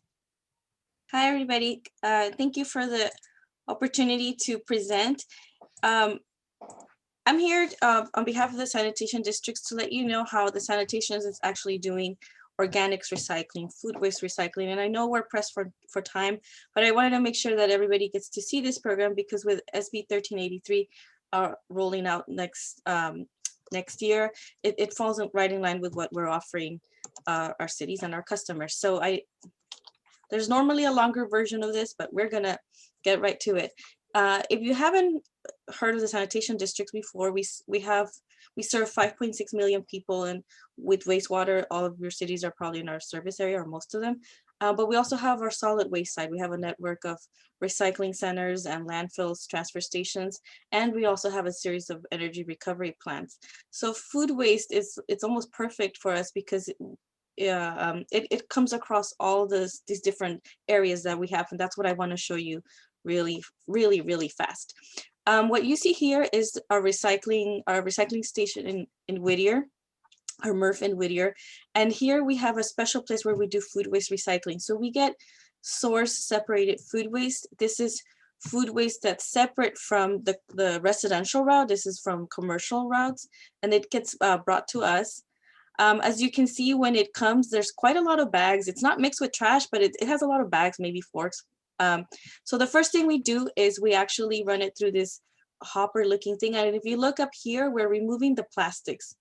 Hi, everybody. Thank you for the opportunity to present. I'm here on behalf of the sanitation districts to let you know how the sanitation is actually doing organics recycling, food waste recycling. And I know we're pressed for time, but I wanted to make sure that everybody gets to see this program, because with SB 1383 rolling out next year, it falls right in line with what we're offering our cities and our customers. So there's normally a longer version of this, but we're gonna get right to it. If you haven't heard of the sanitation districts before, we serve 5.6 million people, and with wastewater, all of your cities are probably in our service area, or most of them. But we also have our solid waste side. We have a network of recycling centers and landfills, transfer stations, and we also have a series of energy recovery plants. So food waste it's almost perfect for us, because it comes across all these different areas that we have, and that's what I want to show you really fast. What you see here is our recycling station in Whittier, our MRF in Whittier. And here we have a special place where we do food waste recycling. So we get source separated food waste. This is food waste that's separate from the residential route. This is from commercial routes, and it gets brought to us. As you can see, when it comes, there's quite a lot of bags. It's not mixed with trash, but it has a lot of bags, maybe forks. So the first thing we do is we actually run it through this hopper looking thing. And if you look up here, we're removing the plastics,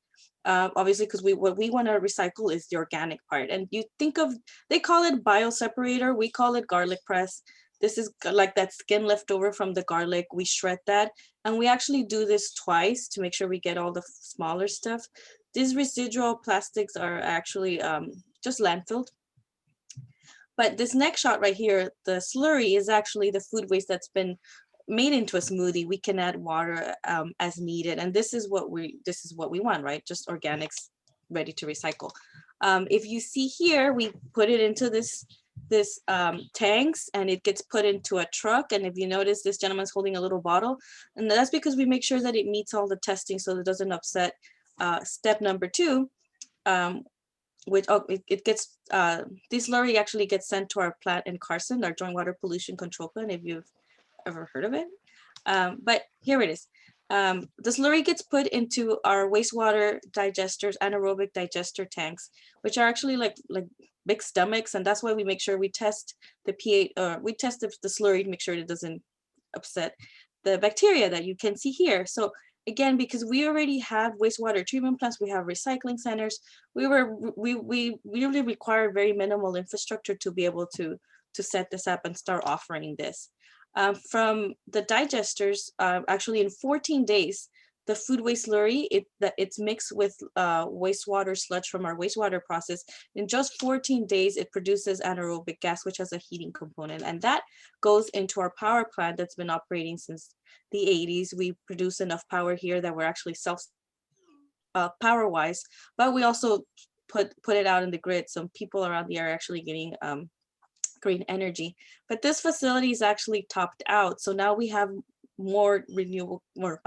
obviously, because what we want to recycle is the organic part. And you think of, they call it bioseparator, we call it garlic press. This is like that skin left over from the garlic. We shred that, and we actually do this twice to make sure we get all the smaller stuff. These residual plastics are actually just landfilled. But this next shot right here, the slurry, is actually the food waste that's been made into a smoothie. We can add water as needed, and this is what we want, right? Just organics ready to recycle. If you see here, we put it into this this tanks and it gets put into a truck. And if you notice, this gentleman's holding a little bottle, and that's because we make sure that it meets all the testing so it doesn't upset step number 2, which it gets, this slurry actually gets sent to our plant in Carson, our joint water pollution control plant, if you've ever heard of it. But here it is. The slurry gets put into our wastewater digesters, anaerobic digester tanks, which are actually like big stomachs, and that's why we make sure we test the pH. We test the slurry to make sure it doesn't upset the bacteria that you can see here. So again, because we already have wastewater treatment plants, we have recycling centers. We really require very minimal infrastructure to be able to set this up and start offering this. From the digesters, actually in 14 days, the food waste slurry, it's mixed with wastewater sludge from our wastewater process. In just 14 days, it produces anaerobic gas, which has a heating component. And that goes into our power plant that's been operating since the 80s. We produce enough power here that we're actually power-wise, but we also put it out in the grid. So people around the area are actually getting green energy. But this facility is actually topped out. So now we have more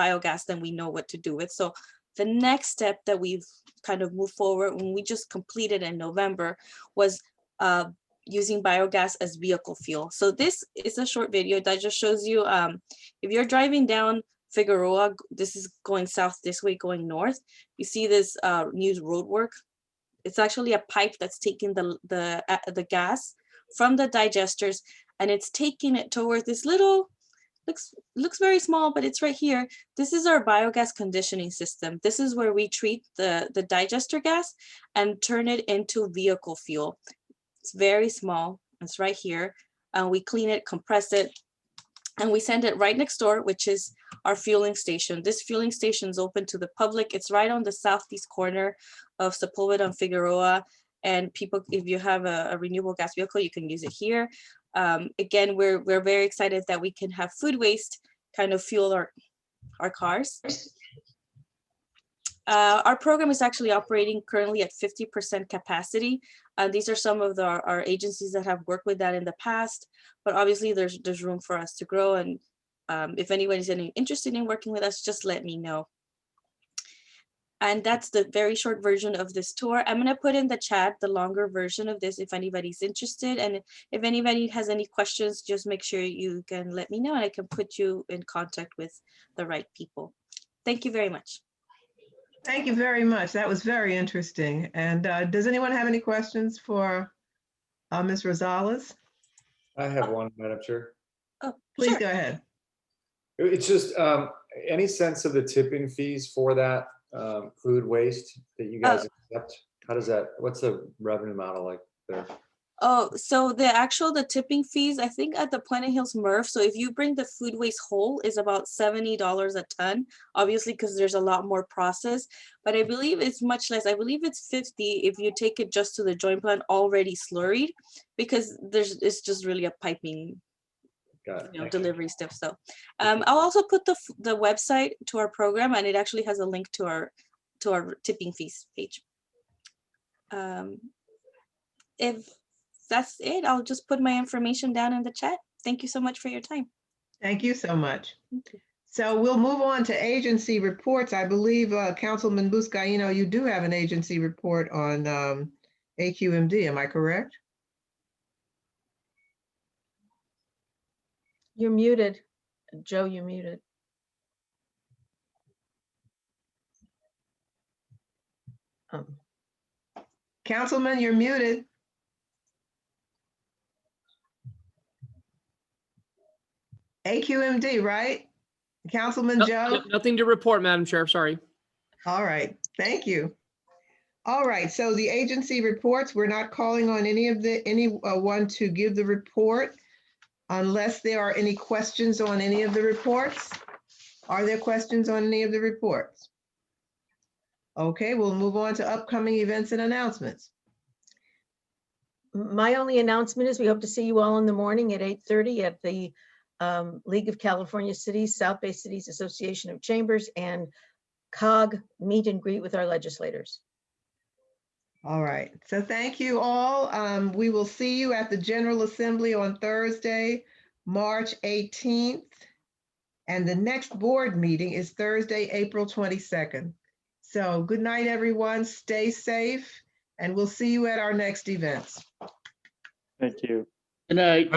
biogas than we know what to do with. So the next step that we've kind of moved forward, when we just completed in November, was using biogas as vehicle fuel. So this is a short video that just shows you, if you're driving down Figueroa, this is going south this way, going north, you see this new road work. It's actually a pipe that's taking the gas from the digesters, and it's taking it towards this little, looks very small, but it's right here. This is our biogas conditioning system. This is where we treat the digester gas and turn it into vehicle fuel. It's very small. It's right here. We clean it, compress it, and we send it right next door, which is our fueling station. This fueling station is open to the public. It's right on the southeast corner of Sepulveda and Figueroa. And people, if you have a renewable gas vehicle, you can use it here. Again, we're very excited that we can have food waste kind of fuel our cars. Our program is actually operating currently at 50% capacity. These are some of our agencies that have worked with that in the past, but obviously there's room for us to grow. And if anybody's interested in working with us, just let me know. And that's the very short version of this tour. I'm going to put in the chat the longer version of this if anybody's interested. And if anybody has any questions, just make sure you can let me know and I can put you in contact with the right people. Thank you very much.
Thank you very much. That was very interesting. And does anyone have any questions for Ms. Rosales?
I have one, Madam Chair.
Oh,
please
sure.
Go ahead.
It's just any sense of the tipping fees for that food waste that you guys accept? How does that, what's the revenue model like there?
Oh, so the tipping fees, I think at the Puente Hills MRF, so if you bring the food waste whole, is about $70 a ton, obviously because there's a lot more process, but I believe it's much less. I believe it's 50 if you take it just to the joint plant already slurried, because it's just really a piping delivery step. So I'll also put the website to our program, and it actually has a link to our tipping fees page. If that's it, I'll just put my information down in the chat. Thank you so much for your time.
Thank you so much. So we'll move on to agency reports. I believe Councilman Buscaino, you do have an agency report on AQMD, am I correct?
You're muted. Joe, you're muted.
Councilman, you're muted. AQMD, right? Councilman Joe?
Nothing to report, Madam Chair, sorry.
All right, thank you. All right, so the agency reports, we're not calling on anyone to give the report unless there are any questions on any of the reports. Are there questions on any of the reports? Okay, we'll move on to upcoming events and announcements.
My only announcement is we hope to see you all in the morning at 8:30 at the League of California Cities, South Bay Cities Association of Chambers, and COG meet and greet with our legislators.
All right, so thank you all. We will see you at the General Assembly on Thursday, March 18th. And the next board meeting is Thursday, April 22nd. So good night, everyone. Stay safe, and we'll see you at our next events.
Thank you.
Good night.